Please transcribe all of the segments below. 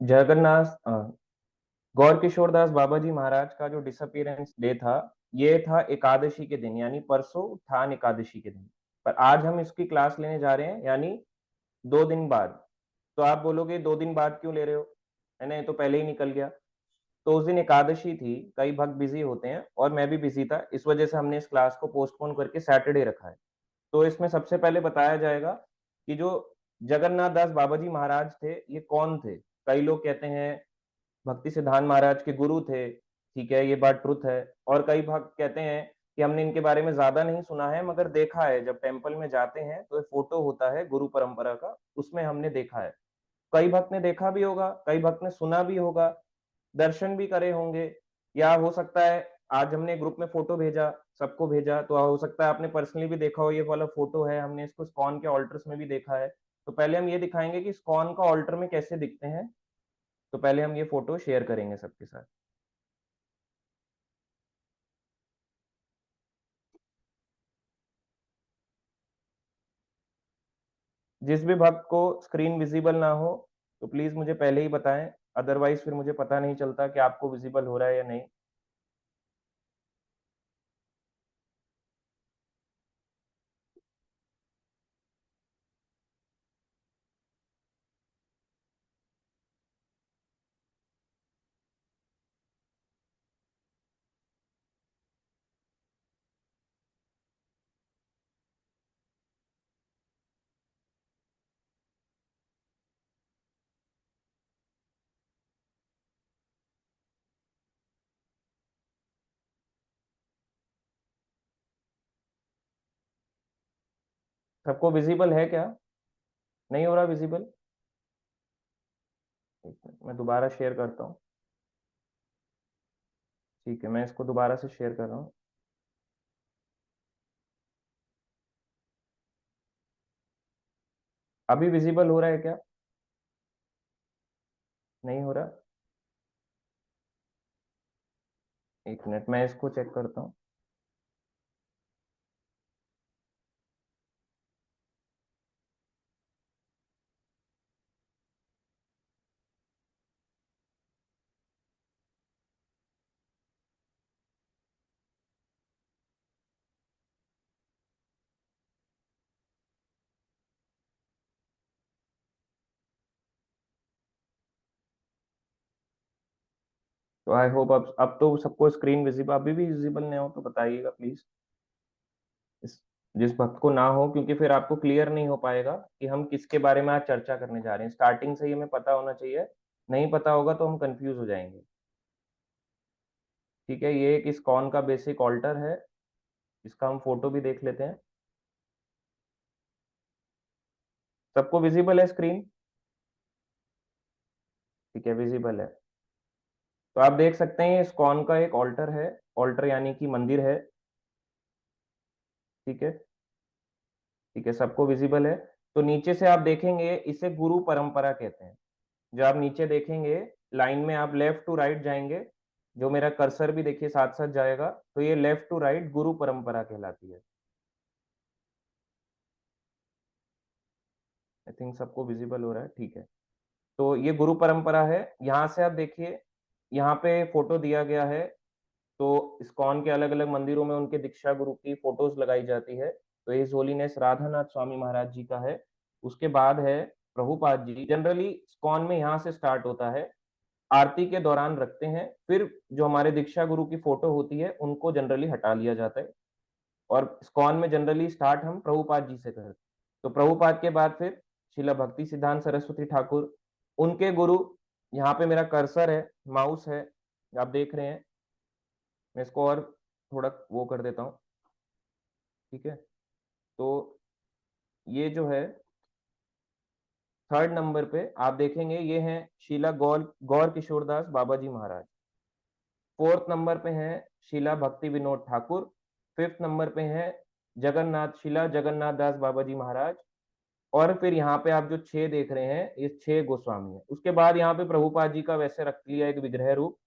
जगन्नाथ गौर किशोर दास बाबा जी महाराज का जो disappearance day था, ये था एकादशी के दिन, यानी परसों उत्थान एकादशी के दिन। पर आज हम इसकी क्लास लेने जा रहे हैं, यानी 2 दिन बाद। तो आप बोलोगे 2 दिन बाद क्यों ले रहे हो, है ना, ये तो पहले ही निकल गया। तो उस दिन एकादशी थी, कई भक्त बिजी होते हैं और मैं भी बिजी था, इस वजह से हमने इस क्लास को पोस्टपोन करके सैटरडे रखा है। तो इसमें सबसे पहले बताया जाएगा कि जो जगन्नाथ दास बाबा जी महाराज थे, ये कौन थे। कई लोग कहते हैं भक्ति सिद्धांत महाराज के गुरु थे, ठीक है, ये बात ट्रुथ है। और कई भक्त कहते हैं कि हमने इनके बारे में ज्यादा नहीं सुना है, मगर देखा है, जब टेम्पल में जाते हैं तो एक फोटो होता है गुरु परंपरा का, उसमें हमने देखा है। कई भक्त ने देखा भी होगा, कई भक्त ने सुना भी होगा, दर्शन भी करे होंगे, या हो सकता है आज हमने ग्रुप में फोटो भेजा, सबको भेजा, तो हो सकता है आपने पर्सनली भी देखा हो, ये वाला फोटो है, हमने इसको स्कॉन के ऑल्टर्स में भी देखा है। तो पहले हम ये दिखाएंगे कि स्कॉन का ऑल्टर में कैसे दिखते हैं। तो पहले हम ये फोटो शेयर करेंगे सबके साथ। जिस भी भक्त को स्क्रीन विजिबल ना हो, तो प्लीज मुझे पहले ही बताएं, अदरवाइज फिर मुझे पता नहीं चलता कि आपको विजिबल हो रहा है या नहीं। सबको विजिबल है क्या? नहीं हो रहा विजिबल? एक मिनट, मैं दोबारा शेयर करता हूँ। ठीक है, मैं इसको दोबारा से शेयर कर रहा हूँ। अभी विजिबल हो रहा है क्या? नहीं हो रहा? एक मिनट, मैं इसको चेक करता हूँ। तो आई होप अब तो सबको स्क्रीन विजिबल, अभी भी विजिबल नहीं हो तो बताइएगा प्लीज। इस जिस भक्त को ना हो, क्योंकि फिर आपको क्लियर नहीं हो पाएगा कि हम किसके बारे में आज चर्चा करने जा रहे हैं। स्टार्टिंग से ही हमें पता होना चाहिए, नहीं पता होगा तो हम कंफ्यूज हो जाएंगे। ठीक है, ये एक इस्कॉन का बेसिक ऑल्टर है, इसका हम फोटो भी देख लेते हैं। सबको विजिबल है स्क्रीन? ठीक है, विजिबल है। तो आप देख सकते हैं इस्कॉन का एक ऑल्टर है, ऑल्टर यानी कि मंदिर है। ठीक है, ठीक है, सबको विजिबल है। तो नीचे से आप देखेंगे, इसे गुरु परंपरा कहते हैं। जो आप नीचे देखेंगे, लाइन में आप लेफ्ट टू राइट जाएंगे, जो मेरा कर्सर भी देखिए साथ साथ जाएगा, तो ये लेफ्ट टू राइट गुरु परंपरा कहलाती है। आई थिंक सबको विजिबल हो रहा है, ठीक है। तो ये गुरु परंपरा है। यहाँ से आप देखिए, यहाँ पे फोटो दिया गया है। तो इस्कॉन के अलग अलग मंदिरों में उनके दीक्षा गुरु की फोटोज लगाई जाती है। तो हिज होलीनेस राधानाथ स्वामी महाराज जी का है। उसके बाद है प्रभुपाद जी। जनरली इस्कॉन में यहाँ से स्टार्ट होता है, आरती के दौरान रखते हैं, फिर जो हमारे दीक्षा गुरु की फोटो होती है उनको जनरली हटा लिया जाता है। और इस्कॉन में जनरली स्टार्ट हम प्रभुपाद जी से करते हैं। तो प्रभुपाद के बाद फिर शिला भक्ति सिद्धांत सरस्वती ठाकुर, उनके गुरु। यहाँ पे मेरा कर्सर है, माउस है, आप देख रहे हैं। मैं इसको और थोड़ा वो कर देता हूँ। ठीक है, तो ये जो है थर्ड नंबर पे आप देखेंगे, ये हैं शीला गौर गौर किशोरदास बाबा जी महाराज। फोर्थ नंबर पे हैं शीला भक्ति विनोद ठाकुर। फिफ्थ नंबर पे हैं जगन्नाथ शीला जगन्नाथ दास बाबा जी महाराज। और फिर यहाँ पे आप जो 6 देख रहे हैं, ये 6 गोस्वामी है। उसके बाद यहाँ पे प्रभुपाद जी का वैसे रख लिया एक विग्रह रूप,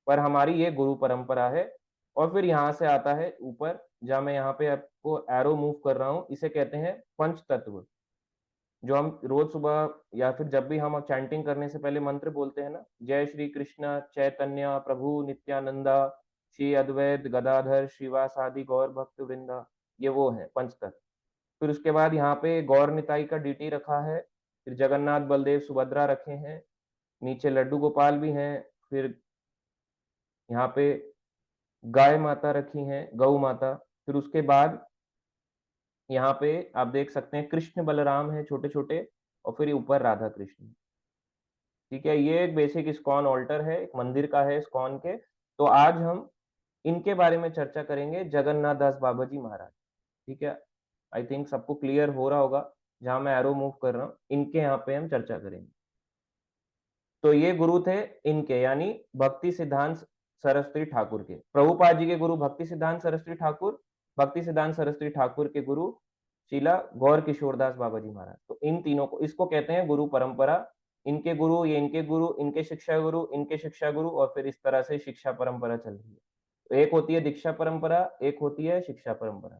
पर हमारी ये गुरु परंपरा है। और फिर यहाँ से आता है ऊपर, जहाँ मैं यहाँ पे आपको एरो मूव कर रहा हूँ, इसे कहते हैं पंच तत्व। जो हम रोज सुबह या फिर जब भी हम चैंटिंग करने से पहले मंत्र बोलते हैं ना, जय श्री कृष्ण चैतन्य प्रभु नित्यानंदा श्री अद्वैत गदाधर श्रीवासादि गौर भक्त वृंदा, ये वो है पंचतत्व। फिर उसके बाद यहाँ पे गौर निताई का डीटी रखा है, फिर जगन्नाथ बलदेव सुभद्रा रखे हैं, नीचे लड्डू गोपाल भी हैं, फिर यहाँ पे गाय माता रखी हैं, गौ माता। फिर उसके बाद यहाँ पे आप देख सकते हैं कृष्ण बलराम है छोटे छोटे, और फिर ऊपर राधा कृष्ण। ठीक है, ये एक बेसिक इस्कॉन ऑल्टर है, एक मंदिर का है इस्कॉन के। तो आज हम इनके बारे में चर्चा करेंगे, जगन्नाथ दास बाबा जी महाराज। ठीक है, आई थिंक सबको क्लियर हो रहा होगा जहां मैं एरो मूव कर रहा हूँ, इनके यहाँ पे हम चर्चा करेंगे। तो ये गुरु थे इनके, यानी भक्ति सिद्धांत सरस्वती ठाकुर के। प्रभुपाद जी के गुरु भक्ति सिद्धांत सरस्वती ठाकुर, भक्ति सिद्धांत सरस्वती ठाकुर के गुरु शीला गौर किशोरदास बाबा जी महाराज। तो इन तीनों को, इसको कहते हैं गुरु परंपरा। इनके गुरु, ये इनके गुरु, इनके शिक्षा गुरु, इनके शिक्षा गुरु, और फिर इस तरह से शिक्षा परंपरा चल रही है। तो एक होती है दीक्षा परंपरा, एक होती है शिक्षा परंपरा।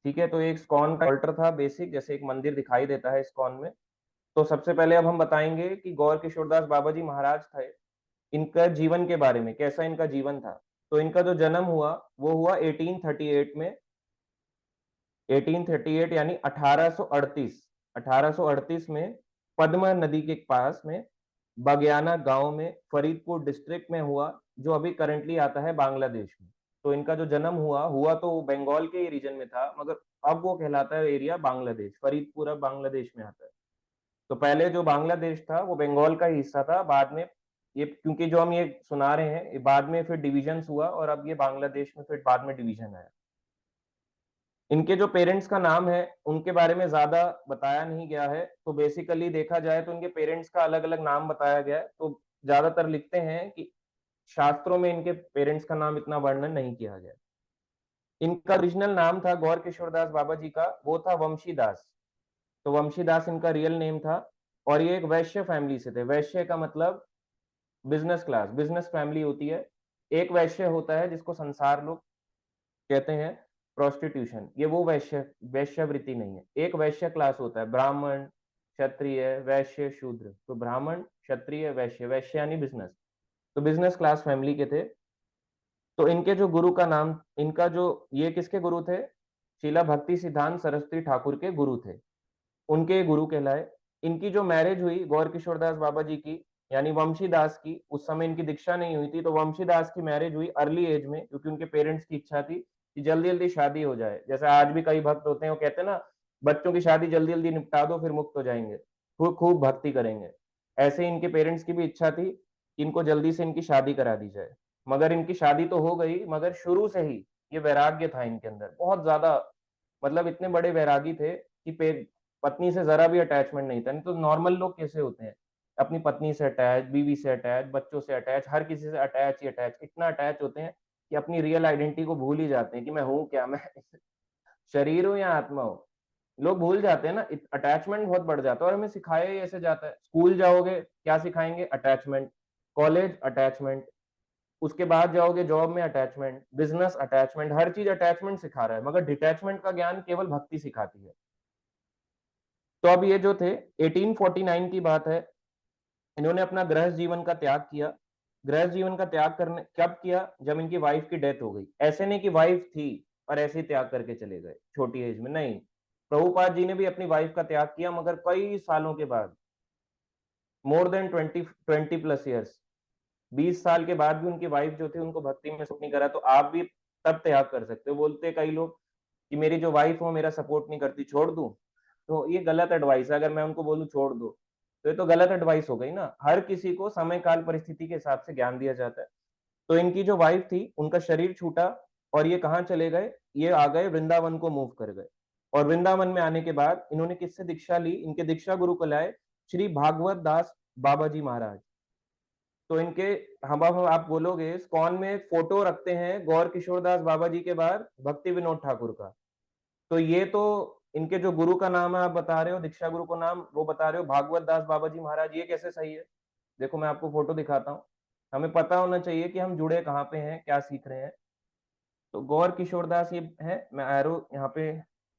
ठीक है, तो एक स्कॉन का ऑल्टर था बेसिक, जैसे एक मंदिर दिखाई देता है स्कॉन में। तो सबसे पहले अब हम बताएंगे कि गौर किशोरदास बाबा जी महाराज थे, इनका जीवन के बारे में, कैसा इनका जीवन था। तो इनका जो जन्म हुआ वो हुआ 1838 में। 1838 यानी 1838, 1838 में पद्मा नदी के पास में बगयाना गांव में फरीदपुर डिस्ट्रिक्ट में हुआ, जो अभी करंटली आता है बांग्लादेश में। तो इनका जो जन्म हुआ हुआ तो बंगाल के ही रीजन में था, मगर अब वो कहलाता है एरिया बांग्लादेश, फरीदपुर अब बांग्लादेश में आता है। तो पहले जो बांग्लादेश था वो बंगाल का ही हिस्सा था, बाद में ये, क्योंकि जो हम ये सुना रहे हैं ये बाद में फिर डिवीजन हुआ, और अब ये बांग्लादेश में फिर बाद में डिवीजन आया। इनके जो पेरेंट्स का नाम है उनके बारे में ज्यादा बताया नहीं गया है। तो बेसिकली देखा जाए तो इनके पेरेंट्स का अलग अलग नाम बताया गया है। तो ज्यादातर लिखते हैं कि शास्त्रों में इनके पेरेंट्स का नाम इतना वर्णन नहीं किया गया। इनका ओरिजिनल नाम था गौर किशोरदास बाबा जी का, वो था वंशीदास। तो वंशीदास इनका रियल नेम था। और ये एक वैश्य फैमिली से थे। वैश्य का मतलब बिजनेस क्लास, बिजनेस फैमिली होती है। एक वैश्य होता है जिसको संसार लोग कहते हैं प्रोस्टिट्यूशन, ये वो वैश्य, वैश्यवृत्ति नहीं है। एक वैश्य क्लास होता है, ब्राह्मण क्षत्रिय वैश्य शूद्र। तो ब्राह्मण क्षत्रिय वैश्य, वैश्य यानी बिजनेस। तो बिजनेस क्लास फैमिली के थे। तो इनके जो गुरु का नाम, इनका जो, ये किसके गुरु थे, शीला भक्ति सिद्धांत सरस्वती ठाकुर के गुरु थे, उनके गुरु कहलाए। इनकी जो मैरिज हुई गौर किशोरदास बाबा जी की, यानी वंशीदास की, उस समय इनकी दीक्षा नहीं हुई थी, तो वंशीदास की मैरिज हुई अर्ली एज में, क्योंकि उनके पेरेंट्स की इच्छा थी कि जल्दी जल्दी शादी हो जाए। जैसे आज भी कई भक्त होते हैं, वो कहते हैं ना, बच्चों की शादी जल्दी जल्दी निपटा दो फिर मुक्त हो जाएंगे, खूब खूब भक्ति करेंगे। ऐसे इनके पेरेंट्स की भी इच्छा थी कि इनको जल्दी से इनकी शादी करा दी जाए। मगर इनकी शादी तो हो गई, मगर शुरू से ही ये वैराग्य था इनके अंदर बहुत ज्यादा। मतलब इतने बड़े वैरागी थे कि पत्नी से जरा भी अटैचमेंट नहीं था। नहीं तो नॉर्मल लोग कैसे होते हैं, अपनी पत्नी से अटैच, बीवी से अटैच, बच्चों से अटैच, हर किसी से अटैच ही अटैच, इतना अटैच होते हैं कि अपनी रियल आइडेंटिटी को भूल ही जाते हैं कि मैं हूँ क्या, मैं शरीर हूँ या आत्मा हूँ। लोग भूल जाते हैं ना, अटैचमेंट बहुत बढ़ जाता है। और हमें सिखाया ही ऐसे जाता है, स्कूल जाओगे क्या सिखाएंगे, अटैचमेंट, कॉलेज अटैचमेंट, उसके बाद जाओगे जॉब में अटैचमेंट, बिजनेस अटैचमेंट, हर चीज अटैचमेंट सिखा रहा है, मगर डिटैचमेंट का ज्ञान केवल भक्ति सिखाती है। तो अब ये जो थे, 1849 की बात है, इन्होंने अपना गृहस्थ जीवन का त्याग किया। गृहस्थ जीवन का त्याग करने कब किया, जब इनकी वाइफ की डेथ हो गई। ऐसे नहीं कि वाइफ थी और ऐसे ही त्याग करके चले गए छोटी एज में, नहीं। प्रभुपाद जी ने भी अपनी वाइफ का त्याग किया, मगर कई सालों के बाद, मोर देन 20+ ईयर्स, 20 साल के बाद भी उनकी वाइफ जो थी उनको भक्ति में सपोर्ट नहीं करा। तो आप भी तब त्याग कर सकते हो। बोलते कई लोग कि मेरी जो वाइफ हो मेरा सपोर्ट नहीं करती, छोड़ दूं। तो ये गलत एडवाइस है। अगर मैं उनको बोलूं छोड़ दो, तो ये तो गलत एडवाइस हो गई ना। हर किसी को समय काल परिस्थिति के हिसाब से ज्ञान दिया जाता है। तो इनकी जो वाइफ थी उनका शरीर छूटा, और ये कहाँ चले गए, ये आ गए वृंदावन को मूव कर गए। और वृंदावन में आने के बाद इन्होंने किससे दीक्षा ली, इनके दीक्षा गुरु को लाए श्री भागवत दास बाबा जी महाराज। तो इनके, हम अब आप बोलोगे स्कॉन में फोटो रखते हैं गौर किशोरदास बाबा जी के बाद भक्ति विनोद ठाकुर का। तो ये तो इनके जो गुरु का नाम है आप बता रहे हो, दीक्षा गुरु को नाम वो बता रहे हो भागवत दास बाबा जी महाराज, ये कैसे सही है। देखो मैं आपको फोटो दिखाता हूँ। हमें पता होना चाहिए कि हम जुड़े कहाँ पे हैं, क्या सीख रहे हैं। तो गौर किशोरदास ये है, मैं एरो यहाँ पे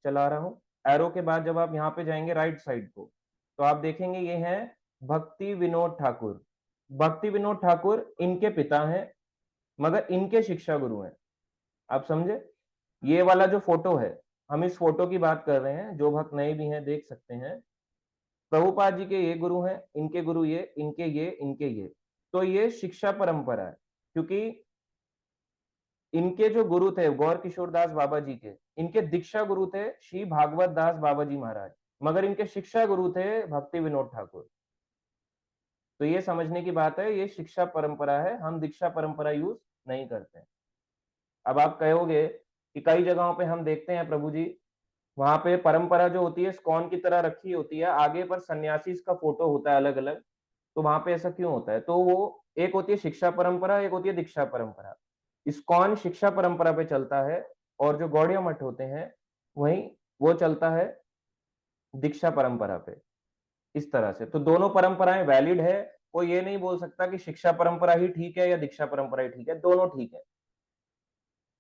चला रहा हूँ, एरो के बाद जब आप यहाँ पे जाएंगे राइट साइड को, तो आप देखेंगे ये है भक्ति विनोद ठाकुर। भक्ति विनोद ठाकुर इनके पिता हैं, मगर इनके शिक्षा गुरु हैं। आप समझे? ये वाला जो फोटो है, हम इस फोटो की बात कर रहे हैं, जो भक्त नए भी हैं देख सकते हैं। प्रभुपाद जी के ये गुरु हैं, इनके गुरु ये, इनके ये, इनके ये। तो ये शिक्षा परंपरा है, क्योंकि इनके जो गुरु थे गौर किशोर दास बाबा जी के, इनके दीक्षा गुरु थे श्री भागवत दास बाबा जी महाराज, मगर इनके शिक्षा गुरु थे भक्ति विनोद ठाकुर। तो ये समझने की बात है, ये शिक्षा परंपरा है, हम दीक्षा परंपरा यूज नहीं करते। अब आप कहोगे कि कई जगहों पे हम देखते हैं प्रभु जी, वहां पे परंपरा जो होती है स्कॉन की तरह रखी होती है, आगे पर सन्यासी का फोटो होता है अलग अलग। तो वहां पे ऐसा क्यों होता है? तो वो एक होती है शिक्षा परंपरा, एक होती है दीक्षा परंपरा। इस्कॉन शिक्षा परंपरा पे चलता है, और जो गौड़िया मठ होते हैं वही वो चलता है दीक्षा परंपरा पे। इस तरह से तो दोनों परंपराएं वैलिड है। कोई ये नहीं बोल सकता कि शिक्षा परंपरा ही ठीक है या दीक्षा परंपरा ही ठीक है, दोनों ठीक है।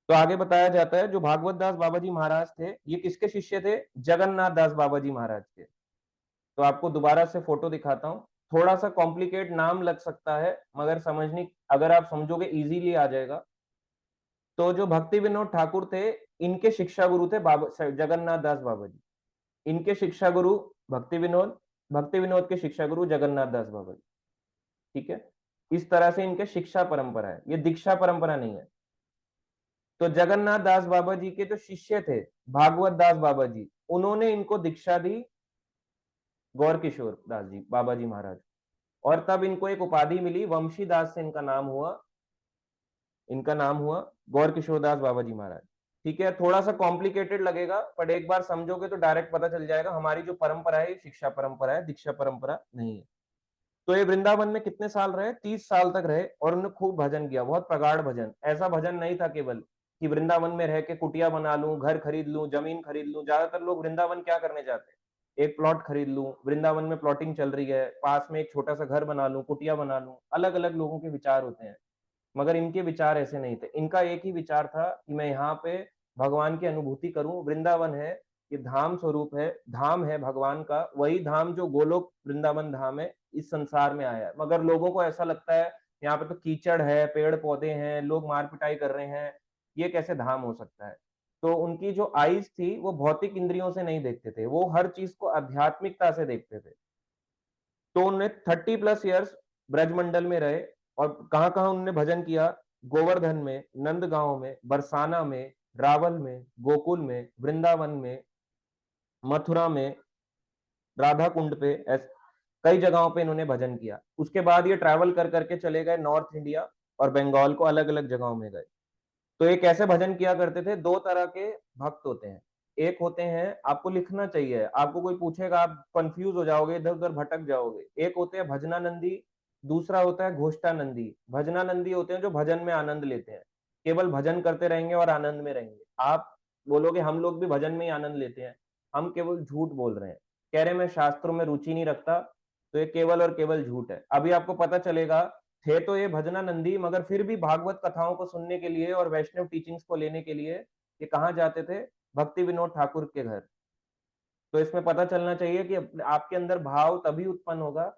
तो आगे बताया जाता है जो भागवत दास बाबा जी महाराज थे, ये किसके शिष्य थे? जगन्नाथ दास बाबा जी महाराज के। तो आपको दोबारा से फोटो दिखाता हूँ। थोड़ा सा कॉम्प्लिकेट नाम लग सकता है, मगर समझने अगर आप समझोगे इजीली आ जाएगा। तो जो भक्ति विनोद ठाकुर थे, इनके शिक्षा गुरु थे बाबा जगन्नाथ दास बाबा जी। इनके शिक्षा गुरु भक्ति विनोद, भक्ति विनोद के शिक्षा गुरु जगन्नाथ दास बाबा जी। ठीक है, इस तरह से इनके शिक्षा परंपरा है, ये दीक्षा परंपरा नहीं है। तो जगन्नाथ दास बाबा जी के जो शिष्य थे भागवत दास बाबा जी, उन्होंने इनको दीक्षा दी गौर किशोर दास जी बाबा जी महाराज, और तब इनको एक उपाधि मिली, वंशी दास से इनका नाम हुआ। इनका नाम हुआ गौर किशोर दास बाबा जी महाराज। ठीक है, थोड़ा सा कॉम्प्लिकेटेड लगेगा, पर एक बार समझोगे तो डायरेक्ट पता चल जाएगा हमारी जो परंपरा है शिक्षा परंपरा है, दीक्षा परंपरा नहीं है। तो ये वृंदावन में कितने साल रहे? 30 साल तक रहे, और उन्होंने खूब भजन किया, बहुत प्रगाढ़ भजन। ऐसा भजन नहीं था केवल कि वृंदावन में रह के कुटिया बना लूं, घर खरीद लूं, जमीन खरीद लूं। ज्यादातर लोग वृंदावन क्या करने जाते हैं? एक प्लॉट खरीद लूं, वृंदावन में प्लॉटिंग चल रही है, पास में एक छोटा सा घर बना लूं, कुटिया बना लूं। अलग अलग लोगों के विचार होते हैं, मगर इनके विचार ऐसे नहीं थे। इनका एक ही विचार था कि मैं यहाँ पे भगवान की अनुभूति करूं। वृंदावन है, ये धाम स्वरूप है, धाम है भगवान का, वही धाम जो गोलोक वृंदावन धाम है इस संसार में आया है। मगर लोगों को ऐसा लगता है यहाँ पे तो कीचड़ है, पेड़ पौधे हैं, लोग मार पिटाई कर रहे हैं, ये कैसे धाम हो सकता है? तो उनकी जो आईज थी वो भौतिक इंद्रियों से नहीं देखते थे, वो हर चीज को आध्यात्मिकता से देखते थे। तो उन्होंने 30+ ईयर्स ब्रजमंडल में रहे, और कहां कहां उन्होंने भजन किया? गोवर्धन में, नंदगांव में, बरसाना में, रावल में, गोकुल में, वृंदावन में, मथुरा में, राधा कुंड पे, कई जगहों पे इन्होंने भजन किया। उसके बाद ये ट्रैवल कर करके चले गए नॉर्थ इंडिया और बंगाल को, अलग अलग जगहों में गए। तो ये कैसे भजन किया करते थे? दो तरह के भक्त होते हैं। एक होते हैं, आपको लिखना चाहिए, आपको कोई पूछेगा आप कंफ्यूज हो जाओगे, इधर उधर भटक जाओगे। एक होते हैं भजनानंदी, दूसरा होता है घोष्टानंदी। भजनानंदी होते हैं जो भजन में आनंद लेते हैं, केवल भजन करते रहेंगे और आनंद में रहेंगे। आप बोलोगे हम लोग भी भजन में ही आनंद लेते हैं, हम केवल झूठ बोल रहे हैं। कह रहे मैं शास्त्रों में रुचि नहीं रखता, तो ये केवल और केवल झूठ है। अभी आपको पता चलेगा, थे तो ये भजनानंदी, मगर फिर भी भागवत कथाओं को सुनने के लिए और वैष्णव टीचिंग्स को लेने के लिए ये कहाँ जाते थे? भक्ति विनोद ठाकुर के घर। तो इसमें पता चलना चाहिए कि आपके अंदर भाव तभी उत्पन्न होगा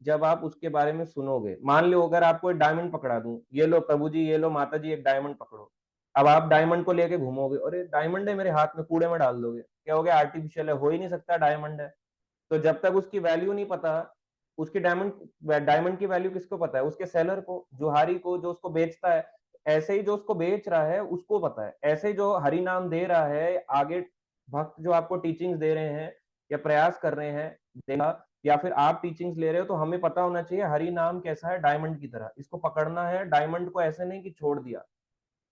जब आप उसके बारे में सुनोगे। मान लो अगर आपको एक डायमंड पकड़ा दूं, ये लो प्रभु जी, ये लो माता जी, एक डायमंड पकड़ो। अब आप डायमंड को लेके घूमोगे, अरे डायमंड है मेरे हाथ में, कूड़े में डाल दोगे, क्या हो गया? आर्टिफिशियल है, हो ही नहीं सकता, डायमंड है। तो जब तक उसकी वैल्यू नहीं पता, उसकी डायमंड डायमंड की वैल्यू किसको पता है? उसके सेलर को, जोहारी को, जो उसको बेचता है। ऐसे ही जो उसको बेच रहा है उसको पता है, ऐसे ही जो हरि नाम दे रहा है आगे, भक्त जो आपको टीचिंग्स दे रहे हैं या प्रयास कर रहे हैं देना, या फिर आप टीचिंग्स ले रहे हो, तो हमें पता होना चाहिए हरि नाम कैसा है, डायमंड की तरह इसको पकड़ना है। डायमंड को ऐसे नहीं कि छोड़ दिया,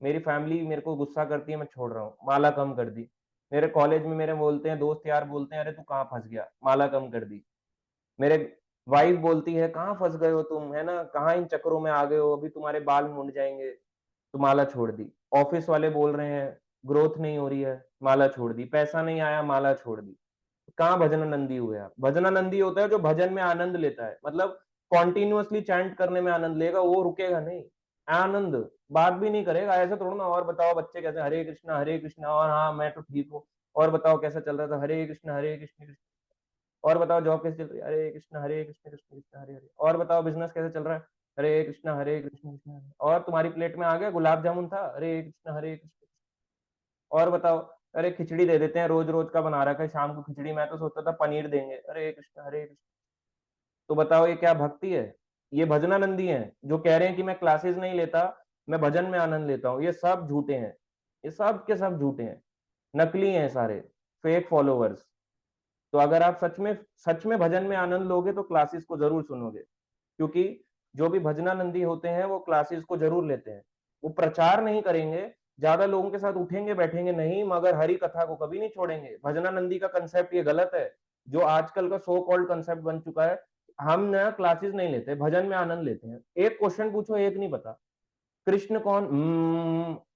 मेरी फैमिली मेरे को गुस्सा करती है मैं छोड़ रहा हूँ, माला कम कर दी। मेरे कॉलेज में मेरे बोलते हैं, दोस्त यार बोलते हैं, अरे तू कहाँ फंस गया, माला कम कर दी। मेरे वाइफ बोलती है कहाँ फंस गए हो तुम, है ना, कहाँ इन चक्करों में आ गए हो, अभी तुम्हारे बाल मुड़ जाएंगे, तो माला छोड़ दी। ऑफिस वाले बोल रहे हैं ग्रोथ नहीं हो रही है, माला छोड़ दी। पैसा नहीं आया, माला छोड़ दी। कहाँ भजनानंदी हुए आप? भजनानंदी होता है जो भजन में आनंद लेता है, मतलब कॉन्टिन्यूअसली चैंट करने में आनंद लेगा, वो रुकेगा नहीं। आनंद बात भी नहीं करेगा, ऐसे थोड़ा ना और बताओ बच्चे कैसे हरे कृष्णा हरे कृष्णा, और हाँ मैं तो ठीक हूँ। और बताओ कैसा चल रहा था, हरे कृष्ण कृष्ण। और बताओ जॉब कैसे चल रही है, हरे कृष्ण कृष्ण कृष्ण हरे हरे। और बताओ बिजनेस कैसे चल रहा है, हरे कृष्ण कृष्ण हरे। और तुम्हारी प्लेट में आ गया गुलाब जामुन था, हरे कृष्ण। और बताओ, अरे खिचड़ी दे देते हैं, रोज रोज का बना रखा है शाम को खिचड़ी, मैं तो सोचता था पनीर देंगे, हरे कृष्ण। तो बताओ ये क्या भक्ति है? ये भजनानंदी है जो कह रहे हैं कि मैं क्लासेस नहीं लेता, मैं भजन में आनंद लेता हूँ। ये सब झूठे हैं, ये सब के सब झूठे हैं, नकली हैं सारे, फेक फॉलोवर्स। तो अगर आप सच में भजन में आनंद लोगे तो क्लासेस को जरूर सुनोगे, क्योंकि जो भी भजनानंदी होते हैं वो क्लासेस को जरूर लेते हैं। वो प्रचार नहीं करेंगे, ज्यादा लोगों के साथ उठेंगे बैठेंगे नहीं, मगर हरि कथा को कभी नहीं छोड़ेंगे। भजनानंदी का कंसेप्ट ये गलत है, जो आजकल का सो कॉल्ड कंसेप्ट बन चुका है। हम ना क्लासेस नहीं लेते, भजन में आनंद लेते हैं। एक क्वेश्चन पूछो, एक नहीं पता, कृष्ण कौन,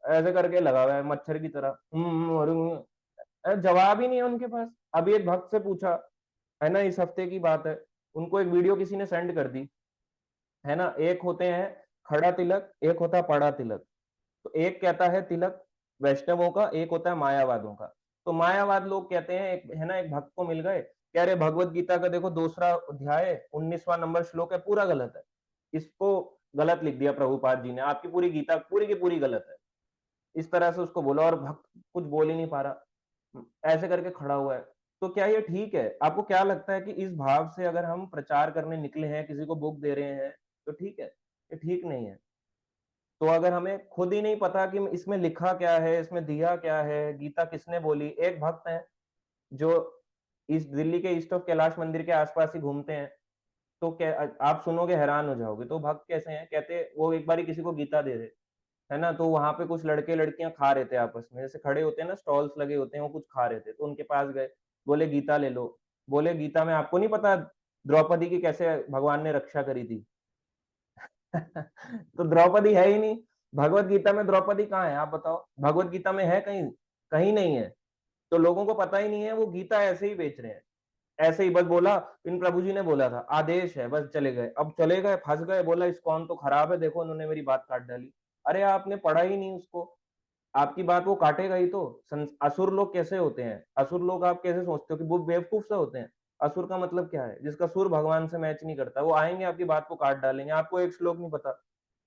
ऐसे करके लगा हुआ है मच्छर की तरह, जवाब ही नहीं है उनके पास। अभी एक भक्त से पूछा, है ना, इस हफ्ते की बात है, उनको एक वीडियो किसी ने सेंड कर दी, है ना, एक होते हैं खड़ा तिलक, एक होता है पड़ा तिलक। तो एक कहता है तिलक वैष्णवों का, एक होता है मायावादों का। तो मायावाद लोग कहते हैं, एक है ना, एक भक्त को मिल गए, कह रहे भगवत गीता का देखो दूसरा अध्याय 19वां नंबर श्लोक है, पूरा गलत है, इसको गलत लिख दिया प्रभुपाद जी ने, आपकी पूरी गीता पूरी की पूरी गलत है। इस तरह से उसको बोला, और भक्त कुछ बोल ही नहीं पा रहा, ऐसे करके खड़ा हुआ है। तो क्या ये ठीक है? आपको क्या लगता है कि इस भाव से अगर हम प्रचार करने निकले हैं, किसी को बुक दे रहे हैं, तो ठीक है? ये ठीक नहीं है। तो अगर हमें खुद ही नहीं पता कि इसमें लिखा क्या है, इसमें दिया क्या है, गीता किसने बोली। एक भक्त है जो इस दिल्ली के ईस्ट ऑफ कैलाश मंदिर के आसपास ही घूमते हैं, तो क्या आप सुनोगे हैरान हो जाओगे। तो भक्त कैसे हैं, कहते वो एक बार किसी को गीता दे रहे, है ना, तो वहां पे कुछ लड़के लड़कियां खा रहे थे आपस में, जैसे खड़े होते हैं ना, स्टॉल्स लगे होते हैं, वो कुछ खा रहे थे, तो उनके पास गए, बोले गीता ले लो। बोले गीता में आपको नहीं पता द्रौपदी की कैसे भगवान ने रक्षा करी थी? तो द्रौपदी है ही नहीं, भगवत गीता में द्रौपदी कहाँ है, आप बताओ, भगवत गीता में है कहीं? कहीं नहीं है। तो लोगों को पता ही नहीं है, वो गीता ऐसे ही बेच रहे हैं, ऐसे ही बस बोला, इन प्रभु जी ने बोला था, आदेश है, बस चले गए। अब चले गए, फंस गए, बोला इस्कॉन तो खराब है, देखो उन्होंने मेरी बात काट डाली। अरे आपने पढ़ा ही नहीं उसको, आपकी बात वो काटेगा ही तो। असुर लोग कैसे होते हैं, असुर लोग आप कैसे सोचते हो कि वो बेवकूफ से होते हैं? असुर का मतलब क्या है? जिसका सुर भगवान से मैच नहीं करता, वो आएंगे आपकी बात को काट डालेंगे। आपको एक श्लोक नहीं पता,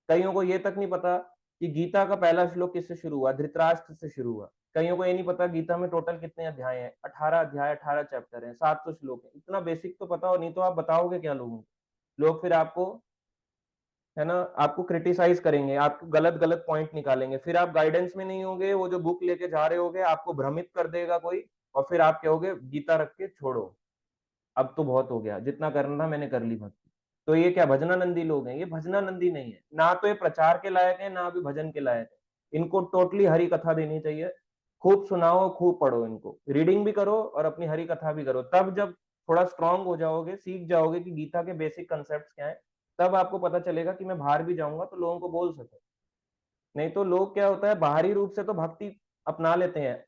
कईयों को ये तक नहीं पता कि गीता का पहला श्लोक किससे शुरू हुआ, धृतराष्ट्र से शुरू हुआ। कईयों को ये नहीं पता गीता में टोटल कितने अध्याय हैं, 18 अध्याय, 18 चैप्टर हैं, 700 श्लोक है। इतना बेसिक तो पता हो, नहीं तो आप बताओगे क्या लोगों को? लोग फिर आपको, है ना, आपको क्रिटिसाइज करेंगे, आपको गलत गलत पॉइंट निकालेंगे, फिर आप गाइडेंस में नहीं होगे, वो जो बुक लेके जा रहे होगे आपको भ्रमित कर देगा कोई, और फिर आप कहोगे गीता रख के छोड़ो, अब तो बहुत हो गया, जितना करना था मैंने कर ली भक्ति। तो ये क्या भजनानंदी लोग हैं? ये भजनानंदी नहीं है, ना तो ये प्रचार के लायक है, ना भी भजन के लायक है। इनको टोटली हरी कथा देनी चाहिए, खूब सुनाओ, खूब पढ़ो, इनको रीडिंग भी करो और अपनी हरी कथा भी करो। तब जब थोड़ा स्ट्रांग हो जाओगे, सीख जाओगे कि गीता के बेसिक कंसेप्ट क्या है, तब आपको पता चलेगा कि मैं बाहर भी जाऊंगा तो लोगों को बोल सकूं। नहीं तो लोग, क्या होता है, बाहरी रूप से तो भक्ति अपना लेते हैं,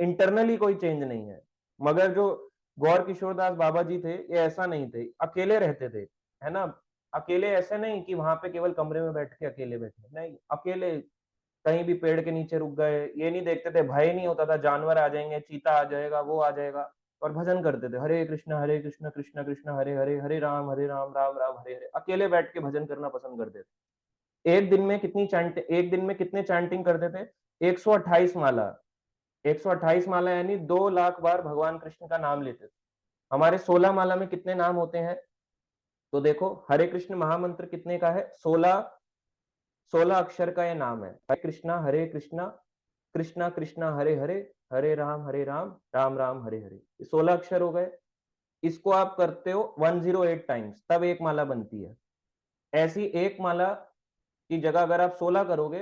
इंटरनली कोई चेंज नहीं है। मगर जो गौर किशोर दास बाबा जी थे, ये ऐसा नहीं थे, अकेले रहते थे, है ना। अकेले ऐसे नहीं कि वहां पे केवल कमरे में बैठ के अकेले बैठे, नहीं, अकेले कहीं भी पेड़ के नीचे रुक गए, ये नहीं देखते थे, भय नहीं होता था जानवर आ जाएंगे, चीता आ जाएगा, वो आ जाएगा, और भजन करते थे, हरे कृष्ण कृष्ण कृष्ण हरे हरे, हरे राम राम राम हरे हरे। अकेले बैठ के भजन करना पसंद करते थे। एक दिन में कितने चैंटिंग करते थे? 128 माला। 128 माला यानी 2 लाख बार भगवान कृष्ण का नाम लेते थे। हमारे 16 माला में कितने नाम होते हैं? तो देखो, हरे कृष्ण महामंत्र कितने का है? 16 अक्षर का ये नाम है, हरे कृष्णा कृष्णा कृष्णा हरे हरे, हरे राम राम राम हरे हरे। ये 16 अक्षर हो गए। इसको आप करते हो 108 टाइम्स, तब एक माला बनती है। ऐसी एक माला की जगह अगर आप 16 करोगे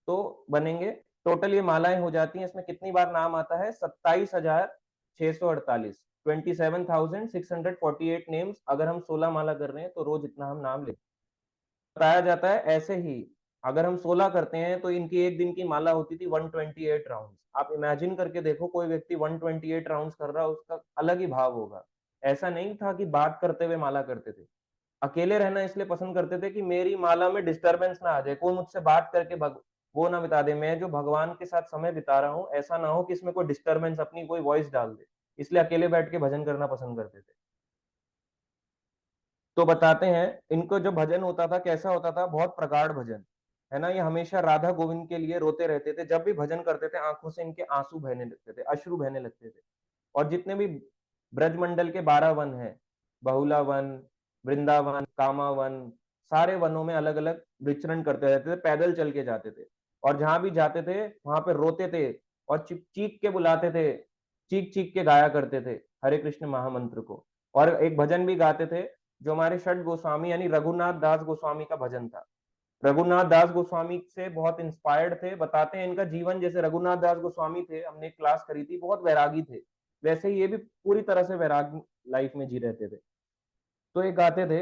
तो बनेंगे, टोटल ये मालाएं हो जाती हैं। इसमें कितनी बार नाम आता है? 27,648, 27,648 नेम्स। अगर हम 16 माला कर रहे हैं तो रोज इतना हम नाम लेते हैं। बताया जाता है ऐसे ही, अगर हम 16 करते हैं तो इनकी एक दिन की माला होती थी 128 राउंड। आप इमेजिन करके देखो, कोई व्यक्ति 128 राउंड कर रहा है, उसका अलग ही भाव होगा। ऐसा नहीं था कि बात करते हुए माला करते थे, अकेले रहना इसलिए पसंद करते थे कि मेरी माला में डिस्टरबेंस ना आ जाए, कोई मुझसे बात करके वो ना बिता दे। मैं जो भगवान के साथ समय बिता रहा हूँ, ऐसा ना हो कि इसमें कोई डिस्टरबेंस अपनी कोई वॉइस डाल दे, इसलिए अकेले बैठ के भजन करना पसंद करते थे। तो बताते हैं इनको जो भजन होता था कैसा होता था, बहुत प्रगाढ़ भजन, है ना। ये हमेशा राधा गोविंद के लिए रोते रहते थे। जब भी भजन करते थे आंखों से इनके आंसू बहने लगते थे, अश्रु बहने लगते थे। और जितने भी ब्रजमंडल के 12 वन हैं, बहुला वन, वृंदावन, कामावन, सारे वनों में अलग अलग विचरण करते रहते थे, पैदल चल के जाते थे। और जहां भी जाते थे वहां पे रोते थे और चीख चीख के बुलाते थे, चीख चीख के गाया करते थे हरे कृष्ण महामंत्र को। और एक भजन भी गाते थे जो हमारे षट गोस्वामी यानी रघुनाथ दास गोस्वामी का भजन था। रघुनाथ दास गोस्वामी से बहुत इंस्पायर्ड थे। बताते हैं इनका जीवन जैसे रघुनाथ दास गोस्वामी थे, हमने एक क्लास करी थी, बहुत वैरागी थे, वैसे ही ये भी पूरी तरह से वैराग लाइफ में जी रहते थे। तो ये गाते थे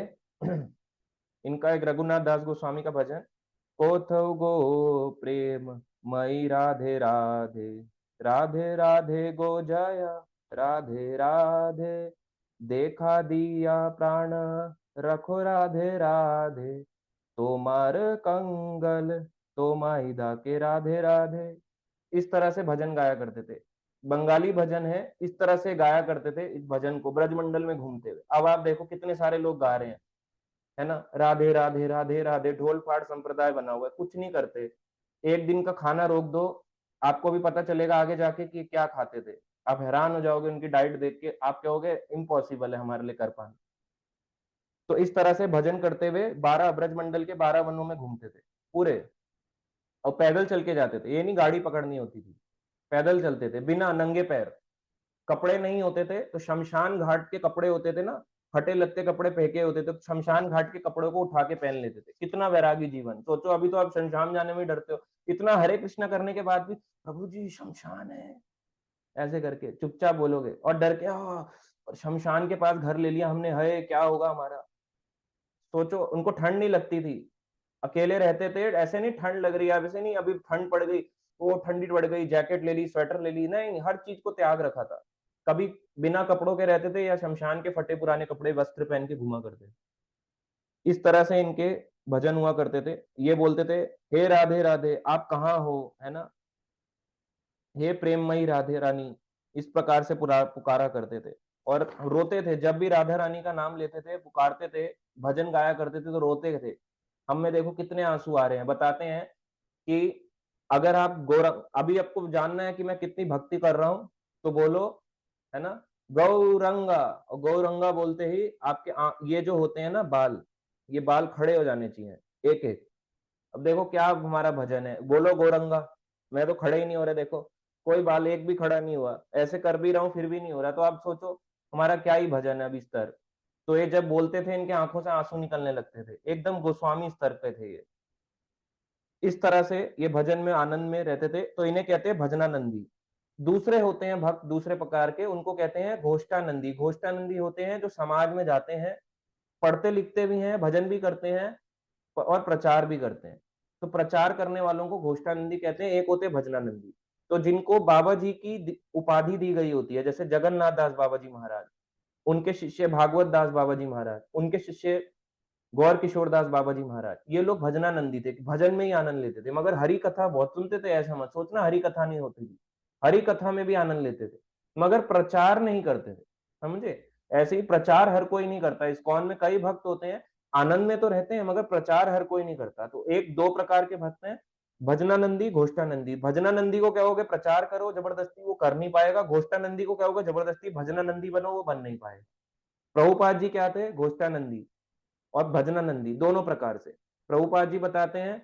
इनका एक रघुनाथ दास गोस्वामी का भजन, कोथौ गो प्रेम मई राधे राधे, राधे राधे गो जया, राधे राधे देखा दिया प्राण, रखो राधे राधे, तोमार कंगल तोमाही के राधे राधे। इस तरह से भजन गाया करते थे। बंगाली भजन है, इस तरह से गाया करते थे इस भजन को ब्रजमंडल में घूमते हुए। अब आप देखो कितने सारे लोग गा रहे हैं, है ना, राधे राधे राधे राधे, ढोल फाड़ संप्रदाय बना हुआ है, कुछ नहीं करते। एक दिन का खाना रोक दो, आपको भी पता चलेगा आगे जाके कि क्या खाते थे। आप हैरान हो जाओगे उनकी डाइट देख के, आप कहोगे इम्पॉसिबल है हमारे लिए कर पाना। तो इस तरह से भजन करते हुए 12 ब्रजमंडल के 12 वनों में घूमते थे पूरे। और पैदल चल के जाते थे, ये नहीं गाड़ी पकड़नी होती थी, पैदल चलते थे बिना नंगे पैर। कपड़े नहीं होते थे तो शमशान घाट के कपड़े होते थे ना, फटे लत्ते कपड़े फेंके होते थे, तो शमशान घाट के कपड़ों को उठा के पहन लेते थे। कितना वैरागी जीवन सोचो। अभी तो आप शमशान जाने में डरते हो, इतना हरे कृष्णा करने के बाद भी प्रभु जी शमशान है ऐसे करके चुपचाप बोलोगे और डर के और शमशान के पास घर ले लिया हमने, है क्या होगा हमारा। सोचो उनको ठंड नहीं लगती थी, अकेले रहते थे, ऐसे नहीं ठंड लग रही है अब, ऐसे नहीं अभी ठंड पड़ गई, वो ठंडी पड़ गई जैकेट ले ली स्वेटर ले ली, नहीं, हर चीज को त्याग रखा था। कभी बिना कपड़ों के रहते थे या शमशान के फटे पुराने कपड़े वस्त्र पहन के घुमा करते थे। इस तरह से इनके भजन हुआ करते थे। ये बोलते थे, हे राधे राधे आप कहाँ हो, है ना, हे प्रेममयी राधे रानी, इस प्रकार से पुकारा करते थे। और रोते थे जब भी राधा रानी का नाम लेते थे, पुकारते थे, भजन गाया करते थे तो रोते थे। हम में देखो कितने आंसू आ रहे हैं। बताते हैं कि अगर आप गौरंग, अभी आपको जानना है कि मैं कितनी भक्ति कर रहा हूं, तो बोलो, है ना, गौरंगा। और गौरंगा बोलते ही आपके ये जो होते हैं ना बाल, ये बाल खड़े हो जाने चाहिए एक एक। अब देखो क्या हमारा भजन है, बोलो गौरंगा। मैं तो खड़े ही नहीं हो रहे, देखो कोई बाल एक भी खड़ा नहीं हुआ, ऐसे कर भी रहा हूं फिर भी नहीं हो रहा। तो आप सोचो हमारा क्या ही भजन है अभी स्तर। तो ये जब बोलते थे इनके आंखों से आंसू निकलने लगते थे, एकदम गोस्वामी स्तर पे थे ये। इस तरह से ये भजन में आनंद में रहते थे, तो इन्हें कहते हैं भजनानंदी। दूसरे होते हैं भक्त दूसरे प्रकार के, उनको कहते हैं घोष्टानंदी। घोष्टानंदी होते हैं जो समाज में जाते हैं, पढ़ते लिखते भी हैं, भजन भी करते हैं और प्रचार भी करते हैं। तो प्रचार करने वालों को घोष्टानंदी कहते हैं। एक होते हैं भजनानंदी, तो जिनको बाबा जी की उपाधि दी गई होती है, जैसे जगन्नाथ दास बाबा जी महाराज, उनके शिष्य भागवत दास बाबा जी महाराज, उनके शिष्य गौर किशोर दास बाबा जी महाराज, ये लोग भजनानंदी थे, भजन में ही आनंद लेते थे। मगर हरि कथा बहुत सुनते थे, ऐसा मत सोचना हरि कथा नहीं होती थी, हरि कथा में भी आनंद लेते थे, मगर प्रचार नहीं करते थे, समझे। ऐसे ही प्रचार हर कोई नहीं करता। इस्कॉन में कई भक्त होते हैं, आनंद में तो रहते हैं मगर प्रचार हर कोई नहीं करता। तो एक दो प्रकार के भक्त हैं, भजनानंदी घोष्टानंदी। भजनानंदी को क्या होगा, प्रचार करो जबरदस्ती, वो कर नहीं पाएगा। घोष्टानंदी को क्या होगा, जबरदस्ती भजनानंदी बनो, वो बन नहीं पाएगा। प्रभुपाद जी क्या थे, घोष्टानंदी और भजनानंदी दोनों प्रकार से। प्रभुपाद जी बताते हैं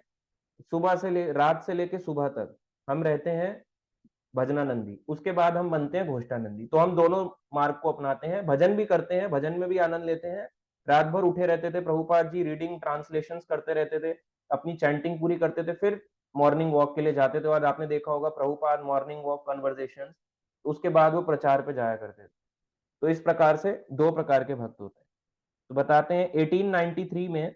सुबह से रात से लेके सुबह तक हम रहते हैं भजनानंदी, उसके बाद हम बनते हैं घोष्टानंदी। तो हम दोनों मार्ग को अपनाते हैं, भजन भी करते हैं, भजन में भी आनंद लेते हैं। रात भर उठे रहते थे प्रभुपाद जी, रीडिंग ट्रांसलेशंस करते रहते थे, अपनी चैंटिंग पूरी करते थे, फिर मॉर्निंग वॉक के लिए जाते थे। और आपने देखा होगा प्रभुपाद मॉर्निंग वॉक कन्वर्सेशन, उसके बाद वो प्रचार पे जाया करते थे। तो इस प्रकार से दो प्रकार के भक्त होते हैं। तो बताते हैं 1893 में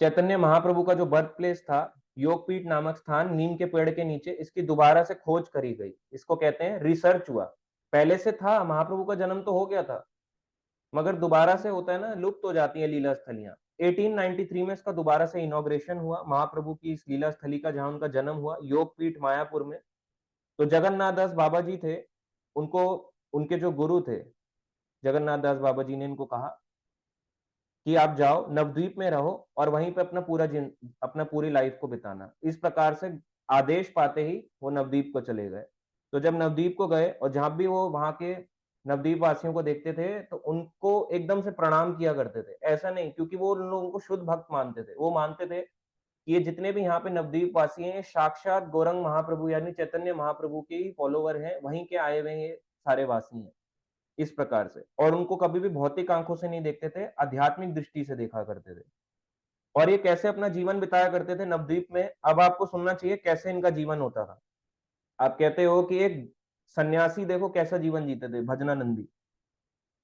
चैतन्य महाप्रभु का जो बर्थ प्लेस था, योगपीठ नामक स्थान, नीम के पेड़ के नीचे, इसकी दोबारा से खोज करी गई। इसको कहते हैं रिसर्च हुआ। पहले से था, महाप्रभु का जन्म तो हो गया था, मगर दोबारा से होता है ना, लुप्त हो जाती है लीला स्थलियां, 1893 में इसका दोबारा से इनॉग्रेशन हुआ, महाप्रभु की इस लीला स्थली का, जहां उनका जन्म हुआ, योगपीठ मायापुर में। तो जगन्नाथ दास बाबा जी थे, उनको उनके जो गुरु थे जगन्नाथ दास बाबा जी ने इनको कहा कि आप जाओ नवद्वीप में रहो और वहीं पे अपना पूरी लाइफ को बिताना। इस प्रकार से आदेश पाते ही वो नवद्वीप को चले गए। तो जब नवद्वीप को गए और जहां भी वो वहां के नवद्वीप वासियों को देखते थे तो उनको एकदम से प्रणाम किया करते थे। ऐसा नहीं, क्योंकि वो उन लोगों को शुद्ध भक्त मानते थे। वो मानते थे कि ये जितने भी यहाँ पे नवद्वीप वासी हैं, साक्षात गौरंग महाप्रभु यानी चैतन्य महाप्रभु के ही फॉलोवर हैं, वहीं के आए हुए ये सारे वासी हैं। इस प्रकार से, और उनको कभी भी भौतिक आंखों से नहीं देखते थे, आध्यात्मिक दृष्टि से देखा करते थे। और ये कैसे अपना जीवन बिताया करते थे नवद्वीप में, अब आपको सुनना चाहिए कैसे इनका जीवन होता था। आप कहते हो कि एक सन्यासी देखो कैसा जीवन जीते थे भजनानंदी।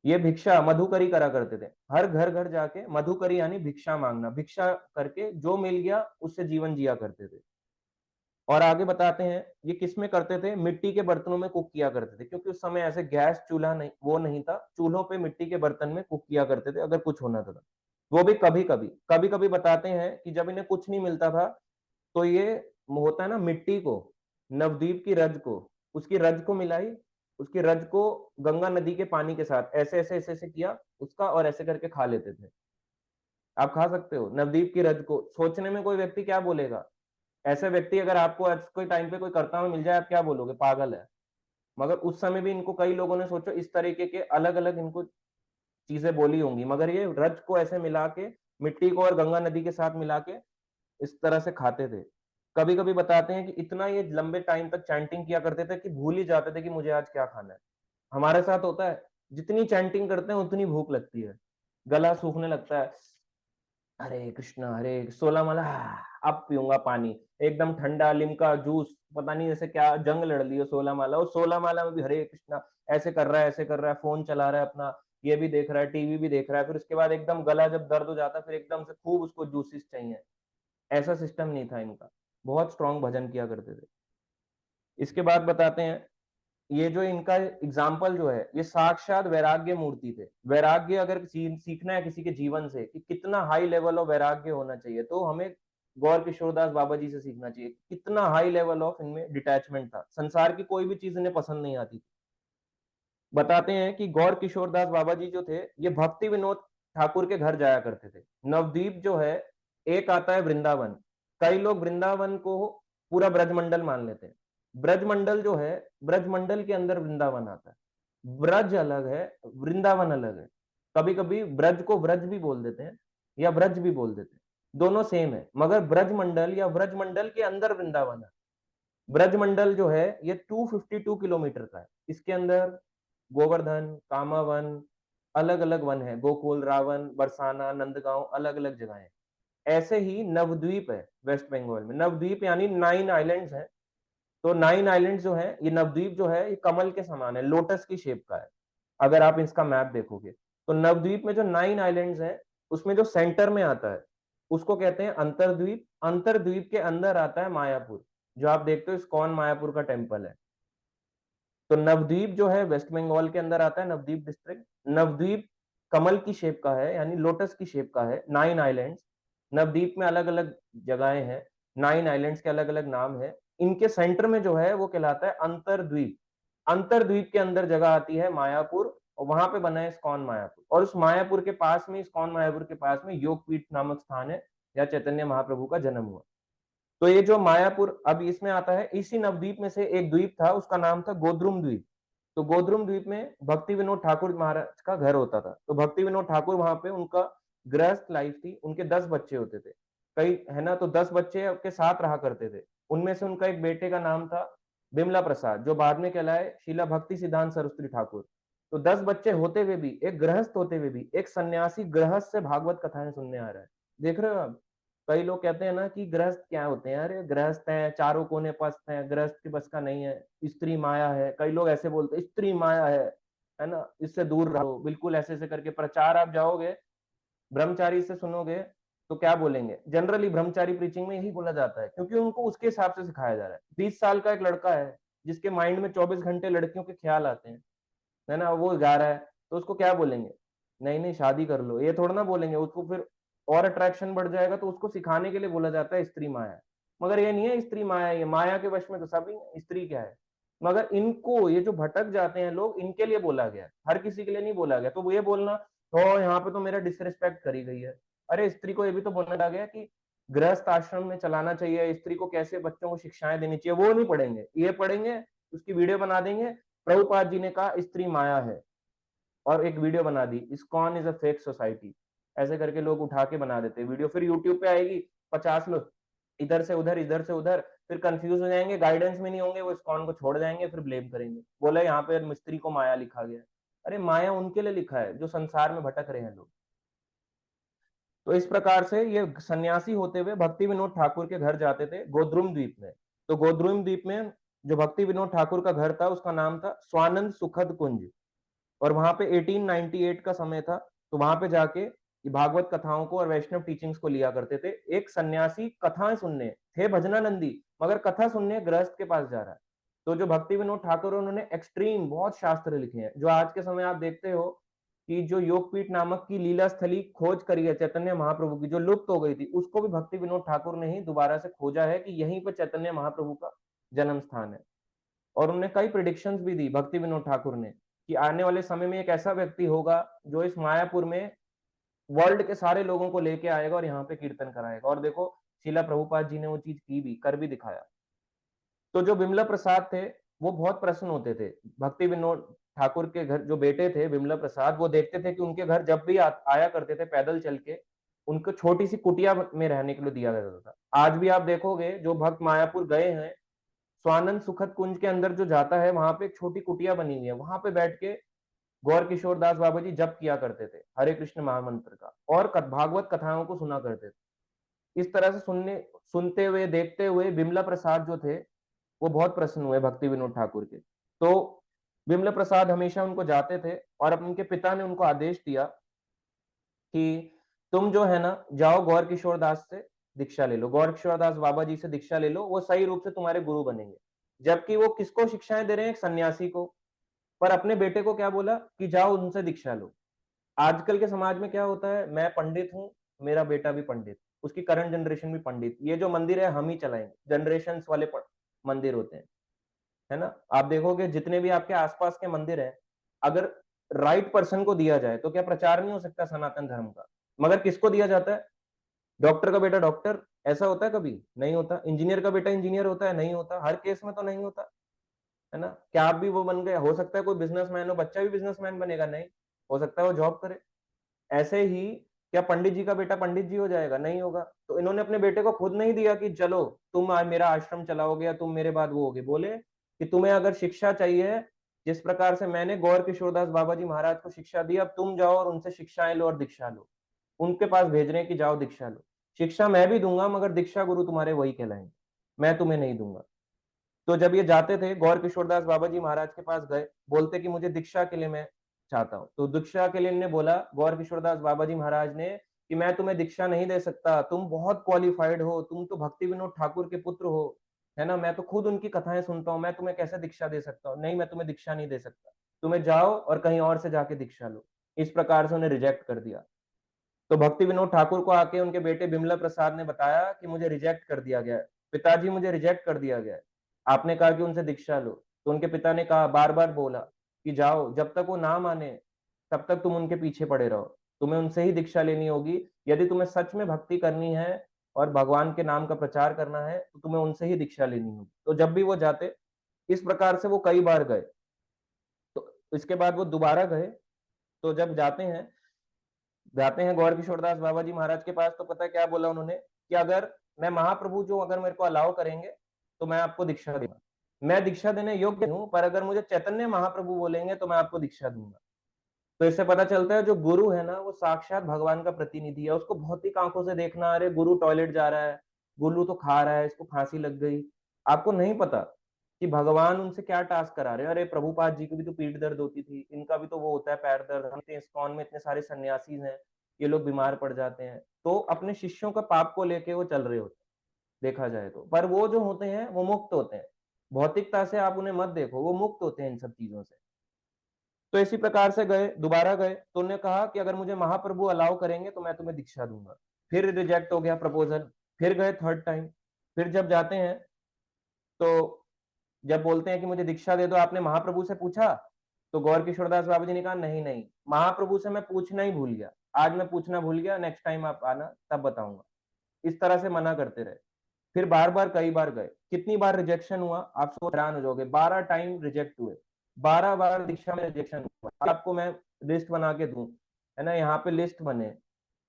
ये भिक्षा मधुकरी करा करते थे, हर घर घर जाके मधुकरी यानी भिक्षा मांगना, भिक्षा करके जो मिल गया उससे जीवन जिया करते थे। और आगे बताते हैं ये किस में करते थे, मिट्टी के बर्तनों में कुक किया करते थे, क्योंकि उस समय ऐसे गैस चूल्हा नहीं, वो नहीं था, चूल्हों पे मिट्टी के बर्तन में कुक किया करते थे अगर कुछ होना था। वो भी कभी कभी, कभी कभी बताते हैं कि जब इन्हें कुछ नहीं मिलता था तो ये होता है ना, मिट्टी को, नवद्वीप की रज को, उसकी रज को मिलाई, उसकी रज को गंगा नदी के पानी के साथ ऐसे ऐसे ऐसे ऐसे किया उसका, और ऐसे करके खा लेते थे। आप खा सकते हो नवद्वीप की रज को। सोचने में कोई व्यक्ति क्या बोलेगा, ऐसे व्यक्ति अगर आपको आज कोई टाइम पे कोई करता हुआ मिल जाए, आप क्या बोलोगे, पागल है। मगर उस समय भी इनको कई लोगों ने सोचो इस तरीके के अलग अलग इनको चीजें बोली होंगी, मगर ये रज को ऐसे मिला के, मिट्टी को और गंगा नदी के साथ मिला के इस तरह से खाते थे। कभी कभी बताते हैं कि इतना ये लंबे टाइम तक चैंटिंग किया करते थे कि भूल ही जाते थे कि मुझे आज क्या खाना है। हमारे साथ होता है, जितनी चैंटिंग करते हैं उतनी भूख लगती है, गला सूखने लगता है, हरे कृष्णा हरे 16 माला, अब पीऊंगा पानी, एकदम ठंडा लिमका जूस, पता नहीं जैसे क्या जंग लड़ ली हो 16 माला। और 16 माला में भी हरे कृष्णा ऐसे कर रहा है, ऐसे कर रहा है, फोन चला रहा है अपना, ये भी देख रहा है, टीवी भी देख रहा है, फिर उसके बाद एकदम गला जब दर्द हो जाता है फिर एकदम से खूब उसको जूसेस चाहिए। ऐसा सिस्टम नहीं था इनका, बहुत स्ट्रांग भजन किया करते थे। इसके बाद बताते हैं, ये जो इनका एग्जाम्पल जो है ये साक्षात वैराग्य मूर्ति थे। वैराग्य अगर सीखना है किसी के जीवन से कि कितना हाई लेवल ऑफ वैराग्य होना चाहिए, तो हमें गौर किशोरदास बाबा जी से सीखना चाहिए। कितना हाई लेवल ऑफ इनमें डिटैचमेंट था, संसार की कोई भी चीज इन्हें पसंद नहीं आती। बताते हैं कि गौर किशोरदास बाबा जी जो थे ये भक्ति विनोद ठाकुर के घर जाया करते थे। नवद्वीप जो है, एक आता है वृंदावन, कई लोग वृंदावन को पूरा ब्रजमंडल मान लेते हैं। ब्रजमंडल जो है, ब्रजमंडल के अंदर वृंदावन आता है। ब्रज अलग है, वृंदावन अलग है। कभी कभी ब्रज को व्रज भी बोल देते हैं या ब्रज भी बोल देते हैं, दोनों सेम है, मगर ब्रजमंडल या ब्रजमंडल के अंदर वृंदावन है। ब्रजमंडल जो है ये 252 किलोमीटर का है। इसके अंदर गोवर्धन, कामावन, अलग अलग वन है, गोकुल, रावण, बरसाना, नंदगांव, अलग अलग जगह है। ऐसे ही नवद्वीप है वेस्ट बंगाल में। नवद्वीप यानी 9 आइलैंड्स हैं। तो 9 आइलैंड्स जो है, ये नवद्वीप जो है ये कमल के समान है, लोटस की शेप का है। अगर आप इसका मैप देखोगे तो नवद्वीप में जो 9 आइलैंड्स हैं उसमें जो सेंटर में आता है उसको कहते हैं अंतरद्वीप। अंतरद्वीप के अंदर आता है मायापुर, जो आप देखते हो इस्कॉन मायापुर का टेम्पल है। तो नवद्वीप जो है वेस्ट बंगाल के अंदर आता है, नवद्वीप डिस्ट्रिक्ट। नवद्वीप कमल की शेप का है यानी लोटस की शेप का है। 9 आइलैंड्स, नवद्वीप में अलग अलग जगहें हैं, 9 आइलैंड्स के अलग अलग नाम है। इनके सेंटर में जो है वो कहलाता है अंतरद्वीप। अंतरद्वीप के अंदर जगह आती है मायापुर, और वहां पे बना है इस्कॉन मायापुर। और उस मायापुर के पास में, इस्कॉन मायापुर के पास में योगपीठ नामक स्थान है, या चैतन्य महाप्रभु का जन्म हुआ। तो ये जो मायापुर अब इसमें आता है, इसी नवद्वीप में से एक द्वीप था, उसका नाम था गोद्रुम द्वीप। तो गोद्रुम द्वीप में भक्ति विनोद ठाकुर महाराज का घर होता था। तो भक्ति विनोद ठाकुर वहां पे, उनका गृहस्थ लाइफ थी, उनके 10 बच्चे होते थे, कई है ना, तो 10 बच्चे के साथ रहा करते थे। उनमें से उनका एक बेटे का नाम था बिमला प्रसाद, जो बाद में कहलाए शीला भक्ति सिद्धांत सरस्वती ठाकुर। तो 10 बच्चे होते हुए भी, एक गृहस्थ होते हुए भी, एक सन्यासी गृहस्थ से भागवत कथाएं सुनने आ रहा है। देख रहे हो आप, कई लोग कहते हैं ना कि गृहस्थ क्या होते हैं, अरे गृहस्थ हैं, चारों कोने पस्त हैं, गृहस्थ के बस का नहीं है, स्त्री माया है। कई लोग ऐसे बोलते हैं स्त्री माया है ना, इससे दूर रहो, बिल्कुल ऐसे ऐसे करके प्रचार। आप जाओगे ब्रह्मचारी से सुनोगे तो क्या बोलेंगे, जनरली ब्रह्मचारी प्रीचिंग में यही बोला जाता है, क्योंकि उनको उसके हिसाब से सिखाया जा रहा है। 20 साल का एक लड़का है जिसके माइंड में 24 घंटे लड़कियों के ख्याल आते हैं, है ना, वो गा रहा है, तो उसको क्या बोलेंगे, नहीं नहीं शादी कर लो, ये थोड़ा ना बोलेंगे उसको। फिर और अट्रैक्शन बढ़ जाएगा तो उसको सिखाने के लिए बोला जाता है स्त्री माया। मगर ये नहीं है स्त्री माया, ये माया के वश में तो सभी स्त्री क्या है। मगर इनको, ये जो भटक जाते हैं लोग, इनके लिए बोला गया, हर किसी के लिए नहीं बोला गया। तो वो ये बोलना, तो यहाँ पे तो मेरा डिसरिस्पेक्ट करी गई है। अरे स्त्री को ये भी तो बोला गया कि गृहस्थ आश्रम में चलाना चाहिए, स्त्री को कैसे बच्चों को शिक्षाएं देनी चाहिए, वो नहीं पढ़ेंगे, ये पढ़ेंगे, उसकी वीडियो बना देंगे, प्रभुपाद जी ने कहा स्त्री माया है, और एक वीडियो बना दी, ISKCON is a fake society, ऐसे करके लोग उठा के बना देते वीडियो। फिर यूट्यूब पे आएगी, 50 लोग इधर से उधर, इधर से उधर, फिर कंफ्यूज हो जाएंगे, गाइडेंस में नहीं होंगे, वो इस्कॉन को छोड़ जाएंगे, फिर ब्लेम करेंगे, बोला यहाँ पे मिस्त्री को माया लिखा गया। अरे माया उनके लिए लिखा है जो संसार में भटक रहे हैं लोग। तो इस प्रकार से ये सन्यासी होते हुए भक्ति विनोद ठाकुर के घर जाते थे गोद्रुम द्वीप में। तो गोद्रुम द्वीप में जो भक्ति विनोद ठाकुर का घर था उसका नाम था स्वानंद सुखद कुंज, और वहां पे 1898 का समय था। तो वहां पे जाके भागवत कथाओं को और वैष्णव टीचिंग्स को लिया करते थे। एक सन्यासी कथाएं सुनने थे, भजनानंदी, मगर कथा सुनने गृहस्थ के पास जा रहा है। तो जो भक्ति विनोद ठाकुर, उन्होंने एक्सट्रीम बहुत शास्त्र लिखे हैं, जो आज के समय आप देखते हो कि जो योगपीठ नामक की लीला स्थली खोज करी है चैतन्य महाप्रभु की, जो लुप्त हो गई थी, उसको भी भक्ति विनोद ठाकुर ने ही दोबारा से खोजा है कि यहीं पर चैतन्य महाप्रभु का जन्म स्थान है। और उन्होंने कई प्रिडिक्शंस भी दी भक्ति विनोद ठाकुर ने कि आने वाले समय में एक ऐसा व्यक्ति होगा जो इस मायापुर में वर्ल्ड के सारे लोगों को लेके आएगा और यहाँ पे कीर्तन कराएगा। और देखो शीला प्रभुपाद जी ने वो चीज की भी, कर भी दिखाया। तो जो बिमला प्रसाद थे वो बहुत प्रसन्न होते थे। भक्ति विनोद ठाकुर के घर जो बेटे थे बिमला प्रसाद, वो देखते थे कि उनके घर जब भी आया करते थे पैदल चल के, उनको छोटी सी कुटिया में रहने के लिए दिया जाता था। आज भी आप देखोगे जो भक्त मायापुर गए हैं, स्वानंद सुखद कुंज के अंदर जो जाता है, वहां पे एक छोटी कुटिया बनी हुई है, वहां पे बैठ के गौर किशोर दास बाबा जी जप किया करते थे हरे कृष्ण महामंत्र का, और भागवत कथाओं को सुना करते थे। इस तरह से सुनते हुए देखते हुए बिमला प्रसाद जो थे वो बहुत प्रसन्न हुए भक्ति विनोद ठाकुर के। तो बिमला प्रसाद हमेशा उनको जाते थे, और उनके पिता ने उनको आदेश दिया कि तुम जो है ना, जाओ गौर किशोर दास से दीक्षा ले लो, गौर किशोर दास बाबा जी से दीक्षा ले लो, वो सही रूप से तुम्हारे गुरु बनेंगे। जबकि वो किसको शिक्षाएं दे रहे हैं, एक सन्यासी को। पर अपने बेटे को क्या बोला कि जाओ उनसे दीक्षा लो। आजकल के समाज में क्या होता है, मैं पंडित हूँ, मेरा बेटा भी पंडित, उसकी करंट जनरेशन भी पंडित, ये जो मंदिर है हम ही चलाएंगे, जनरेशन वाले मंदिर होते हैं, है ना। आप देखोगे जितने भी आपके आसपास के मंदिर हैं, अगर राइट पर्सन को दिया जाए तो क्या प्रचार नहीं हो सकता सनातन धर्म का। मगर किसको दिया जाता है, डॉक्टर का बेटा डॉक्टर, ऐसा होता है कभी नहीं होता। इंजीनियर का बेटा इंजीनियर होता है, नहीं होता, हर केस में तो नहीं होता, है ना। क्या आप भी वो बन गए, हो सकता है कोई बिजनेसमैन हो, बच्चा भी बिजनेसमैन बनेगा, नहीं हो सकता है वो जॉब करे। ऐसे ही क्या पंडित जी का बेटा पंडित जी हो जाएगा, नहीं होगा। तो इन्होंने अपने बेटे को खुद नहीं दिया कि चलो तुम मेरा आश्रम चलाओगे या तुम मेरे बाद वो होगे, बोले कि तुम्हें अगर शिक्षा चाहिए, जिस प्रकार से मैंने गौर किशोरदास बाबा जी महाराज को शिक्षा दी, अब तुम जाओ और उनसे शिक्षाएं लो और दीक्षा लो। उनके पास भेज रहे हैं कि जाओ दीक्षा लो, शिक्षा मैं भी दूंगा मगर दीक्षा गुरु तुम्हारे वही कहलाएंगे, मैं तुम्हें नहीं दूंगा। तो जब ये जाते थे गौर किशोरदास बाबा जी महाराज के पास गए, बोलते कि मुझे दीक्षा के लिए मैं चाहता हूँ। तो दीक्षा के लिए इन्होंने बोला गौर किशोरदास बाबा जी महाराज ने कि मैं तुम्हें दीक्षा नहीं दे सकता, तुम बहुत क्वालिफाइड हो, तुम तो भक्ति विनोद ठाकुर के पुत्र हो, है ना, मैं तो खुद उनकी कथाएं सुनता हूँ, मैं तुम्हें कैसे दीक्षा दे सकता हूँ, नहीं मैं तुम्हें दीक्षा नहीं दे सकता, तुम्हें जाओ और कहीं और से जाके दीक्षा लो। इस प्रकार से उन्हें रिजेक्ट कर दिया। तो भक्ति विनोद ठाकुर को आके उनके बेटे बिमला प्रसाद ने बताया कि मुझे रिजेक्ट कर दिया गया है, पिताजी मुझे रिजेक्ट कर दिया गया है, आपने कहा कि उनसे दीक्षा लो। तो उनके पिता ने कहा, बार बार बोला कि जाओ, जब तक वो ना माने तब तक तुम उनके पीछे पड़े रहो, तुम्हें उनसे ही दीक्षा लेनी होगी। यदि तुम्हें सच में भक्ति करनी है और भगवान के नाम का प्रचार करना है तो तुम्हें उनसे ही दीक्षा लेनी होगी। तो जब भी वो जाते, इस प्रकार से वो कई बार गए। तो इसके बाद वो दोबारा गए। तो जब जाते हैं गौर किशोरदास बाबा जी महाराज के पास, तो पता है क्या बोला उन्होंने कि अगर मैं महाप्रभु जो अगर मेरे को अलाउ करेंगे तो मैं आपको दीक्षा दूंगा, मैं दीक्षा देने योग्य हूं, पर अगर मुझे चैतन्य महाप्रभु बोलेंगे तो मैं आपको दीक्षा दूंगा। तो इससे पता चलता है जो गुरु है ना वो साक्षात भगवान का प्रतिनिधि है। उसको भौतिक आंखों से देखना, अरे गुरु टॉयलेट जा रहा है, गुरु तो खा रहा है, इसको खांसी लग गई, आपको नहीं पता कि भगवान उनसे क्या टास्क करा रहे हैं। अरे प्रभुपाद जी की भी तो पीठ दर्द होती थी, इनका भी तो वो होता है पैर दर्द, हम इस्कॉन में इतने सारे सन्यासी हैं, ये लोग बीमार पड़ जाते हैं, तो अपने शिष्यों का पाप को लेके वो चल रहे होते हैं देखा जाए तो। पर वो जो होते हैं वो मुक्त होते हैं, भौतिकता से आप उन्हें मत देखो, वो मुक्त होते हैं इन सब चीजों से। तो इसी प्रकार से गए, दोबारा गए, तो उन्होंने कहा कि अगर मुझे महाप्रभु अलाउ करेंगे तो मैं तुम्हें दीक्षा दूंगा। फिर रिजेक्ट हो गया प्रपोजल, फिर गए थर्ड टाइम, फिर जब जाते हैं तो जब बोलते हैं कि मुझे दीक्षा दे दो, आपने महाप्रभु से पूछा? तो गौर किशोरदास बाबा जी ने कहा नहीं नहीं, महाप्रभु से मैं पूछना ही भूल गया, आज मैं पूछना भूल गया, नेक्स्ट टाइम आप आना तब बताऊंगा। इस तरह से मना करते रहे। फिर बार बार कई बार गए, कितनी बार रिजेक्शन हुआ आप सोच हैरान हो जाओगे, 12 टाइम रिजेक्ट हुए, 12 बार दीक्षा में रिजेक्शन हुआ। आपको मैं लिस्ट बना के दूं, है ना, यहाँ पे लिस्ट बने,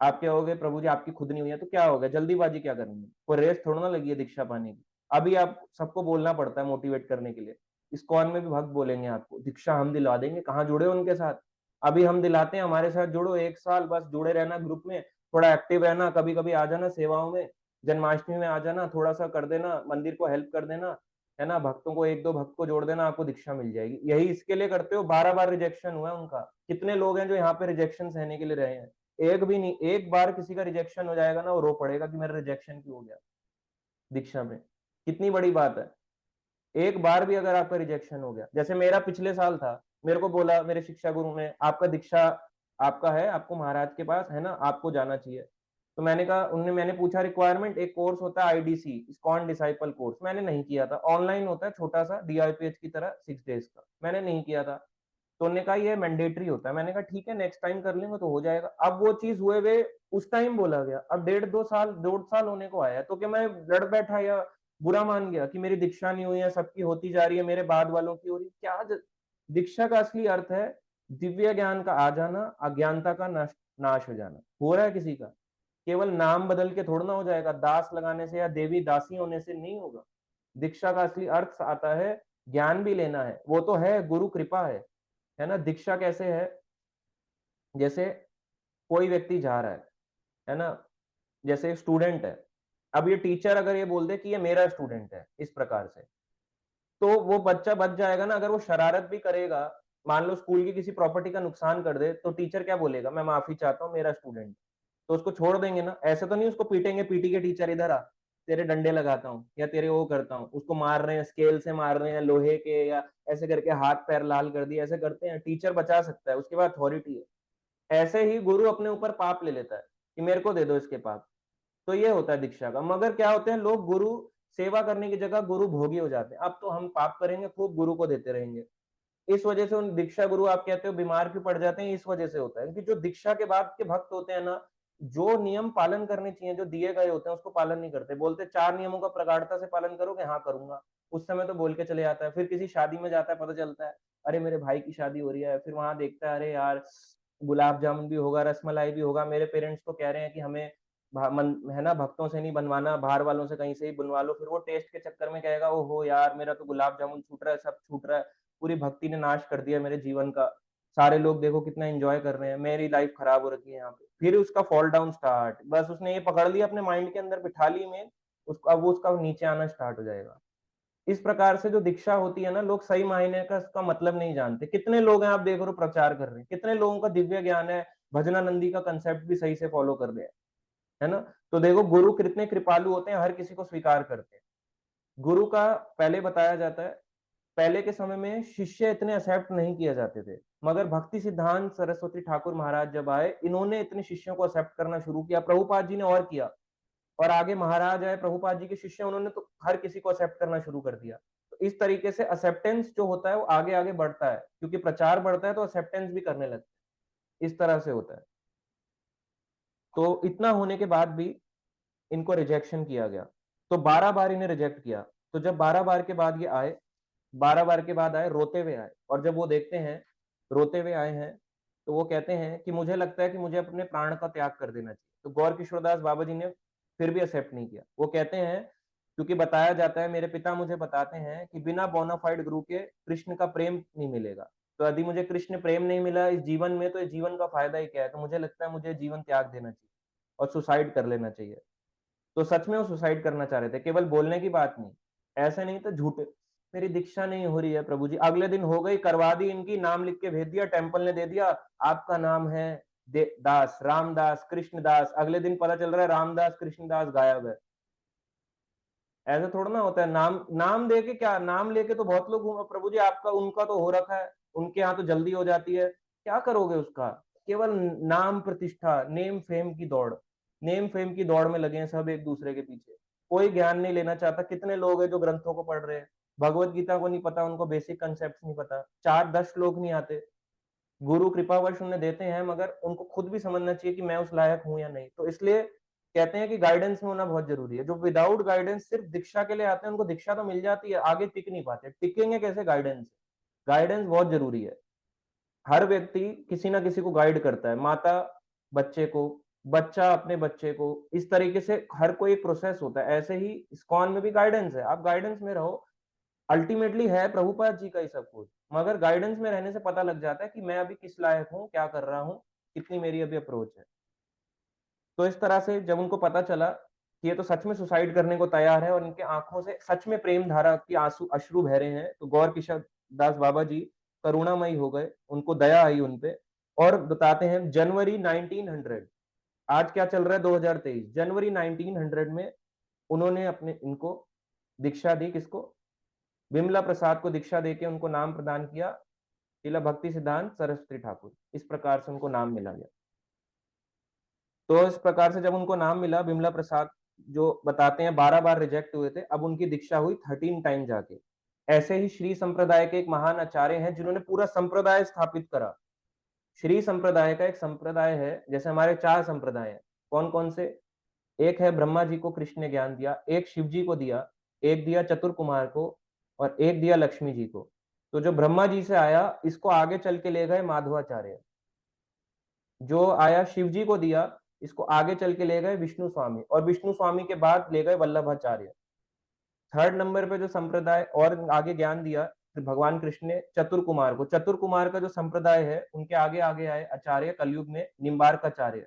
आप क्या होगे, प्रभु जी आपकी खुद नहीं हुई है तो क्या हो गया, जल्दीबाजी क्या करनी है, कोई रेस थोड़ा ना लगी है दीक्षा पाने की। अभी आप सबको बोलना पड़ता है मोटिवेट करने के लिए। इस्कॉन में भी भक्त बोलेंगे आपको दीक्षा हम दिला देंगे, कहाँ जुड़े हो उनके साथ? अभी हम दिलाते हैं, हमारे साथ जुड़ो, 1 साल बस जुड़े रहना ग्रुप में, थोड़ा एक्टिव रहना, कभी कभी आ जाना सेवाओं में, जन्माष्टमी में आ जाना, थोड़ा सा कर देना, मंदिर को हेल्प कर देना, है ना, भक्तों को 1-2 भक्त को जोड़ देना, आपको दीक्षा मिल जाएगी। यही इसके लिए करते हो। 12 बार रिजेक्शन हुआ है उनका। कितने लोग हैं जो यहाँ पे रिजेक्शन सहने के लिए रहे हैं? एक भी नहीं। एक बार किसी का रिजेक्शन हो जाएगा ना, वो रो पड़ेगा कि मेरा रिजेक्शन क्यों हो गया दीक्षा में। कितनी बड़ी बात है। एक बार भी अगर आपका रिजेक्शन हो गया, जैसे मेरा पिछले साल था, मेरे को बोला मेरे शिक्षा गुरु ने, आपका दीक्षा आपका है, आपको महाराज के पास है ना, आपको जाना चाहिए। तो मैंने कहा, उन्होंने, मैंने पूछा रिक्वायरमेंट, एक कोर्स होता है आईडीसी, इस्कॉन डिसाइपल कोर्स, मैंने नहीं किया था, ऑनलाइन होता है छोटा सा डीआईपीएच की तरह 6 डेज का, मैंने नहीं किया था। तो उन्होंने कहा ये मैंडेटरी होता है। मैंने कहा ठीक है, नेक्स्ट टाइम कर लेंगे तो हो जाएगा। अब वो चीज हुए हुए उस टाइम बोला गया, अब 1.5-2 साल होने को आया, तो क्या मैं लड़ बैठा या बुरा मान गया कि मेरी दीक्षा नहीं हुई है, सबकी होती जा रही है, मेरे बाद वालों की हो रही? क्या दीक्षा का असली अर्थ है दिव्य ज्ञान का आ जाना, अज्ञानता का नाश हो जाना। हो रहा है किसी का? केवल नाम बदल के थोड़ा ना हो जाएगा, दास लगाने से या देवी दासी होने से नहीं होगा। दीक्षा का असली अर्थ आता है ज्ञान भी लेना है, वो तो है गुरु कृपा है ना। दीक्षा कैसे है? जैसे कोई व्यक्ति जा रहा है ना, जैसे स्टूडेंट है, अब ये टीचर अगर ये बोल दे कि ये मेरा स्टूडेंट है इस प्रकार से, तो वो बच्चा बच जाएगा ना। अगर वो शरारत भी करेगा, मान लो स्कूल की किसी प्रॉपर्टी का नुकसान कर दे, तो टीचर क्या बोलेगा, मैं माफी चाहता हूँ, मेरा स्टूडेंट। तो उसको छोड़ देंगे ना, ऐसे तो नहीं उसको पीटेंगे, पीटी के टीचर इधर आ, तेरे डंडे लगाता हूँ या तेरे वो करता हूँ, उसको मार रहे हैं, स्केल से मार रहे हैं, लोहे के, या ऐसे करके हाथ पैर लाल कर दिए, ऐसे करते हैं। टीचर बचा सकता है, उसके बाद अथॉरिटी है। ऐसे ही गुरु अपने ऊपर पाप ले लेता है कि मेरे को दे दो इसके पाप। तो ये होता है दीक्षा का। मगर क्या होते हैं लोग, गुरु सेवा करने की जगह गुरु भोगी हो जाते हैं, अब तो हम पाप करेंगे खूब, गुरु को देते रहेंगे। इस वजह से उन दीक्षा गुरु आप कहते हो बीमार क्यों पड़ जाते हैं, इस वजह से होता है क्योंकि जो दीक्षा के बाद के भक्त होते हैं ना, जो नियम पालन करने चाहिए, जो दिए गए होते हैं, उसको पालन नहीं करते। बोलते 4 नियमों का प्रगाढ़ता से पालन करोगे, हाँ करूंगा, उस समय तो बोल के चले जाता है। फिर किसी शादी में जाता है, पता चलता है अरे मेरे भाई की शादी हो रही है, फिर वहां देखता है अरे यार गुलाब जामुन भी होगा, रसमलाई भी होगा, मेरे पेरेंट्स तो कह रहे हैं कि हमें है ना भक्तों से नहीं बनवाना, बाहर वालों से कहीं से ही बनवा लो। फिर वो टेस्ट के चक्कर में कहेगा ओहो यार मेरा तो गुलाब जामुन छूट रहा है, सब छूट रहा है, पूरी भक्ति ने नाश कर दिया मेरे जीवन का, सारे लोग देखो कितना एंजॉय कर रहे हैं, मेरी लाइफ खराब हो रखी है यहाँ पे। फिर उसका फॉल डाउन स्टार्ट, बस उसने ये पकड़ लिया अपने माइंड के अंदर, बिठा ली में उसको, अब वो उसका नीचे आना स्टार्ट हो जाएगा। इस प्रकार से जो दीक्षा होती है ना, लोग सही मायने का इसका मतलब नहीं जानते। कितने लोग हैं आप देख रहे हो प्रचार कर रहे हैं, कितने लोगों का दिव्य ज्ञान है, भजनानंदी का कंसेप्ट भी सही से फॉलो कर रहे हैं, है ना। तो देखो गुरु कितने कृपालु होते हैं, हर किसी को स्वीकार करते हैं। गुरु का पहले बताया जाता है, पहले के समय में शिष्य इतने एक्सेप्ट नहीं किए जाते थे, मगर भक्ति सिद्धांत सरस्वती ठाकुर महाराज जब आए, इन्होंने इतने शिष्यों को एक्सेप्ट करना शुरू किया, प्रभुपाद जी ने और किया, और आगे महाराज आए, प्रभुपाद जी के शिष्य, उन्होंने तो हर किसी को एक्सेप्ट करना शुरू कर दिया। तो इस तरीके से एक्सेप्टेंस जो होता है वो आगे आगे बढ़ता है, क्योंकि प्रचार बढ़ता है तो एक्सेप्टेंस भी करने लगते हैं। इस तरह से होता है। तो इतना होने के बाद भी इनको रिजेक्शन किया गया, तो 12 बार इन्हें रिजेक्ट किया। तो जब 12 बार के बाद ये आए, 12 बार के बाद आए, रोते हुए आए, और जब वो देखते हैं रोते हुए आए हैं, तो वो कहते हैं कि मुझे लगता है कि मुझे अपने प्राण का त्याग कर देना चाहिए। तो गौर किशोरदास बाबा जी ने फिर भी एक्सेप्ट नहीं किया। वो कहते हैं, क्योंकि बताया जाता है, मेरे पिता मुझे बताते हैं कि बिना बोनाफाइड गुरु के कृष्ण का प्रेम नहीं मिलेगा। तो यदि मुझे कृष्ण प्रेम नहीं मिला इस जीवन में, तो इस जीवन का फायदा ही क्या है? तो मुझे लगता है मुझे जीवन त्याग देना चाहिए और सुसाइड कर लेना चाहिए। तो सच में वो सुसाइड करना चाह रहे थे, केवल बोलने की बात नहीं, ऐसे नहीं तो झूठे, मेरी दीक्षा नहीं हो रही है प्रभु जी, अगले दिन हो गई, करवा दी इनकी, नाम लिख के भेज दिया, टेम्पल ने दे दिया, आपका नाम है दास, रामदास कृष्णदास। अगले दिन पता चल रहा है रामदास कृष्णदास गायब है। ऐसा थोड़ा ना होता है। नाम नाम दे के क्या, नाम लेके तो बहुत लोग घूमे, प्रभु जी आपका उनका तो हो रखा है, उनके यहाँ तो जल्दी हो जाती है, क्या करोगे उसका? केवल नाम प्रतिष्ठा, नेम फेम की दौड़, नेम फेम की दौड़ में लगे हैं सब एक दूसरे के पीछे, कोई ज्ञान नहीं लेना चाहता। कितने लोग हैं जो ग्रंथों को पढ़ रहे हैं, भगवत गीता को नहीं पता, उनको बेसिक कंसेप्ट नहीं पता, 4-10 लोग नहीं आते, गुरु कृपावश उन्हें देते हैं, मगर उनको खुद भी समझना चाहिए कि मैं उस लायक हूं या नहीं। तो इसलिए कहते हैं कि गाइडेंस में होना बहुत जरूरी है। जो विदाउट गाइडेंस सिर्फ दीक्षा के लिए आते हैं, उनको दीक्षा तो मिल जाती है, आगे टिक नहीं पाते। टिकेंगे कैसे? गाइडेंस। गाइडेंस बहुत जरूरी है। हर व्यक्ति किसी ना किसी को गाइड करता है, माता बच्चे को, बच्चा अपने बच्चे को, इस तरीके से हर कोई एक प्रोसेस होता है। ऐसे ही इस्कॉन में भी गाइडेंस है, आप गाइडेंस में रहो। अल्टीमेटली है प्रभुपाद जी का ही सब कुछ, मगर गाइडेंस में रहने से पता लग जाता है कि मैं अभी किस लायक हूँ, क्या कर रहा हूँ, कितनी मेरी अभी अप्रोच है। तो इस तरह से जब उनको पता चला कि ये तो सच में सुसाइड करने को तैयार है और इनके आंखों से सच में प्रेम धारा की आंसू अश्रु बह रहे हैं, तो गौर किशोर दास बाबा जी करुणामयी हो गए, उनको दया आई उनपे। और बताते हैं जनवरी 1900, आज क्या चल रहा है 2023, जनवरी 1900 में उन्होंने अपने इनको दीक्षा दी। किसको? विमला प्रसाद को दीक्षा देके उनको नाम प्रदान किया शीला भक्ति सिद्धांत सरस्वती ठाकुर। इस प्रकार से उनको नाम मिला गया। तो इस प्रकार से जब उनको नाम मिला विमला प्रसाद, जो बताते हैं 12 बार रिजेक्ट हुए थे, अब उनकी दीक्षा हुई 13 टाइम जाके। ऐसे ही श्री संप्रदाय के एक महान आचार्य हैं जिन्होंने पूरा संप्रदाय स्थापित करा। श्री संप्रदाय का एक संप्रदाय है, जैसे हमारे 4 संप्रदाय हैं। कौन कौन से? एक है ब्रह्मा जी को कृष्ण ने ज्ञान दिया, एक शिव जी को दिया, एक दिया चतुर कुमार को, और एक दिया लक्ष्मी जी को। तो जो ब्रह्मा जी से आया, इसको आगे चल के ले गए माधवाचार्य। जो आया शिव जी को दिया, इसको आगे चल के ले गए विष्णु स्वामी, और विष्णु स्वामी के बाद ले गए वल्लभाचार्य। थर्ड नंबर पे जो संप्रदाय और आगे ज्ञान दिया भगवान कृष्ण ने चतुर कुमार को। चतुर कुमार का जो संप्रदाय है, उनके आगे आगे आए आचार्य कलयुग में निम्बार्काचार्य।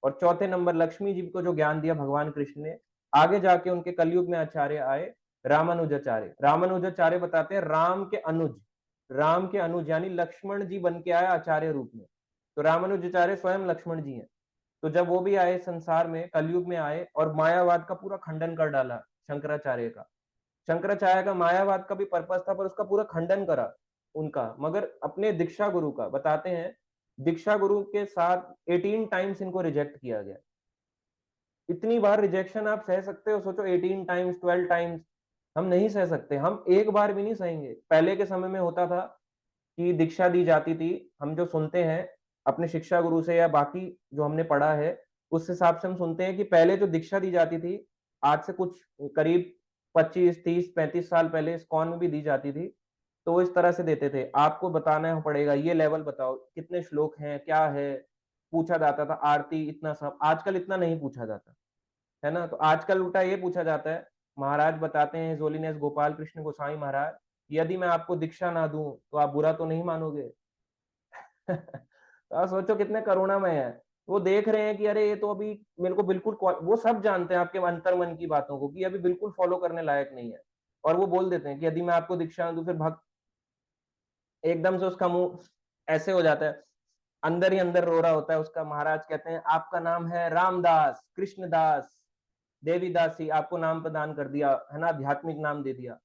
और चौथे नंबर लक्ष्मी जी को जो ज्ञान दिया भगवान कृष्ण ने, आगे जाके उनके कलयुग में आचार्य आए रामानुजाचार्य। रामानुजाचार्य बताते हैं राम के अनुज, राम के अनुज यानी लक्ष्मण जी बन के आया आचार्य रूप में। तो रामानुजाचार्य स्वयं लक्ष्मण जी हैं। तो जब वो भी आए संसार में, कलयुग में आए और मायावाद का पूरा खंडन कर डाला शंकराचार्य का। शंकराचार्य का मायावाद का भी पर्पस था, पर उसका पूरा खंडन करा उनका, मगर अपने दीक्षा गुरु का बताते हैं दीक्षा गुरु के साथ 18 टाइम्स इनको रिजेक्ट किया गया। इतनी बार रिजेक्शन आप सह सकते हो? सोचो 18 टाइम्स, 12 टाइम्स। हम नहीं सह सकते, हम एक बार भी नहीं सहेंगे। पहले के समय में होता था कि दीक्षा दी जाती थी, हम जो सुनते हैं अपने शिक्षा गुरु से या बाकी जो हमने पढ़ा है, उस हिसाब से हम सुनते हैं कि पहले जो दीक्षा दी जाती थी, आज से कुछ करीब 25, 30, 35 साल पहले इस्कॉन में भी दी जाती थी। तो वो इस तरह से देते थे, आपको बताना पड़ेगा, ये लेवल बताओ, कितने श्लोक हैं, क्या है, पूछा जाता था। आरती इतना सब, आजकल इतना नहीं पूछा जाता है ना। तो आजकल उल्टा ये पूछा जाता है। महाराज बताते हैं, होलीनेस गोपाल कृष्ण गोसाई महाराज, यदि मैं आपको दीक्षा ना दूं तो आप बुरा तो नहीं मानोगे? तो आप सोचो कितने करुणामय है। वो देख रहे हैं कि अरे ये तो अभी मेरे को बिल्कुल वो सब जानते हैं आपके अंतर मन की बातों को, कि अभी बिल्कुल फॉलो करने लायक नहीं है। और वो बोल देते हैं कि यदि मैं आपको दीक्षा दूं, फिर भक्त एकदम से उसका मुंह ऐसे हो जाता है, अंदर ही अंदर रो रहा होता है उसका। महाराज कहते हैं आपका नाम है रामदास, कृष्णदास, देवीदासी, आपको नाम प्रदान कर दिया है ना, आध्यात्मिक नाम दे दिया।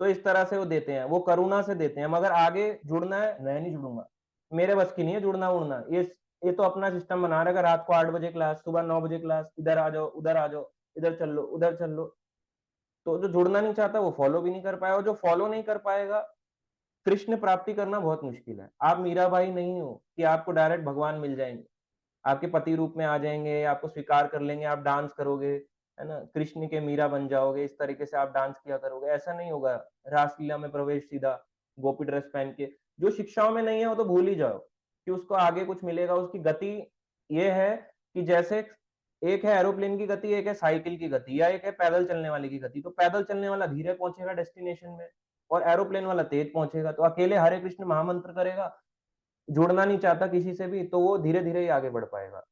तो इस तरह से वो देते हैं, वो करुणा से देते हैं। मगर आगे जुड़ना है, मैं नहीं जुड़ूंगा, मेरे बस की नहीं है जुड़ना उड़ना। ये तो अपना सिस्टम बना रहेगा, रात को 8 बजे क्लास, सुबह 9 बजे क्लास, इधर आ जाओ, उधर आ जाओ, इधर चल लो, उधर चल लो। तो जो जुड़ना नहीं चाहता वो फॉलो भी नहीं कर पाएगा, और जो फॉलो नहीं कर पाएगा, कृष्ण प्राप्ति करना बहुत मुश्किल है। आप मीराबाई नहीं हो कि आपको डायरेक्ट भगवान मिल जाएंगे, आपके पति रूप में आ जाएंगे, आपको स्वीकार कर लेंगे, आप डांस करोगे, है ना, कृष्ण के मीरा बन जाओगे, इस तरीके से आप डांस किया करोगे। ऐसा नहीं होगा। रासलीला में प्रवेश सीधा गोपी ड्रेस पहन के, जो शिक्षाओं में नहीं है वो तो भूल ही जाओ कि उसको आगे कुछ मिलेगा। उसकी गति ये है कि जैसे एक है एरोप्लेन की गति, एक है साइकिल की गति, या एक है पैदल चलने वाले की गति। तो पैदल चलने वाला धीरे पहुंचेगा डेस्टिनेशन में, और एरोप्लेन वाला तेज पहुंचेगा। तो अकेले हरे कृष्ण महामंत्र करेगा, जुड़ना नहीं चाहता किसी से भी, तो वो धीरे धीरे ही आगे बढ़ पाएगा।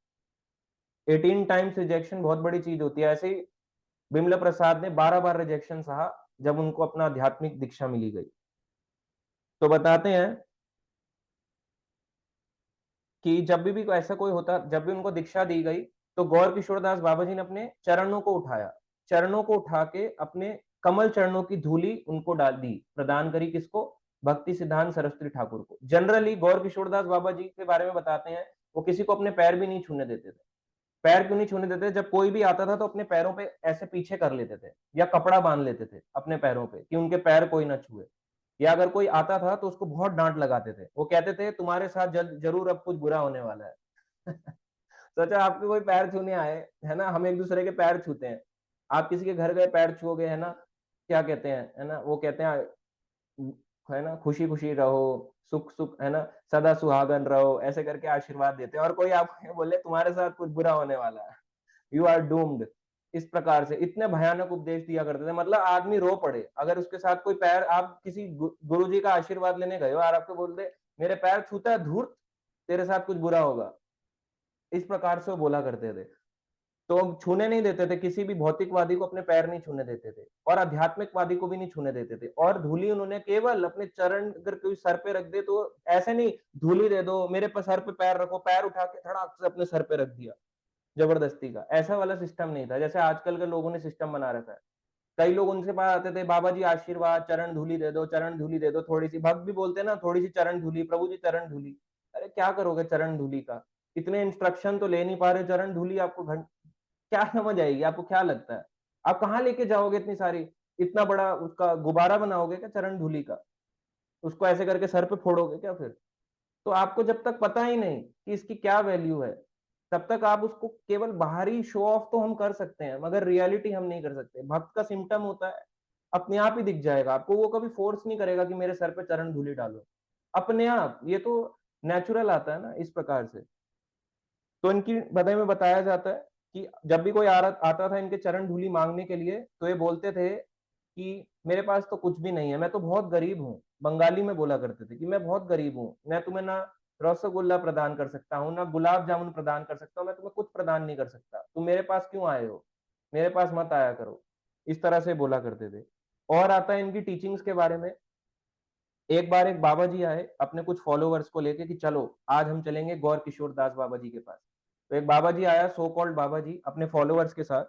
18 टाइम्स रिजेक्शन बहुत बड़ी चीज होती है। ऐसे ही बिमला प्रसाद ने 12 बार रिजेक्शन सहा जब उनको अपना आध्यात्मिक दीक्षा मिली गई। तो बताते हैं कि जब भी ऐसा कोई होता, जब भी उनको दीक्षा दी गई, तो गौर किशोरदास बाबा जी ने अपने चरणों को उठाया, चरणों को उठा के अपने कमल चरणों की धूली उनको डाल दी, प्रदान करी। किसको? भक्ति सिद्धांत सरस्वती ठाकुर को। जनरली गौर किशोरदास बाबा जी के बारे में बताते हैं, वो किसी को अपने पैर भी नहीं छूने देते थे। पैर क्यों नहीं छूने देते? जब कोई भी आता था तो अपने पैरों पे ऐसे पीछे कर लेते थे या कपड़ा बांध लेते थे अपने पैरों पे कि उनके पैर कोई ना छुए। या अगर कोई आता था तो उसको बहुत डांट लगाते थे। वो कहते थे तुम्हारे साथ जरूर अब कुछ बुरा होने वाला है। सोचो आपके कोई पैर छूने आए, है ना? हम एक दूसरे के पैर छूते हैं। आप किसी के घर गए पैर छुओगे, है ना? क्या कहते हैं, है ना? वो कहते हैं है ना, खुशी खुशी रहो, सुख सुख, है ना, सदा सुहागन रहो, ऐसे करके आशीर्वाद देते हैं। और कोई आपको ये बोले तुम्हारे साथ कुछ बुरा होने वाला है, यू आर डूम्ड, इस प्रकार से इतने भयानक उपदेश दिया करते थे। मतलब आदमी रो पड़े अगर उसके साथ कोई पैर, आप किसी गुरु जी का आशीर्वाद लेने गए हो और आपको बोल दे मेरे पैर छूता है धूर्त, तेरे साथ कुछ बुरा होगा, इस प्रकार से वो बोला करते थे। तो छूने नहीं देते थे, किसी भी भौतिकवादी को अपने पैर नहीं छूने देते थे और आध्यात्मिकवादी को भी नहीं छूने देते थे। और धूली उन्होंने केवल अपने चरण, अगर कोई सर पे रख दे तो ऐसे नहीं, धूली दे दो, मेरे पर सर पे पैर रखो, पैर उठा के धड़ाक से अपने सर पे रख दिया जबरदस्ती का, ऐसा वाला सिस्टम नहीं था जैसे आजकल के लोगों ने सिस्टम बना रखा है। कई लोग उनसे पास आते थे, बाबा जी आशीर्वाद, चरण धूली दे दो, चरण धूली दे दो, थोड़ी सी, भक्त भी बोलते हैं ना, थोड़ी सी चरण धूली, प्रभु जी चरण धूली। अरे क्या करोगे चरण धूली का? इतने इंस्ट्रक्शन तो ले नहीं पा रहे, चरण धूली आपको क्या समझ आएगी? आपको क्या लगता है आप कहाँ लेके जाओगे इतनी सारी? इतना बड़ा उसका गुब्बारा बनाओगे क्या चरण धूली का? उसको ऐसे करके सर पे फोड़ोगे क्या फिर? तो आपको जब तक पता ही नहीं कि इसकी क्या वैल्यू है, तब तक आप उसको केवल बाहरी शो ऑफ तो हम कर सकते हैं, मगर रियलिटी हम नहीं कर सकते। भक्त का सिम्टम होता है, अपने आप ही दिख जाएगा आपको, वो कभी फोर्स नहीं करेगा कि मेरे सर पे चरण धूलि डालो, अपने आप ये तो नेचुरल आता है ना, इस प्रकार से। तो इनकी बारे में बताया जाता है कि जब भी कोई आता था इनके चरण धूलि मांगने के लिए, तो ये बोलते थे कि मेरे पास तो कुछ भी नहीं है, मैं तो बहुत गरीब हूँ। बंगाली में बोला करते थे कि मैं बहुत गरीब हूँ, मैं तुम्हें ना रसगुल्ला प्रदान कर सकता हूँ, ना गुलाब जामुन प्रदान कर सकता हूँ, मैं तुम्हें कुछ प्रदान नहीं कर सकता, तुम मेरे पास क्यों आए हो? मेरे पास मत आया करो, इस तरह से बोला करते थे। और आता है इनकी टीचिंग्स के बारे में। एक बार एक बाबा जी आए अपने कुछ फॉलोवर्स को लेके कि चलो आज हम चलेंगे गौर किशोर दास बाबा जी के पास। तो एक बाबा जी आया, सो कॉल्ड बाबा जी, अपने फॉलोवर्स के साथ।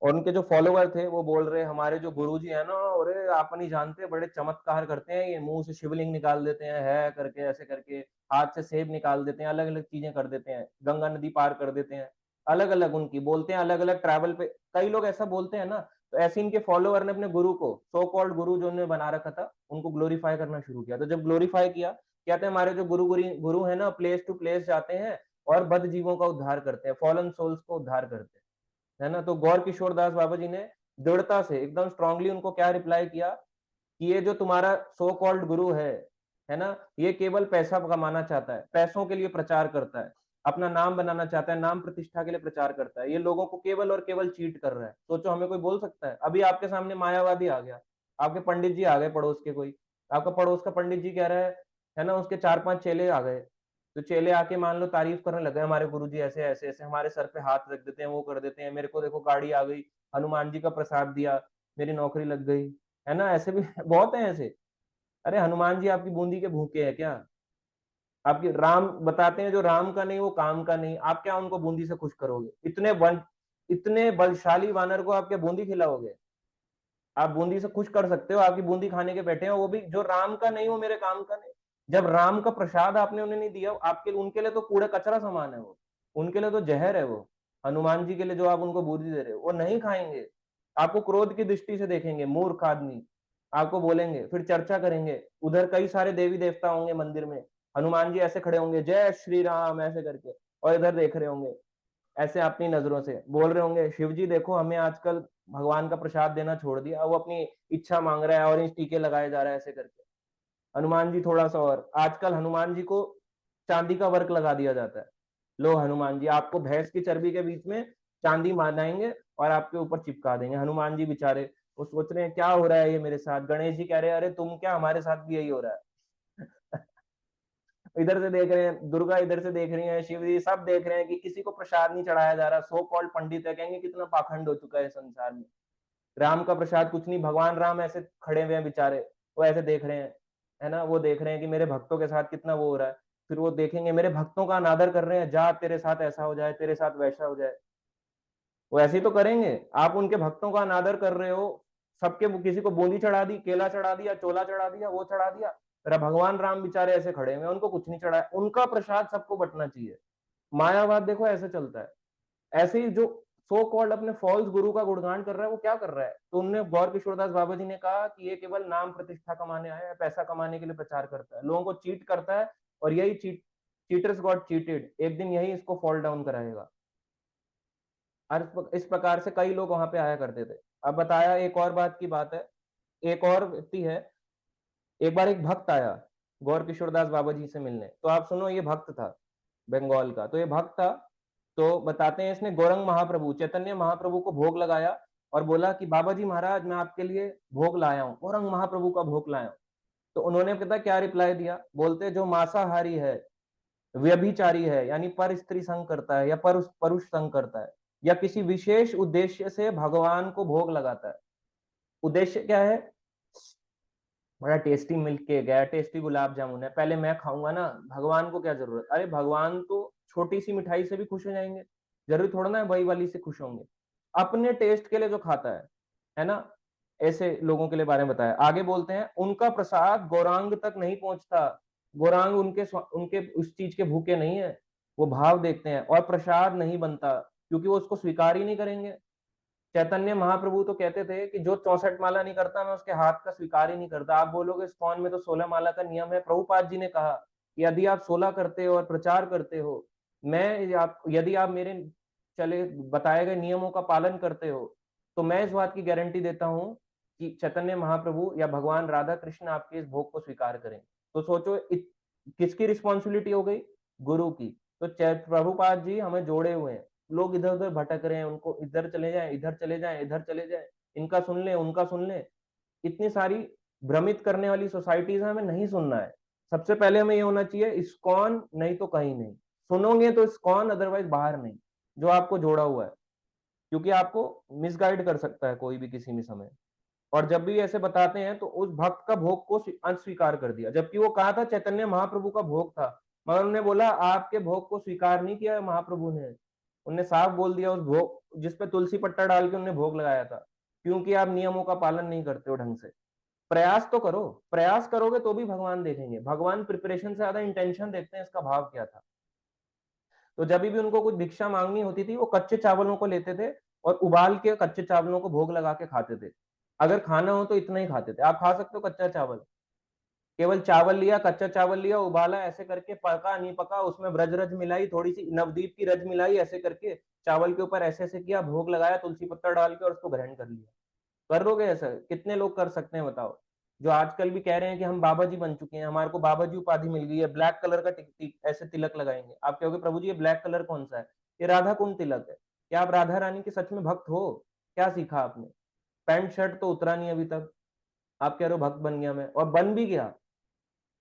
और उनके जो फॉलोवर थे वो बोल रहे हमारे जो गुरु जी है ना, अरे आप नहीं जानते, बड़े चमत्कार करते हैं, ये मुंह से शिवलिंग निकाल देते हैं, है करके ऐसे करके, हाथ से सेब निकाल देते हैं, अलग अलग चीजें कर देते हैं, गंगा नदी पार कर देते हैं। अलग अलग उनकी बोलते हैं, अलग अलग ट्रैवल पे कई लोग ऐसा बोलते हैं ना। तो ऐसे इनके फॉलोवर ने अपने गुरु को, सो कॉल्ड गुरु जो उन्होंने बना रखा था, उनको ग्लोरीफाई करना शुरू किया। तो जब ग्लोरीफाई किया, कहते हैं हमारे जो गुरु है ना, प्लेस टू प्लेस जाते हैं और बद्ध जीवों का उद्धार करते हैं, फॉलन सोल्स को उद्धार करते हैं, है ना। तो गौर किशोर दास बाबा जी ने दृढ़ता से एकदम स्ट्रांगली उनको क्या रिप्लाई किया कि ये जो तुम्हारा सो कॉल्ड गुरु है ना, ये केवल पैसा कमाना चाहता है, पैसों के लिए प्रचार करता है, अपना नाम बनाना चाहता है, नाम प्रतिष्ठा के लिए प्रचार करता है, ये लोगों को केवल और केवल चीट कर रहा है। सोचो हमें कोई बोल सकता है? अभी आपके सामने मायावादी आ गया, आपके पंडित जी आ गए पड़ोस के, कोई आपका पड़ोस का पंडित जी कह रहा है ना, उसके 4-5 चेले आ गए। तो चेले आके मान लो तारीफ करने लगे, हमारे गुरुजी ऐसे ऐसे ऐसे हमारे सर पे हाथ रख देते हैं, वो कर देते हैं, मेरे को देखो गाड़ी आ गई, हनुमान जी का प्रसाद दिया, मेरी नौकरी लग गई, है ना। ऐसे भी बहुत है ऐसे। अरे हनुमान जी आपकी बूंदी के भूखे हैं क्या? आपकी राम बताते हैं जो राम का नहीं वो काम का नहीं, आप क्या उनको बूंदी से खुश करोगे? इतने बलशाली वानर को आप क्या बूंदी खिलाओगे? आप बूंदी से खुश कर सकते हो, आपकी बूंदी खाने के बैठे हैं, वो भी जो राम का नहीं वो मेरे काम का नहीं। जब राम का प्रसाद आपने उन्हें नहीं दिया, आपके उनके लिए तो कूड़ा कचरा समान है वो, उनके लिए तो जहर है वो। हनुमान जी के लिए जो आप उनको बूंदी दे रहे हो वो नहीं खाएंगे, आपको क्रोध की दृष्टि से देखेंगे, मूर्ख आदमी। आपको बोलेंगे, फिर चर्चा करेंगे, उधर कई सारे देवी देवता होंगे मंदिर में, हनुमान जी ऐसे खड़े होंगे जय श्री राम ऐसे करके, और इधर देख रहे होंगे ऐसे अपनी नजरों से, बोल रहे होंगे शिव जी देखो हमें आजकल भगवान का प्रसाद देना छोड़ दिया, वो अपनी इच्छा मांग रहा है, ऑरेंज टीके लगाए जा रहा है ऐसे करके। हनुमान जी थोड़ा सा, और आजकल हनुमान जी को चांदी का वर्क लगा दिया जाता है। लो हनुमान जी आपको भैंस की चर्बी के बीच में चांदी बनाएंगे और आपके ऊपर चिपका देंगे। हनुमान जी बेचारे वो सोच रहे हैं क्या हो रहा है ये मेरे साथ। गणेश जी कह रहे हैं अरे तुम क्या, हमारे साथ भी यही हो रहा है। इधर से देख रहे हैं दुर्गा, इधर से देख रही है शिव जी, सब देख रहे हैं कि किसी को प्रसाद नहीं चढ़ाया जा रहा। सो कॉल्ड पंडित है, कहेंगे कितना पाखंड हो चुका है संसार में, राम का प्रसाद कुछ नहीं। भगवान राम ऐसे खड़े हुए हैं बेचारे, वो ऐसे देख रहे हैं, है ना, वो देख रहे हैं कि मेरे भक्तों के साथ कितना वो हो रहा है। फिर वो देखेंगे मेरे भक्तों का अनादर कर रहे हैं, जा तेरे साथ ऐसा हो जाए, तेरे साथ वैसा हो जाए। वो ऐसे ही तो करेंगे। आप उनके भक्तों का अनादर कर रहे हो, सबके किसी को बूंदी चढ़ा दी, केला चढ़ा दिया, चोला चढ़ा दिया, वो चढ़ा दिया। भगवान राम बेचारे ऐसे खड़े हुए, उनको कुछ नहीं चढ़ाया, उनका प्रसाद सबको बंटना चाहिए। मायावाद देखो ऐसे चलता है, ऐसे ही जो सो कॉल्ड अपने फॉल्स गुरु का गुणगान कर रहा है, वो क्या कर रहा है? तो उनने गौर किशोरदास बाबा जी ने कहा कि ये केवल नाम प्रतिष्ठा कमाने आया है, पैसा कमाने के लिए प्रचार करता है, लोगों को चीट करता है, और यही चीटर्स गॉट चीटेड, एक दिन यही इसको फॉल डाउन कराएगा। और इस प्रकार से कई लोग वहां पे आया करते थे। अब बताया, एक और बात की बात है, एक और व्यक्ति है, एक बार एक भक्त आया गौर किशोरदास बाबा जी से मिलने। तो आप सुनो, ये भक्त था बंगाल का। तो ये भक्त था, तो बताते हैं इसने गौरंग महाप्रभु, चैतन्य महाप्रभु को भोग लगाया और बोला कि बाबा जी महाराज, मैं आपके लिए भोग लाया हूँ, गौरंग महाप्रभु का भोग लाया हूँ। तो उन्होंने पता क्या रिप्लाई दिया? बोलते, जो मांसाहारी है, व्यभिचारी है, यानी पर स्त्री संग करता है या परुष परुष संग करता है, या किसी विशेष उद्देश्य से भगवान को भोग लगाता है। उद्देश्य क्या है? बड़ा टेस्टी मिल्क केक है, टेस्टी गुलाब जामुन है, पहले मैं खाऊंगा ना, भगवान को क्या जरूरत? अरे भगवान तो छोटी सी मिठाई से भी खुश हो जाएंगे, जरूरी थोड़ा ना है वही वाली से खुश होंगे। अपने टेस्ट के लिए जो खाता है ना, ऐसे लोगों के लिए बारे में बताया। आगे बोलते हैं, उनका प्रसाद गौरांग तक नहीं पहुंचता, गौरांग उनके उस चीज के भूखे नहीं है, वो भाव देखते हैं, और प्रसाद नहीं बनता क्योंकि वो उसको स्वीकार ही नहीं करेंगे। चैतन्य महाप्रभु तो कहते थे कि जो 64 माला नहीं करता, मैं उसके हाथ का स्वीकार ही नहीं करता। आप बोलोगे इस्कॉन में तो 16 माला का नियम है। प्रभुपाद जी ने कहा कि यदि आप 16 करते हो और प्रचार करते हो, यदि आप मेरे चले बताए गए नियमों का पालन करते हो, तो मैं इस बात की गारंटी देता हूं कि चैतन्य महाप्रभु या भगवान राधा कृष्ण आपके इस भोग को स्वीकार करें। तो सोचो, किसकी रिस्पॉन्सिबिलिटी हो गई? गुरु की। तो प्रभुपाद जी हमें जोड़े हुए हैं, लोग इधर उधर भटक रहे हैं, उनको इधर चले जाएं, इधर चले जाएं, इधर चले जाएं, इनका सुन ले, उनका सुन ले, इतनी सारी भ्रमित करने वाली सोसाइटीज हमें नहीं सुनना है। सबसे पहले हमें ये होना चाहिए, इस्कॉन नहीं तो कहीं नहीं। सुनोगे तो इस्कॉन, अदरवाइज बाहर नहीं, जो आपको जोड़ा हुआ है, क्योंकि आपको मिसगाइड कर सकता है कोई भी किसी भी समय। और जब भी ऐसे बताते हैं तो उस भक्त का भोग को अस्वीकार कर दिया, जबकि वो कहा था चैतन्य महाप्रभु का भोग था, मगर उन्होंने बोला आपके भोग को स्वीकार नहीं किया महाप्रभु ने। उनने साफ बोल दिया, उस भोग जिसपे तुलसी पट्टा डाल के उन्होंने भोग लगाया था, क्योंकि आप नियमों का पालन नहीं करते हो ढंग से। प्रयास तो करो, प्रयास करोगे तो भी भगवान देखेंगे। भगवान प्रिपरेशन से ज्यादा इंटेंशन देखते हैं, इसका भाव क्या था। तो जब भी उनको कुछ भिक्षा मांगनी होती थी, वो कच्चे चावलों को लेते थे और उबाल के कच्चे चावलों को भोग लगा के खाते थे। अगर खाना हो तो इतना ही खाते थे। आप खा सकते हो कच्चा चावल, केवल चावल लिया, कच्चा चावल लिया, उबाला, ऐसे करके पका नहीं पका, उसमें ब्रज रज मिलाई, थोड़ी सी नवदीप की रज मिलाई, ऐसे करके चावल के ऊपर ऐसे ऐसे किया, भोग लगाया तुलसी पत्ता डाल के, और उसको ग्रहण कर लिया। कर लोगे ऐसा? कितने लोग कर सकते हैं बताओ? जो आजकल भी कह रहे हैं कि हम बाबा जी बन चुके हैं, हमारे को बाबा जी उपाधि मिल गई है, ब्लैक कलर का ऐसे तिलक लगाएंगे। आप कहोगे प्रभु जी ये ब्लैक कलर कौन सा है? ये राधा कुंड तिलक है। क्या आप राधा रानी के सच में भक्त हो? क्या सीखा आपने? पैंट शर्ट तो उतरा नहीं अभी तक, आप कह रहे हो भक्त बन गया मैं, और बन भी गया।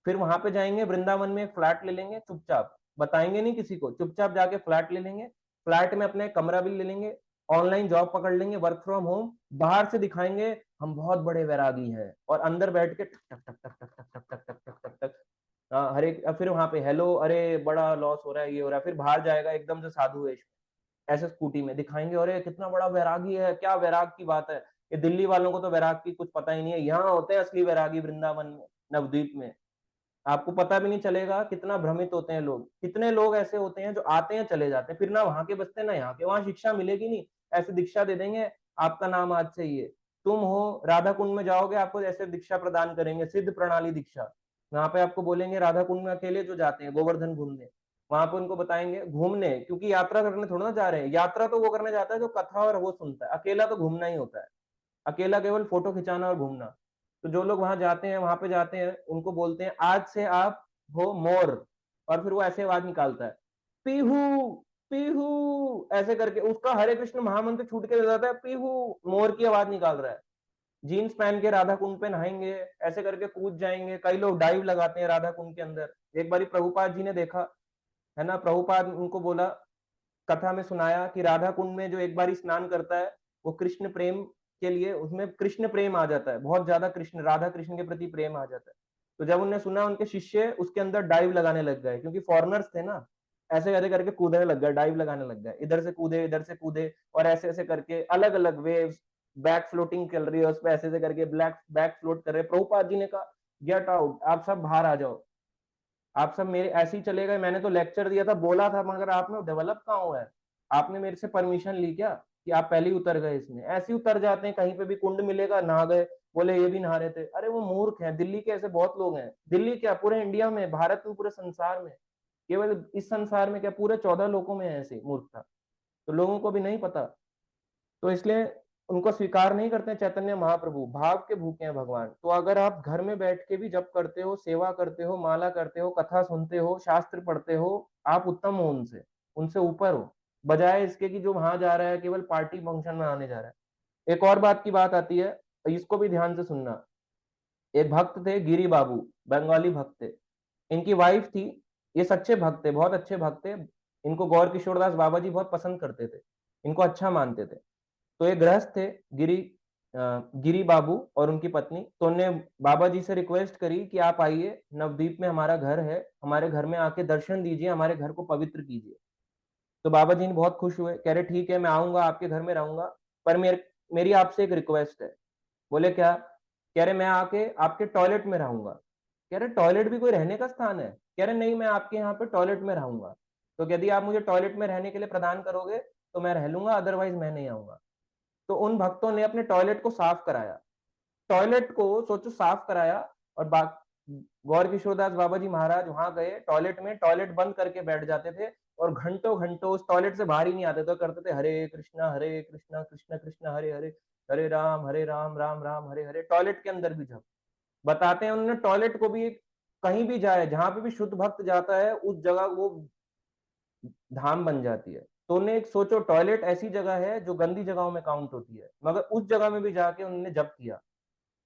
फिर वहां पे जाएंगे, वृंदावन में एक फ्लैट ले लेंगे चुपचाप, बताएंगे नहीं किसी को, चुपचाप जाके फ्लैट ले लेंगे, फ्लैट में अपने कमरा भी ले लेंगे, ऑनलाइन जॉब पकड़ लेंगे, वर्क फ्रॉम होम, बाहर से दिखाएंगे हम बहुत बड़े वैरागी हैं, और अंदर बैठ के टक टक टक टक टक टक टक टक टक टक टक हर एक, फिर वहां पे हेलो, अरे बड़ा लॉस हो रहा है, ये हो रहा है, फिर बाहर जाएगा एकदम से साधु वेश में, ऐसे स्कूटी में दिखाएंगे, अरे कितना बड़ा वैरागी है, क्या वैराग की बात है। ये दिल्ली वालों को तो वैराग की कुछ पता ही नहीं है, यहाँ होते हैं असली वैरागी वृंदावन में, नवद्वीप में। आपको पता भी नहीं चलेगा कितना भ्रमित होते हैं लोग। कितने लोग ऐसे होते हैं जो आते हैं चले जाते हैं, फिर ना वहां के बचते ना यहाँ के। वहां शिक्षा मिलेगी नहीं, ऐसे दीक्षा दे देंगे, आपका नाम आज से ये तुम हो, राधा कुंड में जाओगे आपको ऐसे दीक्षा प्रदान करेंगे, सिद्ध प्रणाली दीक्षा। वहां पे आपको बोलेंगे राधा कुंड में अकेले जो जाते हैं गोवर्धन घूमने, वहां पे उनको बताएंगे घूमने, क्योंकि यात्रा करने थोड़ा ना जा रहे हैं, यात्रा तो वो करने जाता है जो कथा और वो सुनता है, अकेला तो घूमना ही होता है, अकेला केवल फोटो खिंचाना और घूमना। तो जो लोग वहां जाते हैं, वहां पे जाते हैं, उनको बोलते हैं आज से आप हो मोर, और फिर वो ऐसे आवाज निकालता है, पीहू पीहू, ऐसे करके उसका हरे कृष्ण महामंत्र छूट के जाता है, पीहू, मोर की आवाज निकाल रहा है। जीन्स पहन के राधा कुंड पे नहाएंगे, ऐसे करके कूद जाएंगे, कई लोग डाइव लगाते हैं राधा कुंड के अंदर। एक बारी प्रभुपाद जी ने देखा, है ना, प्रभुपाद उनको बोला, कथा में सुनाया कि राधा कुंड में जो एक बार स्नान करता है, वो कृष्ण प्रेम के लिए, उसमें कृष्ण प्रेम आ जाता है, बहुत ज्यादा कृष्ण, राधा कृष्ण के प्रति प्रेम आ जाता है। तो जब उन्होंने सुना, उनके शिष्य उसके अंदर डाइव लगाने लग गए, क्योंकि फॉरेनर्स थे ना, ऐसे ऐसे करके कूदने लग गए, डाइव लगाने लग गए, इधर से कूदे, इधर से कूदे, और ऐसे ऐसे करके अलग अलग वेव्स, बैक फ्लोटिंग चल रही है उस पर, ऐसे ऐसे करके ब्लैक बैक फ्लोट कर रहे। प्रभुपाद जी ने कहा गेट आउट, आप सब बाहर आ जाओ, आप सब मेरे ऐसे ही चले गए, मैंने तो लेक्चर दिया था, बोला था, मगर आपने डेवलप कहाँ हुआ है? आपने मेरे से परमिशन ली क्या कि आप पहले ही उतर गए इसमें? ऐसे ही उतर जाते हैं, कहीं पे भी कुंड मिलेगा नहा गए, बोले ये भी नहा रहे थे। अरे वो मूर्ख हैं, दिल्ली के ऐसे बहुत लोग हैं। दिल्ली क्या, पूरे इंडिया में, भारत में, पूरे संसार में, केवल इस संसार में क्या, पूरे 14 लोगों में है ऐसे मूर्खता। तो लोगों को भी नहीं पता, तो इसलिए उनको स्वीकार नहीं करते चैतन्य महाप्रभु, भाव के भूखे हैं भगवान। तो अगर आप घर में बैठ के भी जप करते हो, सेवा करते हो, माला करते हो, कथा सुनते हो, शास्त्र पढ़ते हो, आप उत्तम हो उनसे, उनसे ऊपर हो, बजाय इसके कि जो वहां जा रहा है केवल पार्टी फंक्शन में आने जा रहा है। एक और बात की बात आती है, इसको भी ध्यान से सुनना। एक भक्त थे गिरी बाबू, बंगाली भक्त थे, इनकी वाइफ थी, ये सच्चे भक्त थे, बहुत अच्छे भक्त थे, इनको गौर किशोरदास बाबा जी बहुत पसंद करते थे, इनको अच्छा मानते थे। तो ये गृहस्थ थे गिरी, गिरी बाबू और उनकी पत्नी। तो उन्होंने बाबा जी से रिक्वेस्ट करी कि आप आइए, नवदीप में हमारा घर है, हमारे घर में आके दर्शन दीजिए, हमारे घर को पवित्र कीजिए। तो बाबा जी ने बहुत खुश हुए, कह रहे ठीक है मैं आऊंगा, आपके घर में रहूंगा, पर मेरी आपसे एक रिक्वेस्ट है। बोले क्या? कह रहे मैं आके आपके टॉयलेट में रहूंगा। कह रहे टॉयलेट भी कोई रहने का स्थान है? कह रहे नहीं, मैं आपके यहाँ पे टॉयलेट में रहूंगा, तो यदि आप मुझे टॉयलेट में रहने के लिए प्रदान करोगे तो मैं रह लूंगा, अदरवाइज मैं नहीं आऊंगा। तो उन भक्तों ने अपने टॉयलेट को साफ कराया, टॉयलेट को सोचो साफ कराया, और गौर किशोरदास बाबा जी महाराज वहां गए टॉयलेट में, टॉयलेट बंद करके बैठ जाते थे और घंटों घंटों उस टॉयलेट से बाहर ही नहीं आते थे, करते थे हरे कृष्णा कृष्ण कृष्ण हरे हरे, हरे राम राम हरे हरे, टॉयलेट के अंदर भी जब बताते हैं उन्होंने टॉयलेट को भी कहीं भी जाए, जहां पे भी शुद्ध भक्त जाता है उस जगह वो धाम बन जाती है। तो उन्हें एक सोचो, टॉयलेट ऐसी जगह है जो गंदी जगहों में काउंट होती है, मगर उस जगह में भी जाके उन्होंने जप किया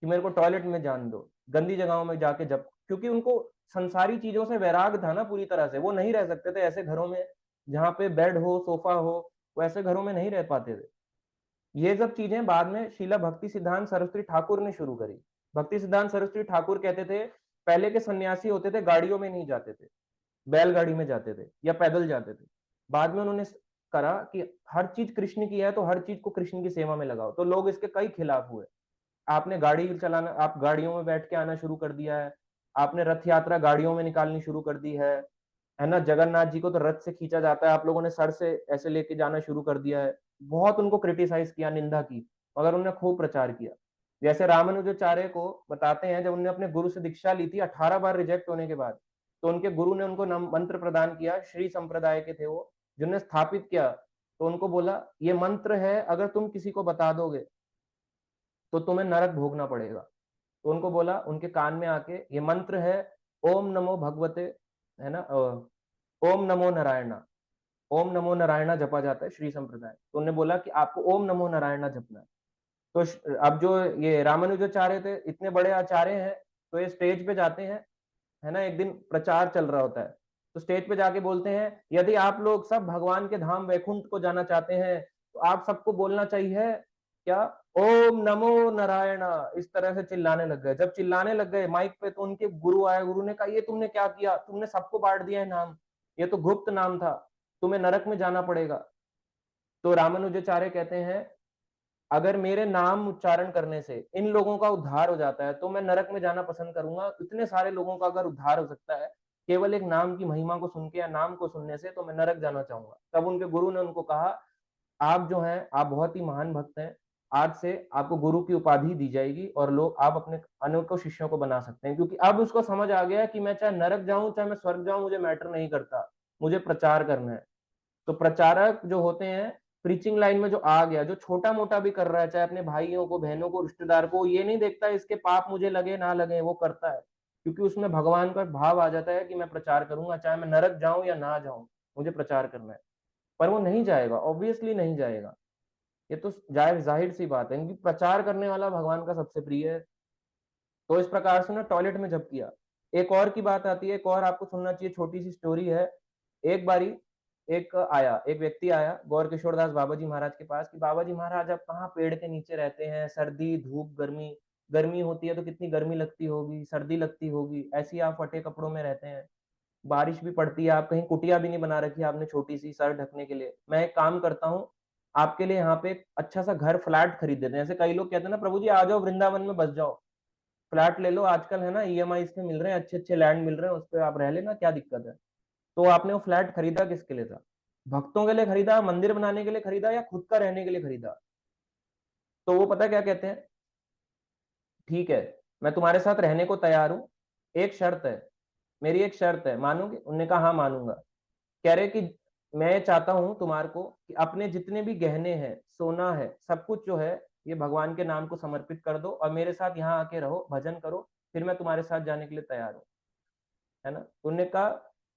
कि मेरे को टॉयलेट में जान दो, गंदी जगहों में जाके जब, क्योंकि उनको संसारी चीजों से वैराग था ना पूरी तरह से, वो नहीं रह सकते थे ऐसे घरों में जहाँ पे बेड हो, सोफा हो, वो ऐसे घरों में नहीं रह पाते थे। ये सब चीजें बाद में शीला भक्ति सिद्धांत सरस्वती ठाकुर ने शुरू करी। भक्ति सिद्धांत सरस्वती ठाकुर कहते थे पहले के सन्यासी होते थे गाड़ियों में नहीं जाते थे, बैलगाड़ी में जाते थे या पैदल जाते थे। बाद में उन्होंने करा कि हर चीज कृष्ण की है तो हर चीज को कृष्ण की सेवा में लगाओ, तो लोग इसके कई खिलाफ हुए। आपने गाड़ी चलाना, आप गाड़ियों में बैठ के आना शुरू कर दिया है, आपने रथ यात्रा गाड़ियों में निकालनी शुरू कर दी है ना, जगन्नाथ जी को तो रथ से खींचा जाता है, आप लोगों ने सर से ऐसे लेके जाना शुरू कर दिया है। बहुत उनको क्रिटिसाइज किया, निंदा की, मगर उन्होंने खूब प्रचार किया। जैसे रामानुजाचार्य को बताते हैं, जब उन्होंने अपने गुरु से दीक्षा ली थी 18 बार रिजेक्ट होने के बाद, तो उनके गुरु ने उनको मंत्र प्रदान किया, श्री संप्रदाय के थे वो, जिन्होंने स्थापित किया। तो उनको बोला ये मंत्र है, अगर तुम किसी को बता दोगे तो तुम्हें नरक भोगना पड़ेगा। तो उनको बोला उनके कान में आके, ये मंत्र है, ओम नमो भगवते, है ना, ओम नमो नारायणा, ओम नमो नारायणा जपा जाता है श्री संप्रदाय। तो उन्होंने बोला कि आपको ओम नमो नारायणा जपना है। तो अब जो ये रामानुजाचार्य थे, इतने बड़े आचार्य हैं, तो ये स्टेज पे जाते हैं, है ना, एक दिन प्रचार चल रहा होता है, तो स्टेज पे जाके बोलते हैं यदि आप लोग सब भगवान के धाम वैकुंठ को जाना चाहते हैं तो आप सबको बोलना चाहिए क्या, ओम नमो नारायणा। इस तरह से चिल्लाने लग गए। जब चिल्लाने लग गए माइक पे, तो उनके गुरु आए, गुरु ने कहा ये तुमने क्या किया, तुमने सबको बांट दिया है नाम, ये तो गुप्त नाम था, तुम्हें नरक में जाना पड़ेगा। तो रामानुजाचार्य कहते हैं अगर मेरे नाम उच्चारण करने से इन लोगों का उद्धार हो जाता है तो मैं नरक में जाना पसंद करूंगा। इतने सारे लोगों का अगर उद्धार हो सकता है केवल एक नाम की महिमा को सुन के या नाम को सुनने से, तो मैं नरक जाना चाहूंगा। तब उनके गुरु ने उनको कहा आप जो हैं आप बहुत ही महान भक्त हैं, आज से आपको गुरु की उपाधि दी जाएगी और लोग आप अपने अनेकों शिष्यों को बना सकते हैं। क्योंकि अब उसको समझ आ गया कि मैं चाहे नरक जाऊं चाहे मैं स्वर्ग जाऊं, मुझे मैटर नहीं करता, मुझे प्रचार करना है। तो प्रचारक जो होते हैं, प्रीचिंग लाइन में जो आ गया, जो छोटा मोटा भी कर रहा है, चाहे अपने भाइयों को, बहनों को, रिश्तेदार को, ये नहीं देखता इसके पाप मुझे लगे ना लगे, वो करता है क्योंकि उसमें भगवान का भाव आ जाता है कि मैं प्रचार करूंगा, चाहे मैं नरक जाऊं या ना जाऊं, मुझे प्रचार करना है। पर वो नहीं जाएगा, ऑब्वियसली नहीं जाएगा, ये तो जाहिर जाहिर सी बात है, क्योंकि प्रचार करने वाला भगवान का सबसे प्रिय है। तो इस प्रकार से ना टॉयलेट में जब किया। एक और की बात आती है, एक और आपको सुनना चाहिए, छोटी सी स्टोरी है। एक बारी एक व्यक्ति आया गौर किशोरदास बाबा जी महाराज के पास कि बाबा जी महाराज आप कहाँ पेड़ के नीचे रहते हैं, सर्दी धूप गर्मी, गर्मी होती है तो कितनी गर्मी लगती होगी, सर्दी लगती होगी, ऐसी आप फटे कपड़ों में रहते हैं, बारिश भी पड़ती है, आप कहीं कुटिया भी नहीं बना रखी आपने छोटी सी सर ढकने के लिए, मैं एक काम करता हूँ आपके लिए यहाँ पे एक अच्छा सा घर फ्लैट खरीद देते हैं। ऐसे कई लोग कहते हैं ना प्रभु जी आ जाओ वृंदावन में बस जाओ, फ्लैट ले लो, आजकल है ना ईएमआई पे मिल रहे हैं, अच्छे अच्छे लैंड मिल रहे हैं, उस पर आप रह लेना, क्या दिक्कत है। तो आपने वो फ्लैट खरीदा किसके लिए था? भक्तों के लिए खरीदा, मंदिर बनाने के लिए खरीदा, या खुद का रहने के लिए खरीदा? तो वो पता क्या कहते हैं, ठीक है, मैं तुम्हारे साथ रहने को तैयार हूं, एक शर्त है, मेरी एक शर्त है, मानोगे? उन्होंने कहा हाँ मानूंगा। कह रहे कि मैं चाहता हूं तुम्हारे को कि अपने जितने भी गहने हैं, सोना है, सब कुछ जो है ये भगवान के नाम को समर्पित कर दो और मेरे साथ यहाँ आके रहो, भजन करो, फिर मैं तुम्हारे साथ जाने के लिए तैयार हूँ, है ना? उनने कहा,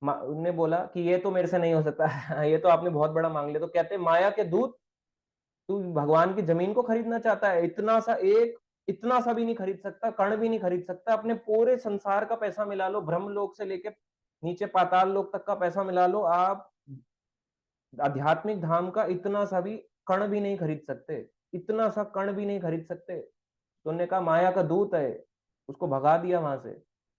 उनने बोला कि ये तो मेरे से नहीं हो सकता ये तो आपने बहुत बड़ा मांग लिया। तो कहते माया के दूत, तू भगवान की जमीन को खरीदना चाहता है? इतना सा एक, इतना सा भी नहीं खरीद सकता, कण भी नहीं खरीद सकता। अपने पूरे संसार का पैसा मिला लो, ब्रह्मलोक से लेके नीचे पाताल लोक तक का पैसा मिला लो, आप आध्यात्मिक धाम का इतना सा भी कण भी नहीं खरीद सकते, इतना सा कण भी नहीं खरीद सकते। तो उन्होंने कहा माया का दूत है, उसको भगा दिया वहां से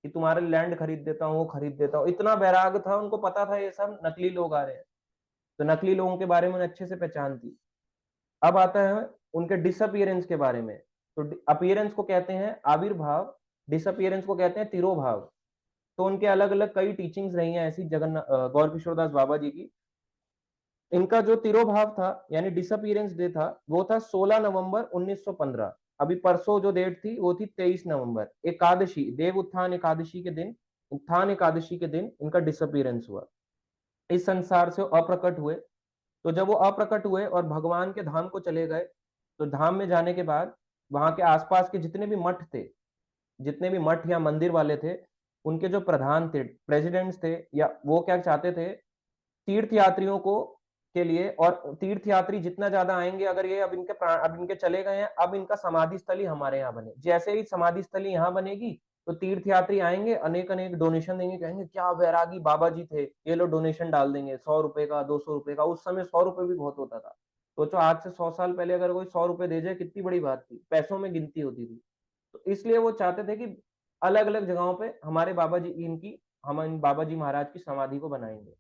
कि तुम्हारे लैंड खरीद देता हूँ, वो खरीद देता हूँ। इतना बैराग था, उनको पता था ये सब नकली लोग आ रहे हैं, तो नकली लोगों के बारे में अच्छे से पहचान थी। अब आता है उनके डिसअपियरेंस के बारे में। तो अपीयरेंस को कहते हैं आविर्भाव, डिसअपियरेंस को कहते हैं तिरोभाव। तो उनके अलग अलग कई टीचिंग्स रही हैं ऐसी जगन्नाथ गौर किशोर दास बाबा जी की। इनका जो तिरोभाव था यानी डिसअपियरेंस डे था, वो था 16 नवंबर 1915। अभी परसों जो डेट थी वो थी 23 नवंबर, एकादशी, देव उत्थान एकादशी के दिन, उत्थान एकादशी के दिन इनका डिसअपियरेंस हुआ। इस संसार से अप्रकट हुए। तो जब वो अप्रकट हुए और भगवान के धाम को चले गए, तो धाम में जाने के बाद वहां के आसपास के जितने भी मठ थे, जितने भी मठ या मंदिर वाले थे, उनके जो प्रधान थे, प्रेसिडेंट्स थे, या वो क्या चाहते थे, तीर्थ यात्रियों को के लिए, और तीर्थ यात्री जितना ज्यादा आएंगे, अगर ये अब इनके चले गए हैं, अब इनका समाधि स्थली हमारे यहाँ बने। जैसे ही समाधि स्थली यहाँ बनेगी, तो तीर्थ यात्री आएंगे, अनेक अनेक डोनेशन देंगे, कहेंगे क्या वैरागी बाबा जी थे, ये लोग डोनेशन डाल देंगे, 100 रुपए का, 200 रुपए का। उस समय 100 रुपए भी बहुत होता था। सोचो आज से 100 साल पहले अगर कोई 100 रुपए दे जाए, कितनी बड़ी बात थी, पैसों में गिनती होती थी। तो इसलिए वो चाहते थे कि अलग अलग जगहों पे हमारे बाबा जी इनकी, हम इन बाबा जी महाराज की समाधि को बनाएंगे।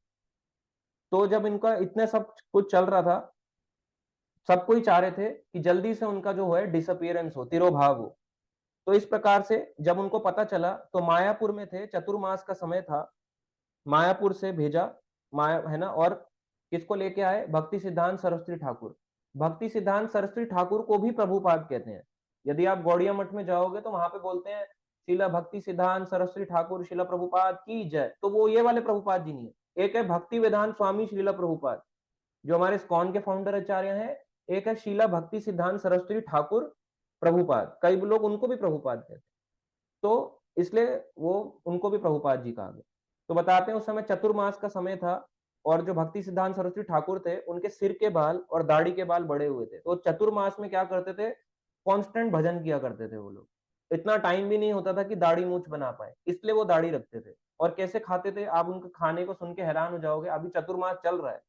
तो जब इनका इतने सब कुछ चल रहा था, सब कोई चाह रहे थे कि जल्दी से उनका जो है डिसअपियरेंस हो, तिरोभाव हो। तो इस प्रकार से जब उनको पता चला, तो मायापुर में थे, चतुर्मास का समय था, मायापुर से भेजा, माया है ना, और किसको लेके आए, भक्ति सिद्धांत सरस्वती ठाकुर। भक्ति सिद्धांत सरस्वती ठाकुर को भी प्रभुपाद कहते हैं। यदि आप गौड़िया मठ में जाओगे तो वहां पे बोलते हैं शिला भक्ति सिद्धांत सरस्वती ठाकुर शिला प्रभुपाद की जय। तो वो ये वाले प्रभुपाद जी नहीं है, एक है भक्ति वेदांत स्वामी शिला प्रभुपाद जो हमारे स्कॉन के फाउंडर आचार्य हैं, एक है शीला भक्ति सिद्धांत सरस्वती ठाकुर प्रभुपाद, कई लोग उनको भी प्रभुपाद कहते हैं। तो इसलिए वो उनको भी प्रभुपाद जी कहा गया। तो बताते हैं उस समय चतुर्मास का समय था, और जो भक्ति सिद्धांत सरस्वती ठाकुर थे, उनके सिर के बाल और दाढ़ी के बाल बड़े हुए थे। तो चतुर्मास में क्या करते थे, कांस्टेंट भजन किया करते थे वो लोग। इतना टाइम भी नहीं होता था कि दाढ़ी मूछ बना पाए, इसलिए वो दाढ़ी रखते थे। और कैसे खाते थे, आप उनके खाने को सुन के हैरान हो जाओगे। अभी चतुर्मास चल रहा है,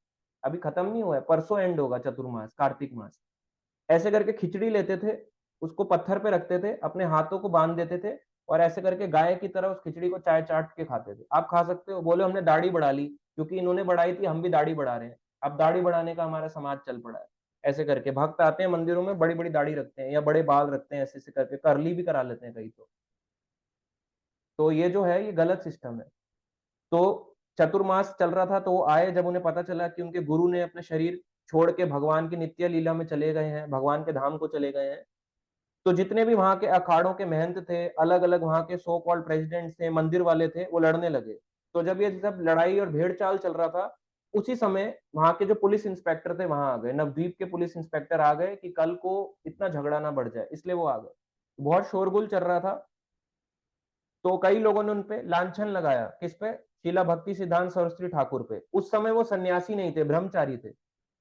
अभी खत्म नहीं हुआ है, परसों एंड होगा चतुर्मास, कार्तिक मास। ऐसे करके खिचड़ी लेते थे, उसको पत्थर पे रखते थे, अपने हाथों को बांध देते थे, और ऐसे करके गाय की तरह उस खिचड़ी को चाय चाट के खाते थे। आप खा सकते हो? बोले हमने दाढ़ी बढ़ा ली, क्योंकि इन्होंने बढ़ाई थी, हम भी दाढ़ी बढ़ा रहे हैं। अब दाढ़ी बढ़ाने का हमारा समाज चल पड़ा है। ऐसे करके भक्त आते हैं मंदिरों में, बड़ी बड़ी दाढ़ी रखते हैं या बड़े बाल रखते हैं, ऐसे ऐसे करके करली भी करा लेते हैं कई तो ये जो है ये गलत सिस्टम है। तो चतुर्मास चल रहा था, तो वो आए, जब उन्हें पता चला कि उनके गुरु ने अपने शरीर छोड़ के भगवान की नित्य लीला में चले गए हैं, भगवान के धाम को चले गए हैं, तो जितने भी वहां के अखाड़ों के महंत थे, अलग अलग वहां के सो कॉल्ड प्रेसिडेंट्स थे, मंदिर वाले थे, वो लड़ने लगे। तो जब ये सब लड़ाई और भेड़ चाल चल रहा था, उसी समय वहां के जो पुलिस इंस्पेक्टर थे वहां आ गए, नवद्वीप के पुलिस इंस्पेक्टर आ गए कि कल को इतना झगड़ा ना बढ़ जाए, इसलिए वो आ गए। बहुत शोरगुल चल रहा था, तो कई लोगों ने उनपे लांछन लगाया, किस पे, शीला भक्ति सिद्धांत सरस्वती ठाकुर पे। उस समय वो सन्यासी नहीं थे, ब्रह्मचारी थे,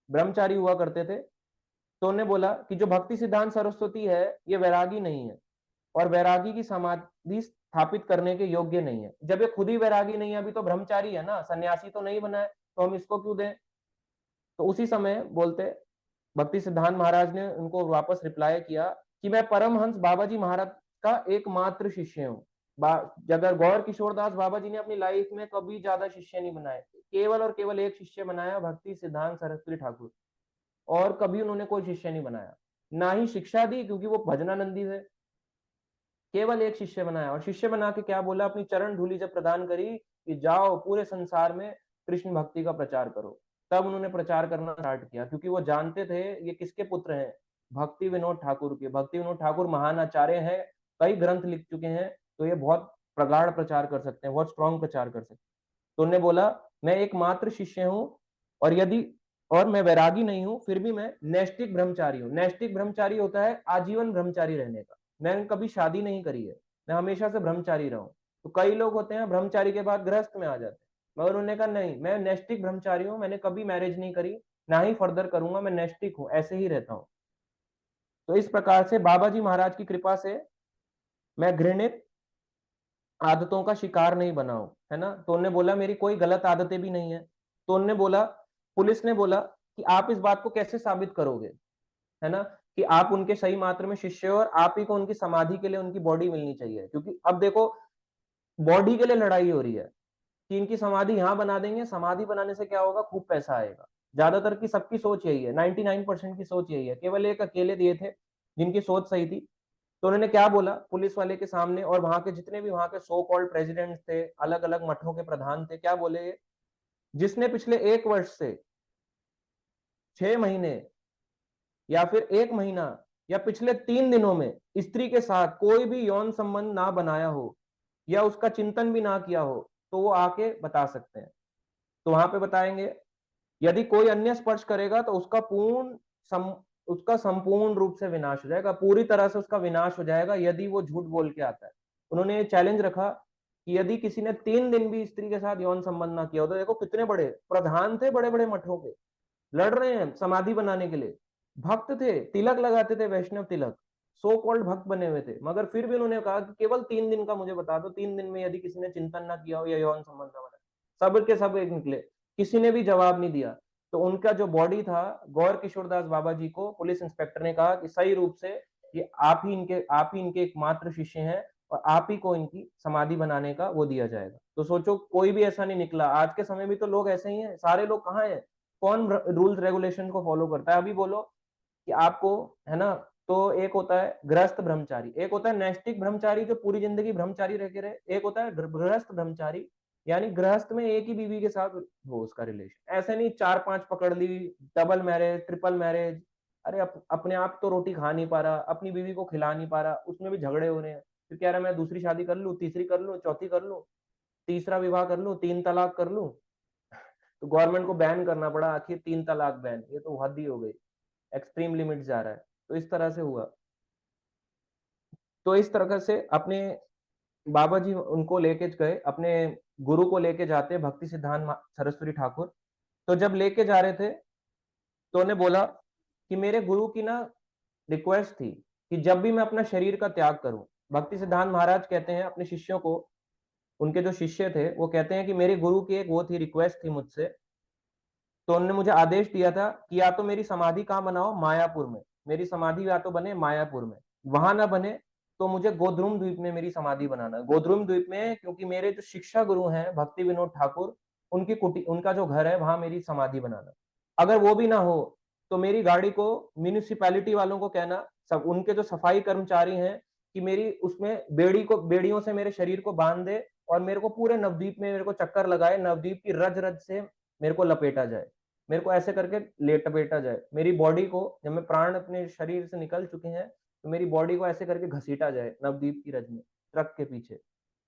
ब्रह्मचारी हुआ करते थे। तो उन्होंने बोला कि जो भक्ति सिद्धांत सरस्वती है ये वैरागी नहीं है, और वैरागी की समाधि स्थापित करने के योग्य नहीं है। जब ये खुद ही वैरागी नहीं है, अभी तो ब्रह्मचारी है ना, सन्यासी तो नहीं बना है, तो हम इसको क्यों दें? तो उसी समय बोलते भक्ति सिद्धांत महाराज ने उनको वापस रिप्लाई किया कि मैं परमहंस बाबा जी महाराज का एकमात्र शिष्य हूँ। अगर गौर किशोर दास बाबा जी ने अपनी लाइफ में कभी ज्यादा शिष्य नहीं बनाए, केवल और केवल एक शिष्य बनाया, भक्ति सिद्धांत सरस्वती ठाकुर, और कभी उन्होंने कोई शिष्य नहीं बनाया, ना ही शिक्षा दी, क्योंकि वो भजनानंदी थे। केवल एक शिष्य बनाया, और शिष्य बना के क्या बोला, अपनी चरण धूलि जब प्रदान करी कि जाओ पूरे संसार में कृष्ण भक्ति का प्रचार करो, तब उन्होंने प्रचार करना स्टार्ट किया, क्योंकि वो जानते थे ये किसके पुत्र हैं, भक्ति विनोद ठाकुर के। भक्ति विनोद ठाकुर महान आचार्य हैं, कई ग्रंथ लिख चुके हैं, तो ये बहुत प्रगाढ़ प्रचार कर सकते हैं, बहुत स्ट्रॉन्ग प्रचार कर सकते हैं। तो उन्होंने बोला मैं एकमात्र शिष्य हूँ, और यदि और मैं वैरागी नहीं हूं, फिर भी मैं नैष्टिक ब्रह्मचारी हूँ। नैष्टिक ब्रह्मचारी होता है आजीवन ब्रह्मचारी रहने का। मैंने कभी शादी नहीं करी है, मैं हमेशा से ब्रह्मचारी रहा हूँ। तो कई लोग होते हैं ब्रह्मचारी के बाद गृहस्थ में आ जाते हैं, मगर उन्होंने कहा नहीं, मैं नैष्टिक ब्रह्मचारी हूँ, मैंने कभी मैरिज नहीं करी, ना ही फर्दर करूंगा, मैं नैष्टिक हूँ, ऐसे ही रहता हूँ। तो इस प्रकार से बाबा जी महाराज की कृपा से मैं घृणित आदतों का शिकार नहीं बना हूं, है ना। तो उन्होंने बोला मेरी कोई गलत आदतें भी नहीं है। तो उन्होंने बोला, पुलिस ने बोला कि आप इस बात को कैसे साबित करोगे, है ना, कि आप उनके सही मात्र में शिष्य हो और आप ही को उनकी समाधि के लिए उनकी बॉडी मिलनी चाहिए। क्योंकि अब देखो, बॉडी के लिए लड़ाई हो रही है कि इनकी समाधि यहां बना देंगे, समाधि बनाने से क्या होगा, खूब पैसा आएगा। ज्यादातर की सबकी सोच यही है, 99% की सोच यही है। केवल एक अकेले दिए थे जिनकी सोच सही थी। तो उन्होंने क्या बोला पुलिस वाले के सामने, और वहां के जितने भी वहां के सो कॉल्ड प्रेसिडेंट थे, अलग अलग मठों के प्रधान थे, क्या बोले, जिसने पिछले 1 वर्ष से 6 महीने या फिर 1 महीना या पिछले 3 दिनों में स्त्री के साथ कोई भी यौन संबंध ना बनाया हो या उसका चिंतन भी ना किया हो, तो वो आके बता सकते हैं। तो वहां पे बताएंगे, यदि कोई अन्य स्पर्श करेगा तो उसका संपूर्ण रूप से विनाश हो जाएगा, पूरी तरह से उसका विनाश हो जाएगा, यदि वो झूठ बोल के आता है। उन्होंने ये चैलेंज रखा कि यदि किसी ने 3 दिन भी स्त्री के साथ यौन संबंध ना किया हो, तो देखो कितने बड़े प्रधान थे, बड़े बड़े मठों के, लड़ रहे हैं समाधि बनाने के लिए, भक्त थे, तिलक लगाते थे, वैष्णव तिलक, सो कॉल्ड भक्त बने हुए थे, मगर फिर भी उन्होंने कहा कि केवल 3 दिन का मुझे बता दो, 3 दिन में यदि किसी ने चिंतन ना किया हो या यौन संबंध ना बना। सब के सब एक निकले, किसी ने भी जवाब नहीं दिया। तो उनका जो बॉडी था, गौर किशोरदास बाबा जी को पुलिस इंस्पेक्टर ने कहा कि सही रूप से ये आप ही इनके एकमात्र शिष्य हैं, और आप ही को इनकी समाधि बनाने का वो दिया जाएगा। तो सोचो, कोई भी ऐसा नहीं निकला। आज के समय में तो लोग ऐसे ही हैं, सारे लोग कहाँ हैं, कौन रूल्स रेगुलेशन को फॉलो करता है। अभी बोलो कि आपको, है ना, तो एक होता है गृहस्थ ब्रह्मचारी, एक होता है नैष्टिक ब्रह्मचारी जो पूरी जिंदगी ब्रह्मचारी रह के रहे, एक होता है गृहस्थ ब्रह्मचारी, यानी गृहस्थ में एक ही बीवी के साथ हो उसका रिलेशन। ऐसे नहीं 4-5 पकड़ ली, डबल मैरिज, ट्रिपल मैरिज। अरे अपने आप तो रोटी खा नहीं पा रहा, अपनी बीवी को खिला नहीं पा रहा, उसमें भी झगड़े हो रहे हैं। फिर कह रहा है मैं दूसरी शादी कर लूं, तीसरी कर लूं, चौथी कर लूं, तीसरा विवाह कर लूं, 3 तलाक कर लूं। तो गवर्नमेंट को बैन करना पड़ा, आखिर 3 तलाक बैन, ये तो हद ही हो गई, एक्सट्रीम लिमिट जा रहा है। तो इस तरह से हुआ। तो इस तरह से अपने बाबा जी उनको लेके गए, अपने गुरु को लेके जाते भक्ति सिद्धांत सरस्वती ठाकुर। तो जब लेके जा रहे थे, तो उन्हें बोला कि मेरे गुरु की ना रिक्वेस्ट थी कि जब भी मैं अपना शरीर का त्याग करूं, भक्ति सिद्धांत महाराज कहते हैं अपने शिष्यों को, उनके जो शिष्य थे वो कहते हैं कि मेरे गुरु की एक वो थी, रिक्वेस्ट थी मुझसे। तो उन्होंने मुझे आदेश दिया था कि या तो मेरी समाधि कहाँ बनाओ, मायापुर में, मेरी समाधि या तो बने मायापुर में, वहां ना बने तो मुझे गोद्रुम द्वीप में मेरी समाधि बनाना है। गोद्रुम द्वीप में, क्योंकि मेरे जो शिक्षा गुरु हैं भक्ति विनोद ठाकुर, उनकी कुटी, उनका जो घर है वहां मेरी समाधि बनाना। अगर वो भी ना हो तो मेरी गाड़ी को म्यूनिसिपैलिटी वालों को कहना, सब उनके जो सफाई कर्मचारी हैं, कि मेरी उसमें बेड़ियों से मेरे शरीर को बांध दे, और मेरे को पूरे नवद्वीप में मेरे को चक्कर लगाए, नवद्वीप की रज रज से मेरे को लपेटा जाए, मेरे को ऐसे करके लपेटा जाए, मेरी बॉडी को, जब मैं प्राण अपने शरीर से निकल चुके हैं, तो मेरी बॉडी को ऐसे करके घसीटा जाए नवद्वीप की रज में, ट्रक के पीछे।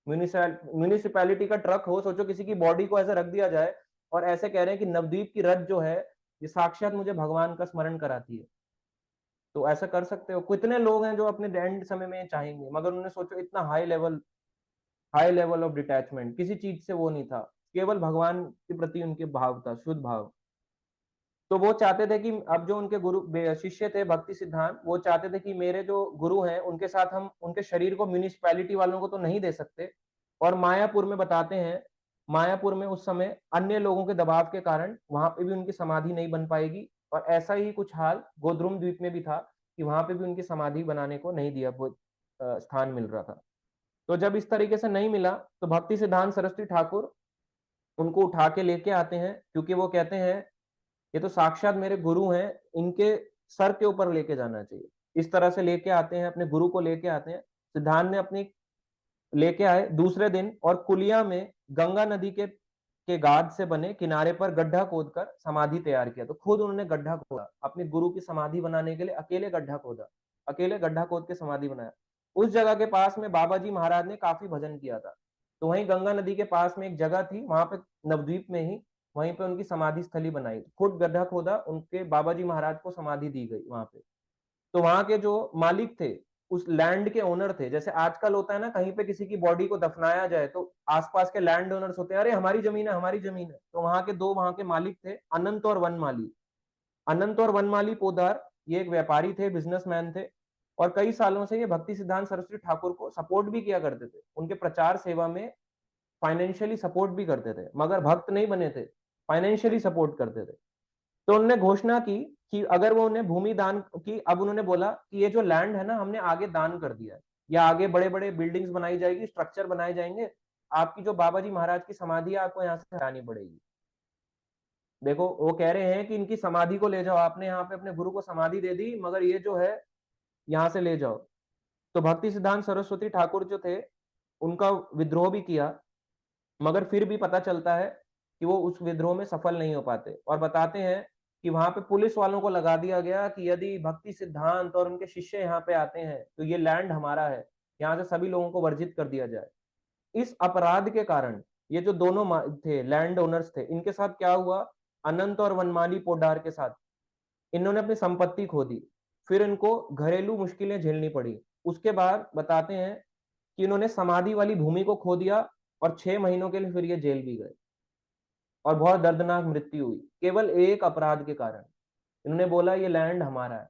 म्यूनिसिपैलिटी का ट्रक हो, सोचो किसी की बॉडी को ऐसे रख दिया जाए, और ऐसे कह रहे हैं कि नवद्वीप की रज जो है ये साक्षात मुझे भगवान का स्मरण कराती है। तो ऐसा कर सकते हो। कितने लोग हैं जो अपने एंड समय में चाहेंगे, मगर उन्होंने सोचो इतना हाई लेवल ऑफ डिटैचमेंट, किसी चीज से वो नहीं था, केवल भगवान के प्रति उनके भाव था, शुद्ध भाव। तो वो चाहते थे कि अब जो उनके गुरु शिष्य थे भक्ति सिद्धांत, वो चाहते थे कि मेरे जो गुरु हैं उनके साथ हम उनके शरीर को म्यूनिसिपैलिटी वालों को तो नहीं दे सकते, और मायापुर में बताते हैं, मायापुर में उस समय अन्य लोगों के दबाव के कारण वहां पे भी उनकी समाधि नहीं बन पाएगी। और ऐसा ही कुछ हाल गोद्रुम द्वीप में भी था कि वहां पे भी उनकी समाधि बनाने को नहीं दिया, वो स्थान मिल रहा था। तो जब इस तरीके से नहीं मिला, तो भक्ति सिद्धांत सरस्वती ठाकुर उनको उठा के लेके आते हैं, क्योंकि वो कहते हैं ये तो साक्षात मेरे गुरु हैं, इनके सर के ऊपर लेके जाना चाहिए। इस तरह से लेके आते हैं, अपने गुरु को लेके आते हैं। सिद्धांत ने अपनी लेके आए दूसरे दिन, और कुलिया में गंगा नदी के के गाद से बने किनारे पर गड्ढा खोदकर समाधि तैयार किया। तो खुद उन्होंने गड्ढा खोदा, अपने गुरु की समाधि बनाने के लिए अकेले गड्ढा खोदा, अकेले गड्ढा खोद के समाधि बनाया। उस जगह के पास में बाबा जी महाराज ने काफी भजन किया था। तो वहीं गंगा नदी के पास में एक जगह थी, वहां पे नवद्वीप में ही, वहीं पे उनकी समाधि स्थली बनाई, खुद गड्ढा खोदा, उनके बाबा जी महाराज को समाधि दी गई वहां पे। तो वहां के जो मालिक थे, उस लैंड के ओनर थे, जैसे आजकल होता है ना, कहीं पे किसी की बॉडी को दफनाया जाए तो आसपास के लैंड ओनर्स होते हैं, अरे हमारी जमीन है, हमारी जमीन है। तो वहां के दो वहां के मालिक थे, अनंत और वनमाली। अनंत और वनमाली पोदार, ये एक व्यापारी थे, बिजनेसमैन थे, और कई सालों से ये भक्ति सिद्धांत सरस्वती ठाकुर को सपोर्ट भी किया करते थे, उनके प्रचार सेवा में फाइनेंशियली सपोर्ट भी करते थे, मगर भक्त नहीं बने थे, फाइनेंशियली सपोर्ट करते थे। तो उन्होंने घोषणा की कि अगर वो उन्हें भूमि दान की, अब उन्होंने बोला कि ये जो लैंड है ना, हमने आगे दान कर दिया है, या आगे बड़े बड़े बिल्डिंग्स बनाई जाएगी, स्ट्रक्चर बनाए जाएंगे, आपकी जो बाबा जी महाराज की समाधि है आपको यहाँ से हटानी पड़ेगी। देखो वो कह रहे हैं कि इनकी समाधि को ले जाओ, आपने यहाँ पे अपने गुरु को समाधि दे दी, मगर ये जो है यहाँ से ले जाओ। तो भक्ति सिद्धांत सरस्वती ठाकुर जो थे, उनका विद्रोह भी किया, मगर फिर भी पता चलता है कि वो उस विद्रोह में सफल नहीं हो पाते, और बताते हैं कि वहां पे पुलिस वालों को लगा दिया गया कि यदि भक्ति सिद्धांत और उनके शिष्य यहाँ पे आते हैं तो ये लैंड हमारा है, यहाँ से सभी लोगों को वर्जित कर दिया जाए। इस अपराध के कारण ये जो दोनों थे लैंड ओनर्स थे, इनके साथ क्या हुआ, अनंत और वनमाली पोडार के साथ, इन्होंने अपनी संपत्ति खो दी, फिर इनको घरेलू मुश्किलें झेलनी पड़ी। उसके बाद बताते हैं कि इन्होंने समाधि वाली भूमि को खो दिया, और 6 महीनों के लिए फिर ये जेल भी गए, और बहुत दर्दनाक मृत्यु हुई केवल एक अपराध के कारण। इन्होंने बोला ये लैंड हमारा है,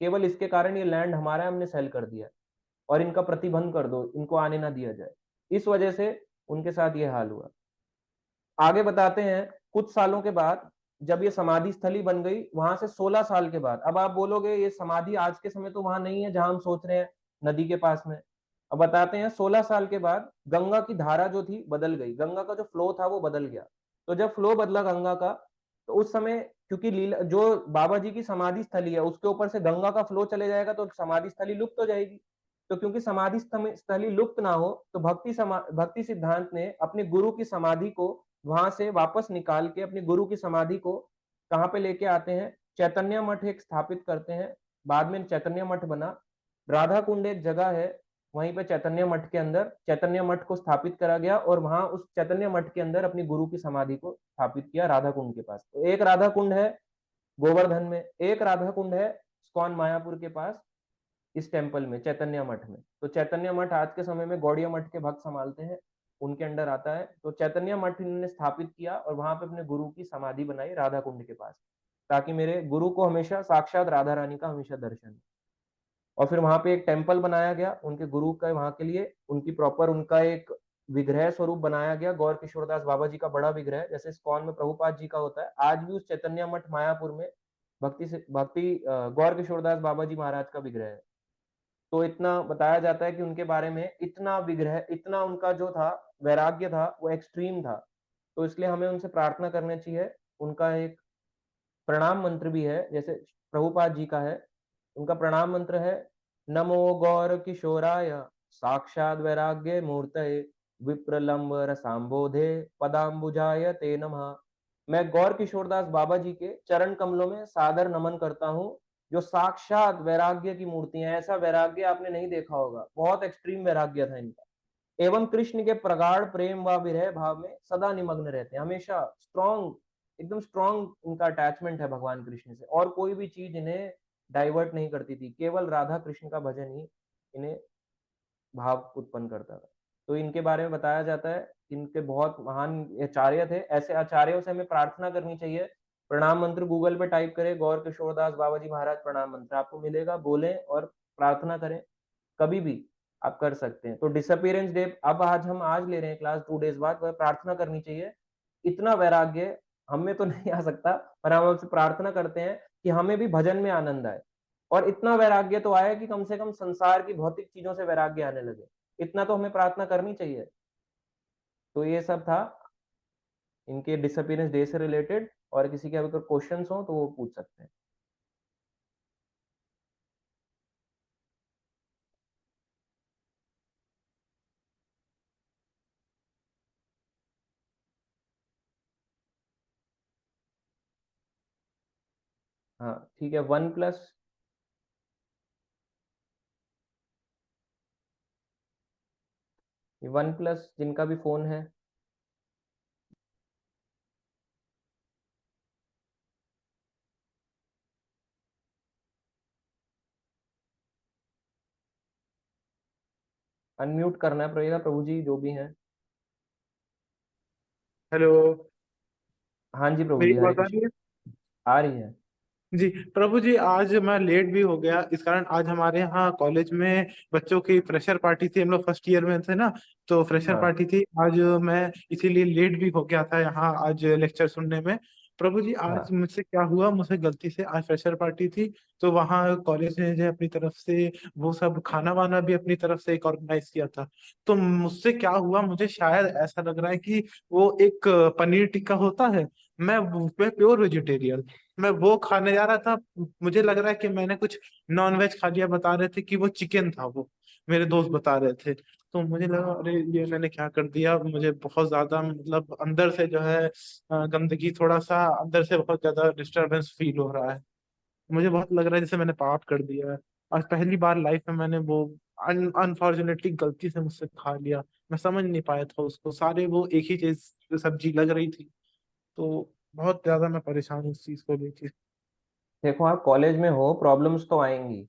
केवल इसके कारण ये लैंड हमारा है, हमने सेल कर दिया, और इनका प्रतिबंध कर दो, इनको आने ना दिया जाए। इस वजह से उनके साथ ये हाल हुआ। आगे बताते हैं कुछ सालों के बाद, जब ये समाधि स्थली बन गई, वहां से 16 साल के बाद, अब आप बोलोगे ये समाधि आज के समय तो वहां नहीं है जहां हम सोच रहे हैं, नदी के पास में। अब बताते हैं 16 साल के बाद गंगा की धारा जो थी बदल गई, गंगा का जो फ्लो था वो बदल गया। तो जब फ्लो बदला गंगा का, तो उस समय क्योंकि लीला जो बाबा जी की समाधि स्थली है उसके ऊपर से गंगा का फ्लो चले जाएगा तो समाधि स्थली लुप्त हो जाएगी। तो क्योंकि समाधि स्थली लुप्त ना हो, तो भक्ति सिद्धांत ने अपने गुरु की समाधि को वहां से वापस निकाल के अपने गुरु की समाधि को कहाँ पे लेके आते हैं, चैतन्य मठ एक स्थापित करते हैं। बाद में चैतन्य मठ बना, राधा कुंड एक जगह है, वहीं पे चैतन्य मठ के अंदर चैतन्य मठ को स्थापित करा गया, और वहां उस चैतन्य मठ के अंदर अपनी गुरु की समाधि को स्थापित किया राधा कुंड के पास। तो एक राधा कुंड है गोवर्धन में, एक राधा कुंड है स्कॉन मायापुर के पास, इस टेम्पल में चैतन्य मठ में। तो चैतन्य मठ आज के समय में गौड़िया मठ के भक्त संभालते हैं, उनके अंडर आता है। तो चैतन्य मठ इन्होंने स्थापित किया और वहां पे अपने गुरु की समाधि बनाई राधा कुंड के पास, ताकि मेरे गुरु को हमेशा साक्षात राधा रानी का हमेशा दर्शन हो। और फिर वहां पे एक टेम्पल बनाया गया उनके गुरु का, वहां के लिए उनकी प्रॉपर उनका एक विग्रह स्वरूप बनाया गया, गौर किशोरदास बाबा जी का बड़ा विग्रह, जैसे इस्कॉन में प्रभुपाद जी का होता है। आज भी उस चैतन्य मठ मायापुर में भक्ति गौर किशोरदास बाबा जी महाराज का विग्रह है। तो इतना बताया जाता है कि उनके बारे में, इतना विग्रह, इतना उनका जो था वैराग्य था वो एक्सट्रीम था। तो इसलिए हमें उनसे प्रार्थना करनी चाहिए। उनका एक प्रणाम मंत्र भी है, जैसे प्रभुपाद जी का है, उनका प्रणाम मंत्र है, नमो गौर किशोराय साक्षात वैराग्य मूर्तये विप्रलंब रसाम्बोधे पदाम्बुजाय ते नमः। मैं गौर किशोरदास बाबा जी के चरण कमलों में सादर नमन करता हूँ, जो साक्षात वैराग्य की मूर्ति है। ऐसा वैराग्य आपने नहीं देखा होगा, बहुत एक्सट्रीम वैराग्य था इनका। एवं कृष्ण के प्रगाढ़ प्रेम व विरह भाव में सदा निमग्न रहते हैं, हमेशा स्ट्रॉन्ग, एकदम स्ट्रॉन्ग इनका अटैचमेंट है भगवान कृष्ण से, और कोई भी चीज इन्हें डाइवर्ट नहीं करती थी, केवल राधा कृष्ण का भजन ही इन्हें भाव उत्पन्न करता था। तो इनके बारे में बताया जाता है, इनके बहुत महान आचार्य थे, ऐसे आचार्यों से हमें प्रार्थना करनी चाहिए। प्रणाम मंत्र गूगल पे टाइप करें, गौर किशोरदास बाबा जी महाराज प्रणाम मंत्र, आपको मिलेगा, बोलें और प्रार्थना करें, कभी भी आप कर सकते हैं। तो डिसअपियरेंस डे अब आज हम आज ले रहे हैं क्लास 2 डेज बाद, वह प्रार्थना करनी चाहिए। इतना वैराग्य हम में तो नहीं आ सकता, पर हम आपसे प्रार्थना करते हैं कि हमें भी भजन में आनंद आए, और इतना वैराग्य तो आए कि कम से कम संसार की भौतिक चीजों से वैराग्य आने लगे। इतना तो हमें प्रार्थना करनी चाहिए। तो ये सब था इनके डिसअपियरेंस डे से रिलेटेड, और किसी के अगर क्वेश्चंस हो तो वो पूछ सकते हैं। हाँ ठीक है, वन प्लस। वन प्लस जिनका भी फोन है। अनम्यूट करना पड़ेगा प्रभु जी, जो भी हैं। हेलो। हाँ जी प्रभु मेरी जी, हरे आवाज आ रही है? कृष्ण। आ रही है। जी प्रभु जी, आज मैं लेट भी हो गया, इस कारण आज हमारे यहाँ कॉलेज में बच्चों की फ्रेशर पार्टी थी। हम लोग फर्स्ट ईयर में थे ना, तो फ्रेशर हाँ पार्टी थी आज। मैं इसीलिए लेट भी हो गया था यहाँ आज लेक्चर सुनने में। प्रभु जी, आज हाँ। मुझसे क्या हुआ, मुझसे गलती से आज फ्रेशर पार्टी थी, तो वहाँ कॉलेज ने जो अपनी तरफ से वो सब खाना वाना भी अपनी तरफ से एक ऑर्गेनाइज किया था। तो मुझसे क्या हुआ, मुझे शायद ऐसा लग रहा है कि वो एक पनीर टिक्का होता है, मैं प्योर वेजिटेरियन, मैं वो खाने जा रहा था। मुझे लग रहा है कि मैंने कुछ नॉन वेज खा लिया, बता रहे थे कि वो चिकन था, वो मेरे दोस्त बता रहे थे। तो मुझे लगा अरे ये मैंने क्या कर दिया, मुझे बहुत ज्यादा मतलब अंदर से जो है गंदगी, थोड़ा सा अंदर से बहुत ज्यादा डिस्टरबेंस फील हो रहा है। मुझे बहुत लग रहा है जैसे मैंने पाप कर दिया है। आज पहली बार लाइफ में मैंने वो अनफॉर्चुनेटली गलती से मुझसे खा लिया। मैं समझ नहीं पाया था उसको, सारे वो एक ही चीज सब्जी लग रही थी। तो बहुत ज्यादा मैं परेशान हूँ इस चीज को लेके। देखो, आप कॉलेज में हो, प्रॉब्लम्स तो आएंगी।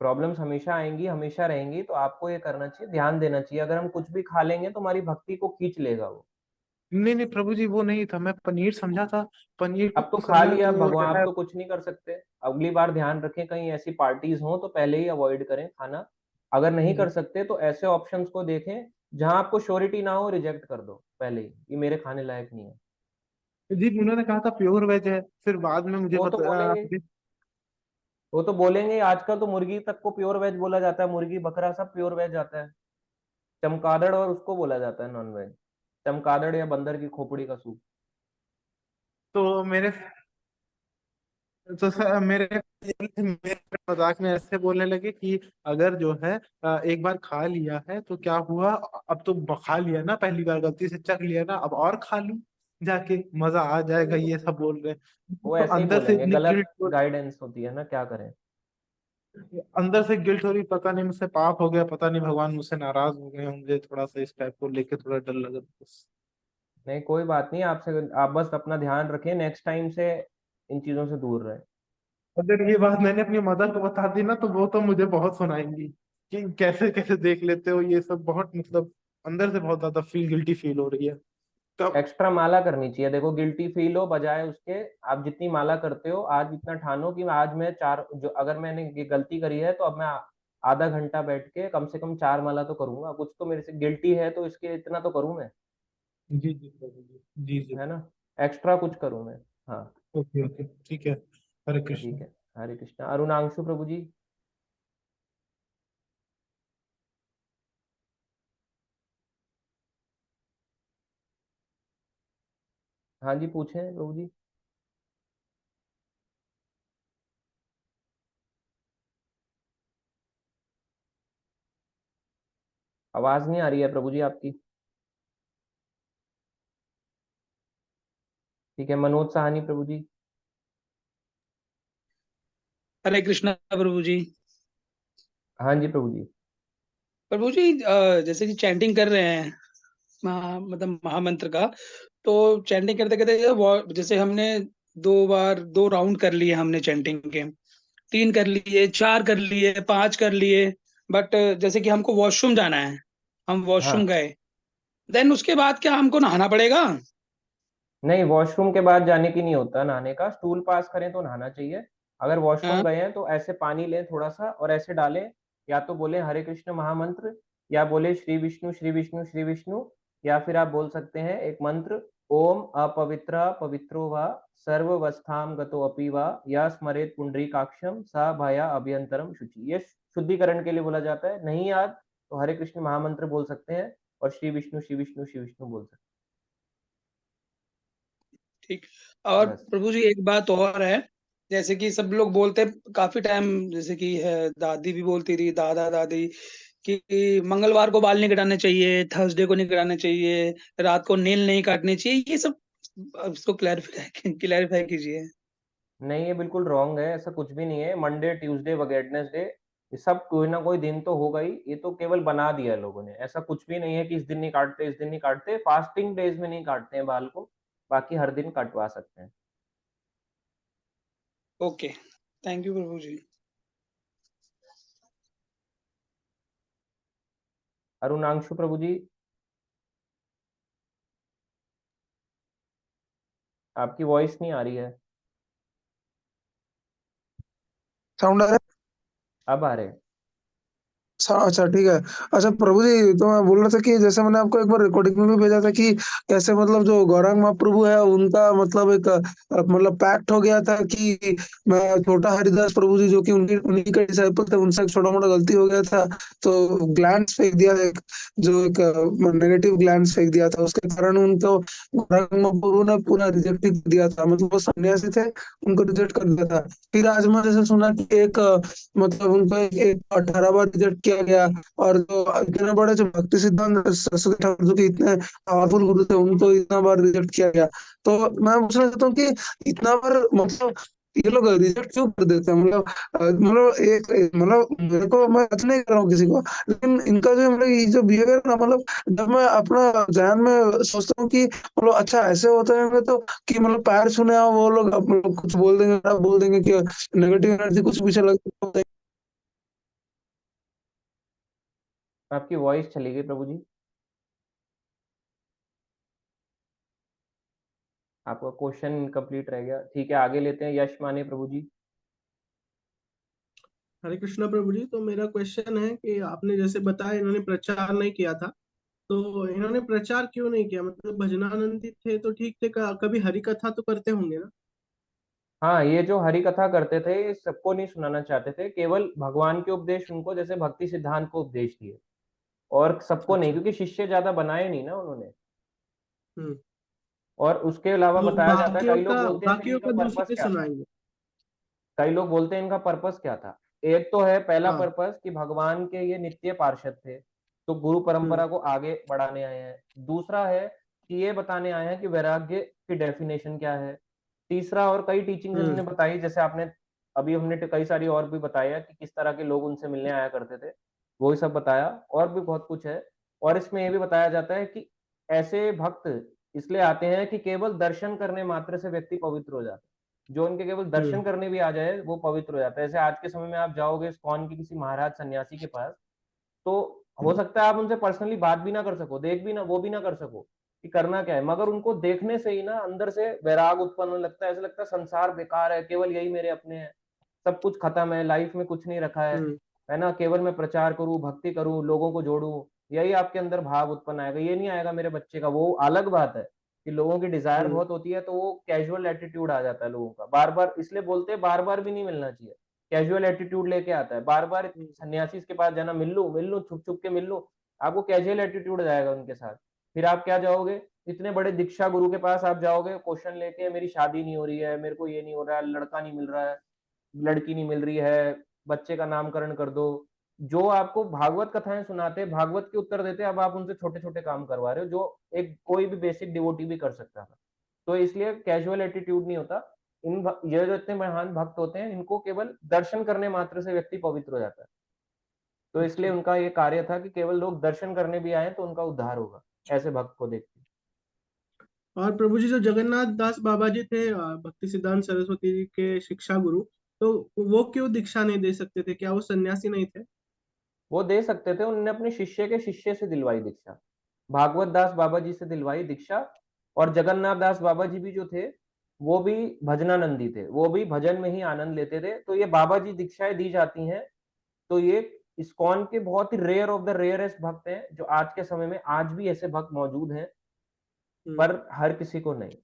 प्रॉब्लम्स हमेशा आएंगी, हमेशा रहेंगी, तो आपको ये करना चाहिए, ध्यान देना चाहिए। अगर हम कुछ भी खा लेंगे तो हमारी भक्ति को खींच लेगा वो। नहीं नहीं प्रभु जी, वो नहीं था, मैं पनीर समझा था। पनीर अब तो को खा समझा लिया तो वो भगवान, जो अब है। तो कुछ नहीं कर सकते। अगली बार ध्यान रखें, कहीं ऐसी पार्टीज हो तो पहले ही अवॉइड करें खाना। अगर नहीं कर जी सकते तो ऐसे ऑप्शंस को देखें जहां आपको श्योरिटी ना हो, रिजेक्ट कर दो पहले ही, ये मेरे खाने लायक नहीं है। जी, उन्होंने कहा था प्योर वेज है, फिर बाद में मुझे वो तो पता बोलेंगे, वो तो बोलेंगे। आजकल तो मुर्गी तक को प्योर वेज बोला जाता है, मुर्गी बकरा सब प्योर वेज आता है। चमगादड़ और उसको बोला जाता है नॉन वेज। चमगादड़ या बंदर की खोपड़ी का सूप। तो मेरे तो सर मेरे मजाक में ऐसे बोलने लगे कि अगर जो है एक बार खा लिया है तो क्या हुआ, अब तो खा लिया ना, पहली बार गलती से चख लिया ना, अब और खा लूं जाके, मजा आ जाएगा, ये सब बोल रहे हैं। वो तो ऐसे ही अंदर से बोलेंगे, इतनी गलत गिल्ट, गाइडेंस होती है ना, क्या करें। अंदर से गिल्ट हो रही, पता नहीं मुझसे पाप हो गया, पता नहीं भगवान मुझसे नाराज हो गए होंगे, थोड़ा सा इस टाइप को लेके थोड़ा डर लगा बस। नहीं कोई बात नहीं, आपसे आप बस अपना ध्यान रखें, नेक्स्ट टाइम से इन चीजों से दूर रहे। अगर ये बात मैंने अपनी मदर को बता दी ना, तो वो तो मुझे बहुत सुनाएंगी कि कैसे कैसे देख लेते हो ये सब, बहुत मतलब अंदर से बहुत ज्यादा गिल्टी फील हो रही है तब। एक्स्ट्रा माला करनी चाहिए। देखो, गिल्टी फील हो बजाय उसके, आप जितनी माला करते हो आज इतना ठानो कि आज मैं चार, जो अगर मैंने ये गलती करी है तो अब मैं आधा घंटा बैठ के कम से कम चार माला तो करूंगा। कुछ तो मेरे से गिल्टी है तो इसके इतना तो करूं मैं, जी जी प्रभु जी। जी जी। है ना। एक्स्ट्रा कुछ करूं मैं। हाँ ओके ओके, ठीक है। हरे ठीक कृष्ण। है। हरे कृष्णा। अरुणांशु प्रभु जी। हाँ जी, पूछें प्रभु जी। आवाज नहीं आ रही है प्रभु जी आपकी। ठीक है, मनोज सहानी प्रभु जी। हरे कृष्णा प्रभु जी। हाँ जी प्रभु जी। प्रभु जी, जैसे कि चैंटिंग कर रहे हैं, मतलब महामंत्र का, तो चैंटिंग करते करते जैसे हमने दो बार दो राउंड कर लिए हमने चैंटिंग के, तीन कर लिए, चार कर लिए, पांच कर लिए, बट जैसे कि हमको वॉशरूम जाना है, हम वॉशरूम हाँ, गए, देन उसके बाद क्या हमको नहाना पड़ेगा? नहीं वॉशरूम के बाद जाने की नहीं होता नहाने का, स्टूल पास करें तो नहाना चाहिए। अगर वॉशरूम हाँ। गए हैं तो ऐसे पानी लें थोड़ा सा और ऐसे डालें। या तो बोले हरे कृष्ण महामंत्र, या बोले श्री विष्णु श्री विष्णु श्री विष्णु, या फिर आप बोल सकते हैं एक मंत्र, ओम अपवित्र पवित्रो वा सर्वस्थाम गतो अपि वा या स्मरेत पुंडरीकाक्षम सा भया अभ्यंतरम शुचि। ये शुद्धिकरण के लिए बोला जाता है। नहीं याद तो हरे कृष्ण महामंत्र बोल सकते हैं और श्री विष्णु श्री विष्णु श्री विष्णु बोल सकते ठीक। हैं और बस। प्रभु जी एक बात और है, जैसे कि सब लोग बोलते हैं काफी टाइम, जैसे कि है, दादी भी बोलती थी, दादा दादी, कि मंगलवार को बाल नहीं कटाने चाहिए, थर्सडे को नहीं कटाने चाहिए, रात को नेल नहीं काटने चाहिए, ये सब इसको क्लैरिफाई क्लैरिफाई कीजिए। नहीं, ये बिल्कुल रॉन्ग है, ऐसा कुछ भी नहीं है। मंडे, ट्यूसडे, वेडनेसडे, ये सब कोई ना कोई दिन तो होगा ही। ये तो केवल बना दिया है लोगों ने। ऐसा कुछ भी नहीं है कि इस दिन नहीं काटते, इस दिन नहीं काटते। फास्टिंग डेज में नहीं काटते हैं बाल को, बाकी हर दिन कटवा सकते हैं। ओके, थैंक यू प्रभु जी। अरुणांशु प्रभु जी, आपकी वॉइस नहीं आ रही है। साउंड आ रहा है? अब आ रहे हैं। अच्छा ठीक है। अच्छा प्रभु जी, तो मैं बोल रहा था कि जैसे मैंने आपको एक बार रिकॉर्डिंग में भी भेजा था कि कैसे मतलब जो गौरांग महाप्रभु है उनका मतलब एक मतलब पैक्ट हो गया था कि मैं छोटा हरिदास प्रभु जी जो कि उनकी उन्हीं के डिसाइपल थे, उनसे एक छोटा मोटा गलती हो गया था, तो ग्लैंड्स फेंक दिया, एक जो एक नेगेटिव ग्लैंड्स फेंक दिया था, उसके कारण उनको गौरांग महाप्रभु ने पूरा रिजेक्ट ही कर दिया था। मतलब वो सन्यासी थे, उनको रिजेक्ट कर दिया था। फिर आज मैं जैसे सुना कि एक मतलब उनको एक 18 बार रिजेक्ट किया गया, और जो इतने बड़े जो भक्ति सिद्धांत सरस्वती ठाकुर जो कि इतने पावरफुल गुरु थे, उनको इतना बार रिजेक्ट किया गया। तो मैं पूछना चाहता हूँ कि इतना बार मतलब ये लोग रिजेक्ट क्यों कर देते हैं? मतलब मतलब मेरे को, मैं अच्छा नहीं कर रहा हूँ किसी को, लेकिन इनका जो मतलब ये जो बिहेवियर ना, मतलब जब मैं अपना ध्यान में सोचता हूँ कि मतलब अच्छा ऐसे होता है तो कि मतलब पैर छूने आओ वो लोग, आप लोग कुछ बोल देंगे, आप बोल देंगे कि नेगेटिव एनर्जी कुछ पीछे लग। आपकी वॉइस चली गई प्रभु जी। आपका क्वेश्चन इनकम्प्लीट रह गया। ठीक है, आगे लेते हैं। यश माने प्रभु जी। हरे कृष्णा प्रभु जी। तो मेरा क्वेश्चन है कि आपने जैसे बताया इन्होंने प्रचार नहीं किया था, तो इन्होंने प्रचार क्यों नहीं किया? मतलब भजनानंदी थे तो ठीक थे, कभी हरि कथा तो करते होंगे ना? हाँ, ये जो हरि कथा करते थे, ये सबको नहीं सुनाना चाहते थे। केवल भगवान के उपदेश उनको, जैसे भक्ति सिद्धांत को उपदेश दिए, और सबको नहीं, अच्छा। क्योंकि शिष्य ज्यादा बनाए नहीं ना उन्होंने। हम्म। और उसके अलावा तो बताया जाता है, कई लोग बोलते हैं फिर बाकियों इनका का पर्पस दूसरे क्या था। सुनाएंगे। कई लोग बोलते हैं इनका पर्पस क्या था। एक तो है पहला हाँ। पर्पस कि भगवान के ये नित्य पार्षद थे, तो गुरु हम्म। परंपरा को आगे बढ़ाने आए हैं। दूसरा है कि ये बताने आए हैं कि वैराग्य की डेफिनेशन क्या है। तीसरा, और कई टीचिंग्स हम्म। इन्होंने बताई, जैसे आपने अभी हमने कई सारी और भी बताया कि किस तरह के लोग उनसे मिलने आया करते थे, वो ही सब बताया। और भी बहुत कुछ है। और इसमें ये भी बताया जाता है कि ऐसे भक्त इसलिए आते हैं कि केवल दर्शन करने मात्र से व्यक्ति पवित्र हो जाता है। जो उनके केवल दर्शन हम्म। करने भी आ जाए वो पवित्र हो जाता है। जैसे आज के समय में आप जाओगे इस्कॉन के किसी महाराज सन्यासी के पास, तो हो सकता है आप उनसे पर्सनली बात भी ना कर सको, देख भी ना, वो भी ना कर सको कि करना क्या है, मगर उनको देखने से ही ना अंदर से वैराग उत्पन्न होने लगता है। ऐसा लगता है संसार बेकार है, केवल यही मेरे अपने हैं, सब कुछ खत्म है, लाइफ में कुछ नहीं रखा हम्म। है ना। केवल मैं प्रचार करूं, भक्ति करूं, लोगों को जोड़ूं, यही आपके अंदर भाव उत्पन्न आएगा। ये नहीं आएगा मेरे बच्चे का, वो अलग बात है कि लोगों की डिजायर हम्म। बहुत होती है, तो वो कैजुअल एटीट्यूड आ जाता है लोगों का। बार बार इसलिए बोलते हैं बार बार भी नहीं मिलना चाहिए, कैजुअल एटीट्यूड लेके आता है। बार बार हम्म। सन्यासी के पास जाना, मिल लूं, छुप छुप के मिल लूं, आपको कैजुअल एटीट्यूड जाएगा उनके साथ। फिर आप क्या जाओगे, इतने बड़े दीक्षा गुरु के पास आप जाओगे क्वेश्चन लेके, मेरी शादी नहीं हो रही है, मेरे को ये नहीं हो रहा है, लड़का नहीं मिल रहा है, लड़की नहीं मिल रही है, बच्चे का नामकरण कर दो। जो आपको भागवत कथाएं सुनाते, भागवत के उत्तर देते, अब आप उनसे छोटे छोटे काम करवा रहे हो, जो एक कोई भी बेसिक डिवोटी भी कर सकता था। तो इसलिए कैजुअल एटीट्यूड नहीं होता। ये जो इतने महान भक्त होते हैं, इनको केवल दर्शन करने मात्र से व्यक्ति पवित्र हो जाता है। तो इसलिए अच्छा। उनका ये कार्य था कि केवल लोग दर्शन करने भी आए तो उनका उद्धार होगा, ऐसे भक्त को देख के। और प्रभु जी जो जगन्नाथ दास बाबा जी थे, भक्ति सिद्धांत सरस्वती जी के शिक्षा गुरु, तो वो क्यों दीक्षा नहीं दे सकते थे? क्या वो सन्यासी नहीं थे? वो दे सकते थे, उन्होंने अपने शिष्य के शिष्य से दिलवाई दीक्षा, भागवत दास बाबा जी से दिलवाई दीक्षा। और जगन्नाथ दास बाबा जी भी जो थे, वो भी भजनानंदी थे, वो भी भजन में ही आनंद लेते थे। तो ये बाबा जी दीक्षाएं दी जाती हैं, तो ये इस्कॉन के बहुत ही रेयर ऑफ द रेयरेस्ट भक्त हैं, जो आज के समय में आज भी ऐसे भक्त मौजूद हैं, हम्म। पर हर किसी को नहीं।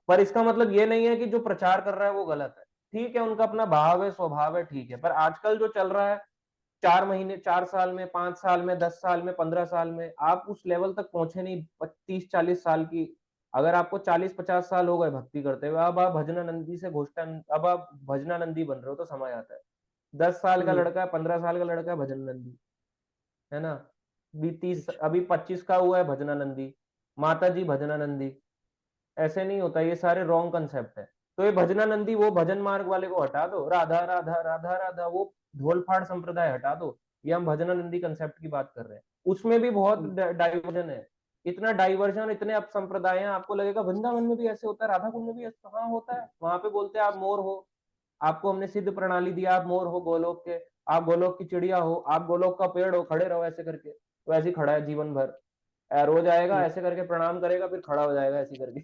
पर इसका मतलब ये नहीं है कि जो प्रचार कर रहा है वो गलत है। ठीक है, उनका अपना भाव है, स्वभाव है, ठीक है। पर आजकल जो चल रहा है, 4 महीने, 4 साल में, 5 साल में, 10 साल में, 15 साल में आप उस लेवल तक पहुंचे नहीं, 30-40 साल की। अगर आपको 40-50 साल हो गए भक्ति करते हुए, अब आप भजनानंदी से घोषणा, अब आप भजनानंदी बन रहे हो, तो समय आता है। 10 साल का हम्म। लड़का है, 15 साल का लड़का है, भजनानंदी है ना। अच्छा। अभी 25 का हुआ है, भजनानंदी। माता जी भजनानंदी। ऐसे नहीं होता, ये सारे रॉन्ग कंसेप्ट है। तो ये भजनानंदी वो भजन मार्ग वाले को हटा दो, राधा राधा राधा राधा वो ढोलफाड़ संप्रदाय हटा दो, ये हम भजनानंदी कंसेप्ट की बात कर रहे हैं। उसमें भी बहुत डाइवर्जन है, इतना डाइवर्जन, इतने अब संप्रदाय हैं, आपको लगेगा वृंदावन में भी ऐसे होता है, राधा कुंड में भी ऐसे, हाँ होता है। वहां पे बोलते हैं आप मोर हो, आपको हमने सिद्ध प्रणाली दिया, आप मोर हो गोलोक के, आप गोलोक की चिड़िया हो, आप गोलोक का पेड़ हो, खड़े रहो ऐसे करके। तो ऐसे ही खड़ा है जीवन भर, रोज आएगा ऐसे करके प्रणाम करेगा, फिर खड़ा हो जाएगा ऐसे करके।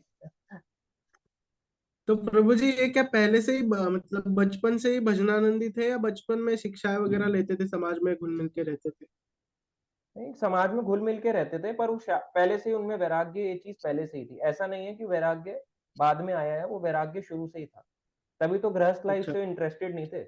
तो प्रभु जी ये क्या पहले से ही मतलब बचपन से ही भजनानंदी थे, या बचपन में शिक्षाएं वगैरह लेते थे, समाज में घुल मिल के रहते थे? नहीं, समाज में घुल मिल के रहते थे, पर वो पहले से ही उनमें वैराग्य, ये चीज पहले से ही थी। ऐसा नहीं है कि वैराग्य बाद में आया है, वो वैराग्य शुरू से ही था, तभी तो गृहस्थ लाइफ अच्छा। से इंटरेस्टेड नहीं थे।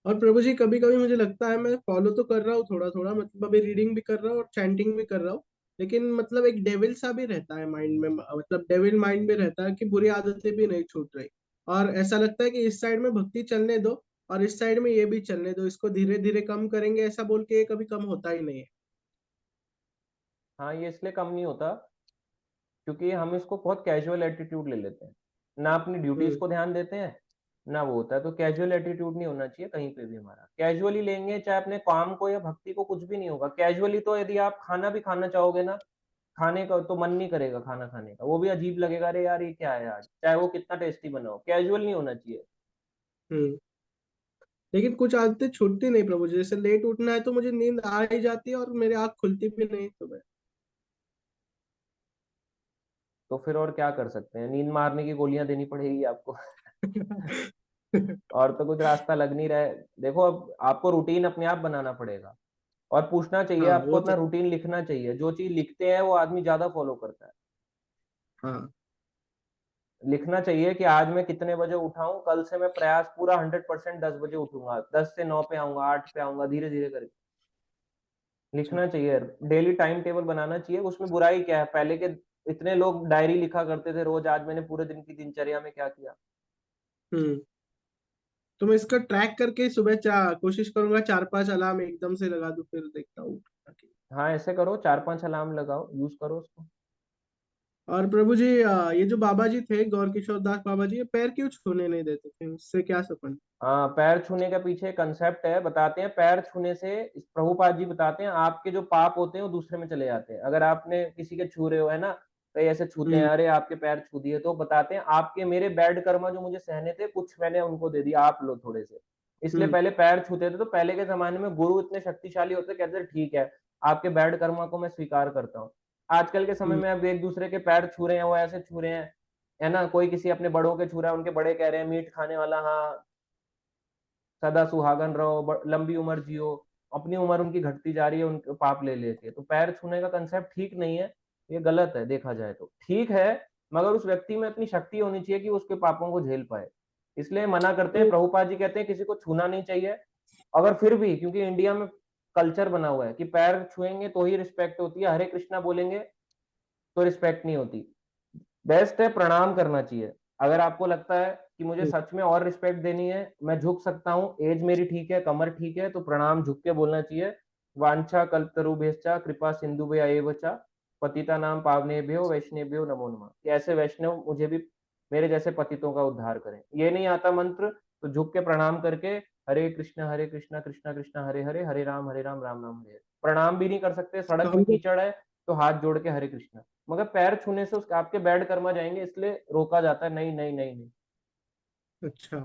और प्रभु जी कभी कभी मुझे लगता है, मैं फॉलो तो कर रहा हूँ थोड़ा थोड़ा, मतलब अभी रीडिंग भी कर रहा हूँ और चैंटिंग भी कर रहा हूँ, लेकिन मतलब एक डेविल सा भी रहता है माइंड में, मतलब डेविल माइंड भी रहता है कि बुरी आदतें भी नहीं छूट रही। और ऐसा लगता है कि इस साइड में भक्ति चलने दो और इस साइड में ये भी चलने दो, इसको धीरे धीरे कम करेंगे ऐसा बोल के ये कभी कम होता ही नहीं है। हाँ, ये इसलिए कम नहीं होता क्योंकि हम इसको बहुत कैजुअल एटीट्यूड ले लेते हैं, ना अपनी ड्यूटीज हम्म। को ध्यान देते हैं, ना वो होता है। तो कैजुअल एटीट्यूड नहीं होना चाहिए कहीं पे भी हमारा। कैजुअली लेंगे चाहे अपने काम को या भक्ति को, कुछ भी नहीं होगा कैजुअली। तो यदि आप खाना भी खाना चाहोगे ना, खाने का तो मन नहीं करेगा, खाना खाने का वो भी अजीब लगेगा, अरे यार ये क्या है आज, चाहे वो कितना टेस्टी बना हो। कैजुअल नहीं होना चाहिए। हम्म। लेकिन कुछ आदतें छूटती नहीं प्रभु जी, जैसे लेट उठना है तो मुझे नींद आ ही जाती है और मेरी आँख खुलती भी नहीं सुबह। तो फिर और क्या कर सकते हैं, नींद मारने की गोलियां देनी पड़ेगी आपको। और तो कुछ रास्ता लग नहीं रहा है। देखो, अब आपको रूटीन अपने आप बनाना पड़ेगा, और पूछना चाहिए हाँ आपको, वो अपना तो। रूटीन लिखना चाहिए। जो चीज लिखते हैं वो आदमी ज्यादा फॉलो करता है। हाँ। लिखना चाहिए कि आज मैं कितने बजे उठाऊं, कल से मैं प्रयास पूरा 100% 10 बजे उठूंगा, 10 से 9 पे आऊंगा, 8 पे आऊंगा, धीरे धीरे करके अच्छा। लिखना चाहिए। डेली टाइम टेबल बनाना चाहिए। उसमें बुराई क्या है, पहले के इतने लोग डायरी लिखा करते थे रोज, आज मैंने पूरे दिन की दिनचर्या में क्या किया। हम्म। तो मैं इसका ट्रैक करके सुबह कोशिश करूंगा 4-5 अलार्म एकदम से लगा दूं, फिर देखता हूँ। हाँ, ऐसे करो, 4-5 अलार्म लगाओ, यूज करो उसको। और प्रभु जी ये जो बाबा जी थे, गौर किशोर दास बाबा जी, ये पैर क्यों छूने नहीं देते थे, उससे क्या संबंध? हाँ, पैर छूने के पीछे कंसेप्ट है, बताते हैं। पैर छूने से, प्रभुपाद जी बताते हैं, आपके जो पाप होते हैं वो दूसरे में चले जाते हैं। अगर आपने किसी के छू रहे हो, है ना, कई ऐसे छूते हैं, हम्म। अरे आपके पैर छू दिए, तो बताते हैं आपके मेरे बैड कर्मा जो मुझे सहने थे, कुछ मैंने उनको दे दिया, आप लो थोड़े से। इसलिए हम्म। पहले पैर छूते थे। तो पहले के जमाने में गुरु इतने शक्तिशाली होते, कहते थे ठीक है, आपके बैड कर्मा को मैं स्वीकार करता हूँ। आजकल के समय हम्म। में अब एक दूसरे के पैर छू रहे हैं, वो ऐसे छू रहे हैं, है ना, कोई किसी अपने बड़ों के छू रहा है, उनके बड़े कह रहे हैं मीट खाने वाला, हाँ सदा सुहागन रहो, लंबी उम्र जियो। अपनी उम्र उनकी घटती जा रही है, उनके पाप ले लेके। तो पैर छूने का कंसेप्ट ठीक नहीं है, ये गलत है। देखा जाए तो ठीक है, मगर उस व्यक्ति में इतनी शक्ति होनी चाहिए कि उसके पापों को झेल पाए। इसलिए मना करते हैं, तो प्रभुपाद जी कहते हैं किसी को छूना नहीं चाहिए। अगर फिर भी, क्योंकि इंडिया में कल्चर बना हुआ है कि पैर छुएंगे तो ही रिस्पेक्ट होती है, हरे कृष्णा बोलेंगे तो रिस्पेक्ट नहीं होती। बेस्ट है प्रणाम करना चाहिए। अगर आपको लगता है कि मुझे सच में और रिस्पेक्ट देनी है, मैं झुक सकता हूँ, एज मेरी ठीक है, कमर ठीक है, तो प्रणाम झुक के बोलना चाहिए। वांछा कल्पतरुभ्यश्च कृपा सिंधुभ्य एव च पतिता नाम पावनेभ्यो वैष्णवेभ्यो नमो नमः। कि ऐसे वैष्णव मुझे भी, मेरे जैसे पतितों का उद्धार करें। ये नहीं आता मंत्र, तो झुक के प्रणाम करके हरे कृष्णा कृष्णा कृष्णा हरे हरे, हरे राम राम राम हरे हरे। प्रणाम भी नहीं कर सकते, सड़क में हम लोग। कीचड़ है, तो हाथ जोड़ के हरे कृष्णा। मगर पैर छूने से उसके आपके बैड कर्मा जाएंगे, इसलिए रोका जाता है। नहीं नहीं नहीं नहीं। अच्छा।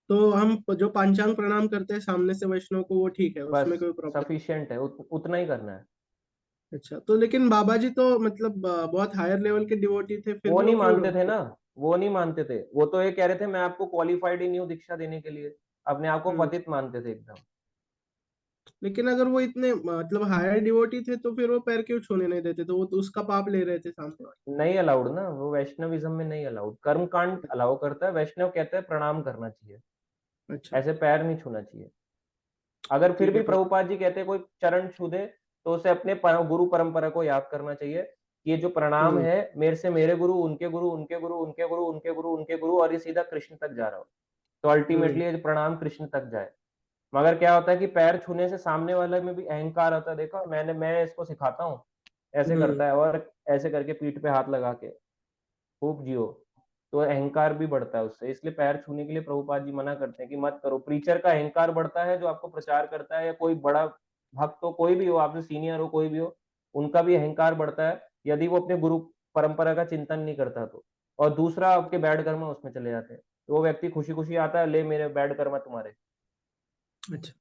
तो हम जो पांचांग प्रणाम करते हैं सामने से वैष्णव को, वो ठीक है, बस उसमें कोई प्रॉब्लम? सफिशिएंट है, उतना ही करना है। अच्छा, तो लेकिन बाबा जी तो मतलब बहुत हायर लेवल के डिवोटी थे, फिर वो भी वो नहीं क्यों मानते थे रोकते? ना, वो नहीं मानते थे। वो तो ये कह रहे थे मैं आपको क्वालिफाइड ही नहीं हूँ दीक्षा देने के लिए, अपने आप को हम्म। पतित मानते थे एकदम। लेकिन अगर वो इतने मतलब हायर डिवोटी थे तो फिर वो पैर क्यों छूने नहीं देते, तो वो तो उसका पाप ले रहे थे सामने वाले। नहीं अलाउड ना, वो वैष्णविज्म में नहीं अलाउड। कर्म कांड अलाउ करता है, वैष्णव कहता है प्रणाम करना चाहिए, अच्छा। ऐसे पैर नहीं छूना चाहिए। अगर फिर ठीक भी है प्रभु। प्रभुपाद जी कहते हैं कोई चरण छू दे, तो उसे अपने गुरु परंपरा को याद करना चाहिए कि ये जो प्रणाम हम्म। है, मेरे से मेरे गुरु, उनके गुरु, उनके गुरु, उनके गुरु, उनके गुरु, उनके गुरु, और ये सीधा कृष्ण तक जा रहा हो। तो हम्म। अल्टीमेटली ये प्रणाम कृष्ण तक जाए। मगर क्या होता है कि पैर छूने से सामने वाले में भी अहंकार आता है, देखो मैं इसको सिखाता हूँ, ऐसे हम्म। करता है, और ऐसे करके पीठ पे हाथ लगा के खूब जियो। तो अहंकार भी बढ़ता है उससे, इसलिए पैर छूने के लिए प्रभुपाद जी मना करते हैं कि मत करो। प्रीचर का अहंकार बढ़ता है, जो आपको प्रचार करता है, या कोई बड़ा भक्त हो, कोई भी हो, आपसे सीनियर हो, कोई भी हो, उनका भी अहंकार बढ़ता है यदि वो अपने गुरु परंपरा का चिंतन नहीं करता तो। और दूसरा, आपके बैड कर्म उसमें चले जाते हैं, तो वो व्यक्ति खुशी खुशी आता है, ले मेरे बैड कर्म तुम्हारे। अच्छा,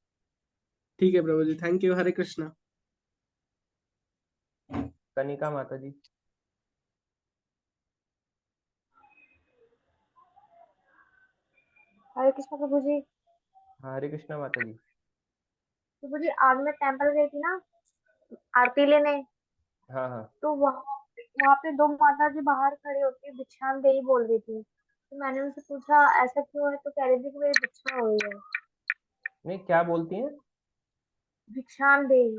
ठीक है प्रभु जी, थैंक यू। हरे कृष्णा। कनिका माता जी। हरे कृष्ण प्रभु जी। हाँ, हरे कृष्णा माता जी। प्रभु जी, आज मैं टेम्पल गई थी ना आरती लेने, हाँ हाँ। तो वहाँ वहाँ पे दो माता जी बाहर खड़ी होके भिक्षाम देही बोल रही थी। तो मैंने उनसे पूछा ऐसा क्यों है, तो कह रही थी कि मेरी भिक्षा हो गई है। नहीं, क्या बोलती हैं? भिक्षाम देही।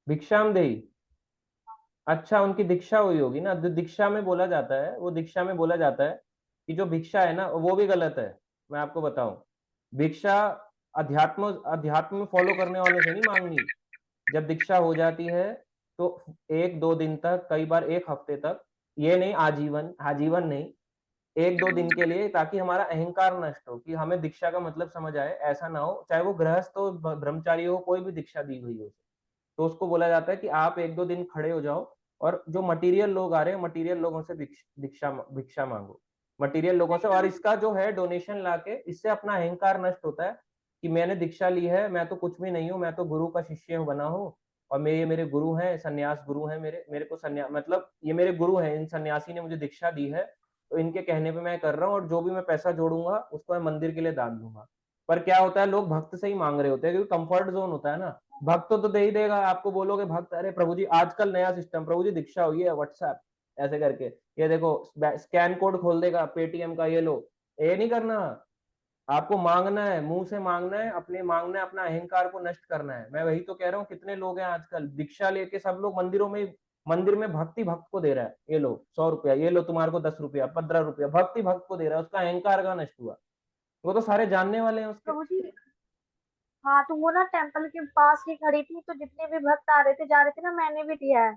भिक्षाम देही। अच्छा, उनकी दीक्षा हुई होगी ना, जो दीक्षा में बोला जाता है, वो दीक्षा में बोला जाता है कि जो भिक्षा है ना, वो भी गलत है। मैं आपको बताऊं, भिक्षा अध्यात्म अध्यात्म में फॉलो करने वालों से नहीं मांगनी। जब दीक्षा हो जाती है तो 1-2 दिन तक, कई बार 1 हफ्ते तक, ये नहीं आजीवन, आजीवन नहीं, 1-2 दिन के लिए, ताकि हमारा अहंकार नष्ट हो, कि हमें दीक्षा का मतलब समझ आए। ऐसा ना हो, चाहे वो गृहस्थ हो, ब्रह्मचारी हो, कोई भी दीक्षा दी हुई हो, तो उसको बोला जाता है कि आप 1-2 दिन खड़े हो जाओ, और जो मटेरियल लोग आ रहे हैं, मटेरियल लोगों से भिक्षा भिक्षा मांगो, मटेरियल लोगों से। और इसका जो है डोनेशन लाके, इससे अपना अहंकार नष्ट होता है कि मैंने दीक्षा ली है, मैं तो कुछ भी नहीं हूँ, मैं तो गुरु का शिष्य बना हूँ, और मेरे गुरु हैं, सन्यास गुरु हैं, मेरे को सन्यास मतलब ये मेरे गुरु हैं, इन सन्यासी ने मुझे दीक्षा दी है, तो इनके कहने पे मैं कर रहा हूँ, और जो भी मैं पैसा जोड़ूंगा उसको मैं मंदिर के लिए दान दूंगा। पर क्या होता है, लोग भक्त से ही मांग रहे होते हैं, क्योंकि कंफर्ट जोन होता है ना। भक्त तो दे ही देगा, आपको बोलोगे भक्त, अरे प्रभु जी आजकल नया सिस्टम, प्रभु जी दीक्षा हुई है, व्हाट्सएप ऐसे करके, ये देखो स्कैन कोड खोल देगा पेटीएम का, ये लो। ये नहीं करना, आपको मांगना है, मुंह से मांगना है, अपने मांगना है, अपना अहंकार को नष्ट करना है। मैं वही तो कह रहा हूँ, कितने लोग हैं आजकल दीक्षा लेके, सब लोग मंदिर में भक्ति भक्त को दे रहा है, ये लो 100 रुपया, ये लो तुम्हारे को 10 रुपया, 15 रुपया, भक्ति भक्त को दे रहा है, उसका अहंकार का नष्ट हुआ। वो तो सारे जानने वाले हैं उसके। प्रभु जी, हाँ, तो वो ना टेम्पल के पास ही खड़ी थी, तो जितने भी भक्त आ रहे थे जा रहे थे ना, मैंने भी दिया है।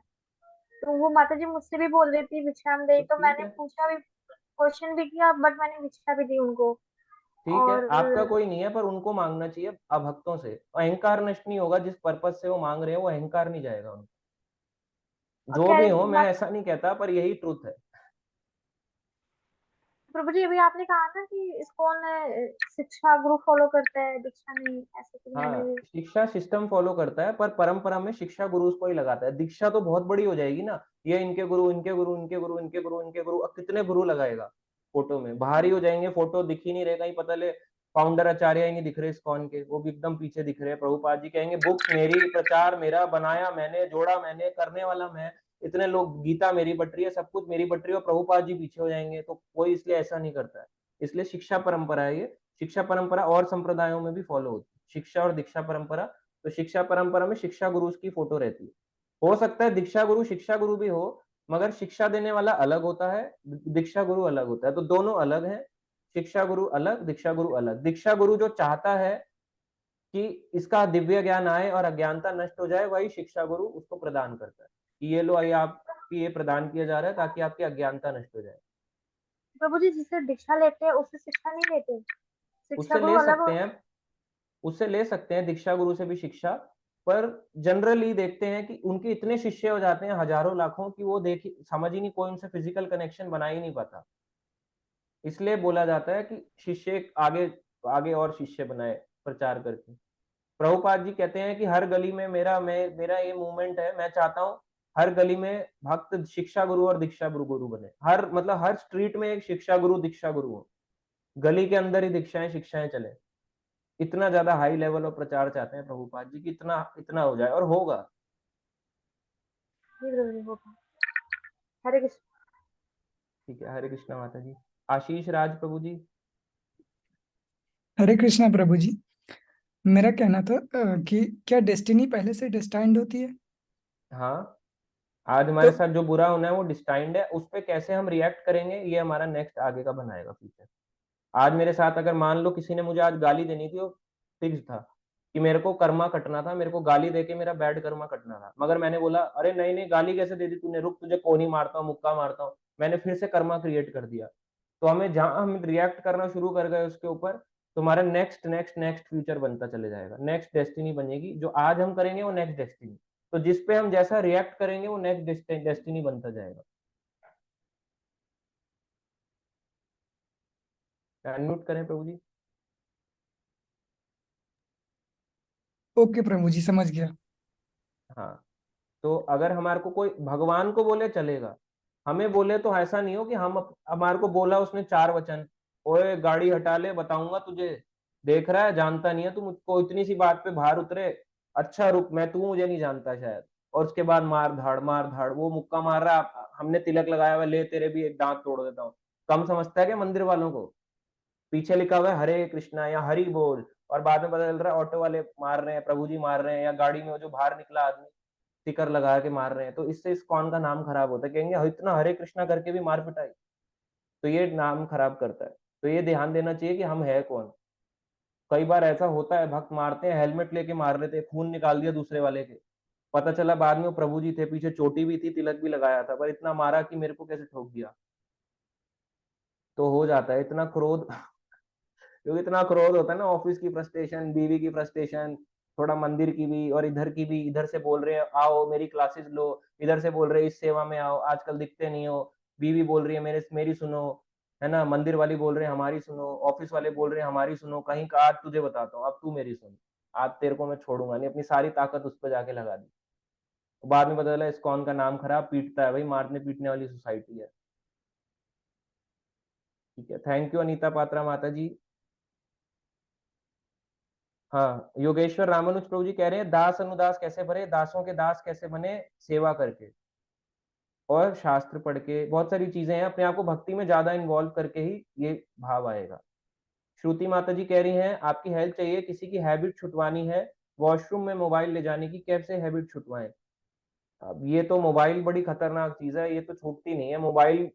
तो वो माता जी मुझसे भी बोल रही थी भिक्षाम देही, तो तो ठीक मैंने है, पूछा भी, क्वेश्चन भी किया, बट मैंने भिक्षा भी दी उनको। ठीक है, और आपका कोई नहीं है, पर उनको मांगना चाहिए अभक्तों से। अहंकार नष्ट नहीं होगा, जिस पर्पज से वो मांग रहे हैं वो अहंकार नहीं जाएगा उनको। जो कह भी रही हो, थी मैं ऐसा नहीं कहता, पर यही ट्रुथ है। प्रभु जी, अभी आपने कहा ना कि इस्कॉन शिक्षा गुरु फॉलो करता है, दीक्षा नहीं, ऐसे तो मैंने हाँ, भी। शिक्षा सिस्टम फॉलो करता है, पर परंपरा में शिक्षा गुरु उसको ही लगाता है। दीक्षा तो बहुत बड़ी हो जाएगी ना, ये इनके गुरु, इनके गुरु, इनके गुरु, इनके गुरु, इनके गुरु, अब कितने गुरु लगाएगा? फोटो में भारी हो जाएंगे, फोटो दिख ही नहीं रहेगा, ही पता ले फाउंडर आचार्य ही नहीं दिख रहे इस्कॉन के, वो भी एकदम पीछे दिख रहे हैं। प्रभुपाद जी कहेंगे बुक्स मेरी, प्रचार मेरा, बनाया मैंने, जोड़ा मैंने, करने वाला मैं, इतने लोग, गीता मेरी बट रही है, सब कुछ मेरी बट रही है, और प्रभुपाद जी पीछे हो जाएंगे। तो कोई इसलिए ऐसा नहीं करता है, इसलिए शिक्षा परंपरा है ये। शिक्षा परंपरा और संप्रदायों में भी फॉलो होती है, शिक्षा और दीक्षा परंपरा। तो शिक्षा परंपरा में शिक्षा गुरु की फोटो रहती है। हो सकता है दीक्षा गुरु शिक्षा गुरु भी हो, मगर शिक्षा देने वाला अलग होता है, दीक्षा गुरु अलग होता है, तो दोनों अलग हैं। शिक्षा गुरु अलग, दीक्षा गुरु अलग। दीक्षा गुरु जो चाहता है कि इसका दिव्य ज्ञान आए और अज्ञानता नष्ट हो जाए, वही शिक्षा गुरु उसको प्रदान करता है कि ये लो, आइए आपकी ये प्रदान किया जा रहा है ताकि आपकी अज्ञानता नष्ट हो जाए। प्रभु जी, जिससे दीक्षा लेते हैं उससे शिक्षा नहीं लेते, शिक्षा उससे गुरु ले अलग सकते होते हैं, उससे ले सकते हैं दीक्षा गुरु से भी शिक्षा, पर जनरली देखते हैं कि उनके इतने शिष्य हो जाते हैं, हजारों लाखों, की वो देखी समझ ही नहीं, कोई उनसे फिजिकल कनेक्शन बना ही नहीं पाता। इसलिए बोला जाता है कि शिष्य आगे आगे और शिष्य बनाए प्रचार करके। प्रभुपाद जी कहते हैं कि हर गली में मेरा ये मूवमेंट है, मैं चाहता हूँ हर गली में भक्त शिक्षा गुरु और दीक्षा गुरु बने। हर मतलब हर स्ट्रीट में एक शिक्षा गुरु दीक्षा गुरु हो, गली के अंदर ही दीक्षाएं शिक्षाएं चले। इतना ज्यादा हाई लेवल ऑफ प्रचार चाहते हैं प्रभुपाद जी कि इतना इतना हो जाए, और होगा। नहीं, प्रभु जी होगा। हरे कृष्ण। ठीक है, हरे कृष्णा माता जी। आशीष राज प्रभु जी। हरे कृष्णा प्रभु जी। मेरा कहना था कि क्या डेस्टिनी पहले से डिस्टाइंड होती है? हाँ, आज हमारे तो साथ जो बुरा होना है वो डिस्टाइंड है, उस पे कैसे हम रिएक्ट करेंगे ये हमारा नेक्स्ट आगे का बनाएगा फ्यूचर। आज मेरे साथ अगर मान लो किसी ने मुझे आज गाली देनी थी, वो फिक्स था कि मेरे को कर्मा कटना था, मेरे को गाली देके मेरा बैड कर्मा कटना था, मगर मैंने बोला अरे नहीं नहीं, गाली कैसे दे दी तूने, रुक तुझे कोनी मारता हूँ, मुक्का मारता हूँ, मैंने फिर से कर्मा क्रिएट कर दिया। तो हमें जहां हम रिएक्ट करना शुरू कर गए उसके ऊपर, तो हमारा नेक्स्ट नेक्स्ट नेक्स्ट फ्यूचर बनता चले जाएगा, नेक्स्ट डेस्टिनी बनेगी। जो आज हम करेंगे वो नेक्स्ट डेस्टिनी, तो जिस पे हम जैसा रिएक्ट करेंगे वो नेक्स्ट डेस्टिनी बनता जाएगा। अनम्यूट करें प्रभु जी। ओके प्रभु जी, समझ गया। हाँ, तो अगर हमारे को कोई भगवान को बोले चलेगा, हमें बोले तो ऐसा नहीं हो कि हम हमारे को बोला उसने 4 वचन, ओए गाड़ी हटा ले बताऊंगा तुझे, देख रहा है जानता नहीं है तू मुझको, इतनी सी बात पे बाहर उतरे, अच्छा रुक मैं तू मुझे नहीं जानता शायद, और उसके बाद मार धाड़ वो मुक्का मार रहा है, हमने तिलक लगाया हुआ, ले तेरे भी एक दांत तोड़ देता हूँ। कम समझता है क्या मंदिर वालों को? पीछे लिखा हुआ है हरे कृष्णा या हरि बोल, और बाद में पता चल रहा है ऑटो वाले मार रहे हैं, प्रभु जी मार रहे हैं, या गाड़ी में जो बाहर निकला आदमी स्टिकर लगा के मार रहे हैं। तो इससे इस्कॉन का नाम खराब होता है, कहेंगे इतना हरे कृष्णा करके भी मार पिटाई, तो ये नाम खराब करता है। तो ये ध्यान देना चाहिए कि हम है कौन। कई बार ऐसा होता है भक्त मारते हैं, हेलमेट लेके मार रहे थे, खून निकाल दिया दूसरे वाले के, पता चला बाद में वो प्रभु जी थे, पीछे चोटी भी थी, तिलक भी लगाया था, पर इतना मारा कि मेरे को कैसे ठोक दिया। तो हो जाता है इतना क्रोध क्योंकि इतना क्रोध होता है ना, ऑफिस की फ्रस्ट्रेशन, बीवी की फ्रस्ट्रेशन, थोड़ा मंदिर की भी, और इधर की भी, इधर से बोल रहे हैं आओ मेरी क्लासेस लो, इधर से बोल रहे हैं इस सेवा में आओ, आजकल दिखते नहीं हो, बीवी बोल रही है मेरी सुनो, है ना, मंदिर वाली बोल रहे हैं हमारी सुनो, ऑफिस वाले बोल रहे हैं हमारी सुनो, कहीं का आज तुझे बताता हूँ, अब तू मेरी सुन, आज तेरे को मैं छोड़ूंगा नहीं, अपनी सारी ताकत उस पर जाके लगा दी। बाद में पता चला इस्कॉन का नाम खराब, पीटता है भाई, मारने पीटने वाली सोसाइटी है। ठीक है, थैंक यू अनीता पात्रा माता जी। हाँ, योगेश्वर रामानुज प्रभु जी कह रहे हैं दास अनुदास कैसे भरे, दासों के दास कैसे बने, सेवा करके और शास्त्र पढ़ के, बहुत सारी चीजें हैं, अपने आप को भक्ति में ज्यादा इन्वॉल्व करके ही ये भाव आएगा। श्रुति माता जी कह रही हैं आपकी हेल्प चाहिए, किसी की हैबिट छुटवानी है, वॉशरूम में मोबाइल ले जाने की, कैसे हैबिट छुटवाएं? अब ये तो मोबाइल बड़ी खतरनाक चीज है, ये तो छूटती नहीं है मोबाइल,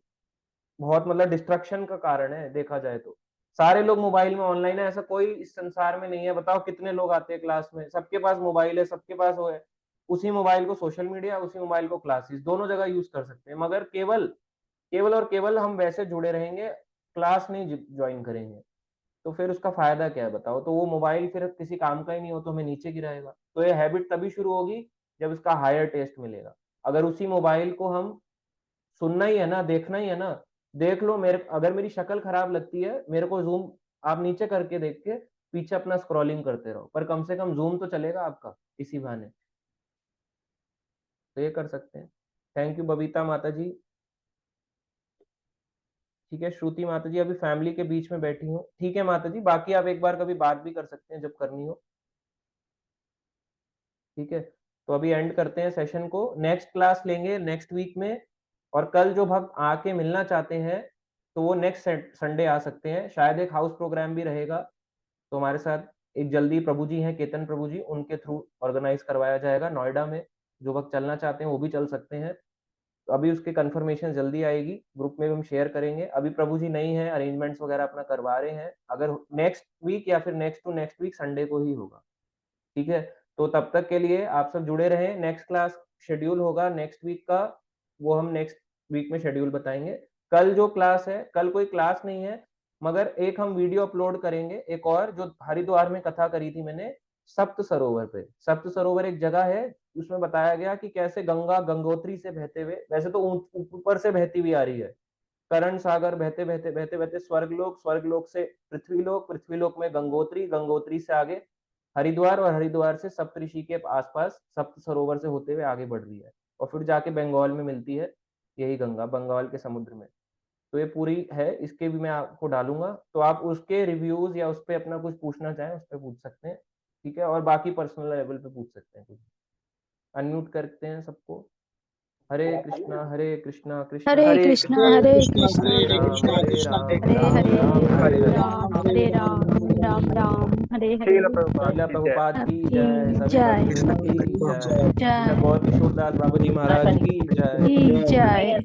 बहुत मतलब डिस्ट्रक्शन का कारण है देखा जाए तो। सारे लोग मोबाइल में ऑनलाइन है, ऐसा कोई इस संसार में नहीं है, बताओ कितने लोग आते हैं क्लास में, सबके पास मोबाइल है, सबके पास वो है, उसी मोबाइल को सोशल मीडिया, उसी मोबाइल को क्लासेस, दोनों जगह यूज कर सकते हैं, मगर केवल केवल और केवल हम वैसे जुड़े रहेंगे, क्लास नहीं ज्वाइन करेंगे, तो फिर उसका फायदा क्या है बताओ? तो वो मोबाइल फिर किसी काम का ही नहीं हो, तो हमें नीचे गिराएगा। तो ये हैबिट तभी शुरू होगी जब इसका हायर टेस्ट मिलेगा। अगर उसी मोबाइल को हम सुनना ही है ना, देखना ही है ना, देख लो, मेरे अगर मेरी शक्ल खराब लगती है, मेरे को जूम आप नीचे करके देख के पीछे अपना स्क्रॉलिंग करते रहो, पर कम से कम जूम तो चलेगा आपका इसी बहाने। तो ये कर सकते हैं। थैंक यू बबीता माता जी। ठीक है, श्रुति माता जी अभी फैमिली के बीच में बैठी हूँ, ठीक है माता जी, बाकी आप एक बार कभी बात भी कर सकते हैं जब करनी हो। ठीक है, तो अभी एंड करते हैं सेशन को, नेक्स्ट क्लास लेंगे नेक्स्ट वीक में, और कल जो भक्त आके मिलना चाहते हैं तो वो नेक्स्ट संडे आ सकते हैं, शायद एक हाउस प्रोग्राम भी रहेगा, तो हमारे साथ एक जल्दी प्रभु जी हैं केतन प्रभु जी, उनके थ्रू ऑर्गेनाइज करवाया जाएगा नोएडा में, जो भक्त चलना चाहते हैं वो भी चल सकते हैं। तो अभी उसकी कंफर्मेशन जल्दी आएगी, ग्रुप में भी हम शेयर करेंगे, अभी प्रभु जी नहीं है, अरेंजमेंट्स वगैरह अपना करवा रहे हैं, अगर नेक्स्ट वीक या फिर next to next week Sunday को ही होगा। ठीक है, तो तब तक के लिए आप सब जुड़े रहें, नेक्स्ट क्लास शेड्यूल होगा नेक्स्ट वीक का, वो हम नेक्स्ट वीक में शेड्यूल बताएंगे। कल जो क्लास है, कल कोई क्लास नहीं है, मगर एक हम वीडियो अपलोड करेंगे, एक और जो हरिद्वार में कथा करी थी मैंने, सप्त सरोवर पे। सप्त सरोवर एक जगह है, उसमें बताया गया कि कैसे गंगा गंगोत्री से बहते हुए, वैसे तो ऊपर से बहती हुई आ रही है, करण सागर बहते बहते बहते बहते स्वर्गलोक, स्वर्गलोक से पृथ्वीलोक, पृथ्वीलोक में गंगोत्री, गंगोत्री से आगे हरिद्वार, और हरिद्वार से सप्तऋषि के आसपास सप्त सरोवर से होते हुए आगे बढ़ रही है, और फिर जाके बंगाल में मिलती है यही गंगा, बंगाल के समुद्र में। तो ये पूरी है, इसके भी मैं आपको डालूंगा, तो आप उसके रिव्यूज या उस पर अपना कुछ पूछना चाहें उस पर पूछ सकते हैं। ठीक है, और बाकी पर्सनल लेवल पे पूछ सकते हैं कुछ। अनम्यूट करते हैं सबको। हरे कृष्णा कृष्णा हरे कृष्णा हरे कृष्णा हरे राम हरे राम हरे राम हरे राम हरे राम राम राम हरे हरे शीला प्रभुपाद की जय, सभी जय भक्तों की जय, जय गौर किशोरदास बाबू जी महाराज की जय। जय।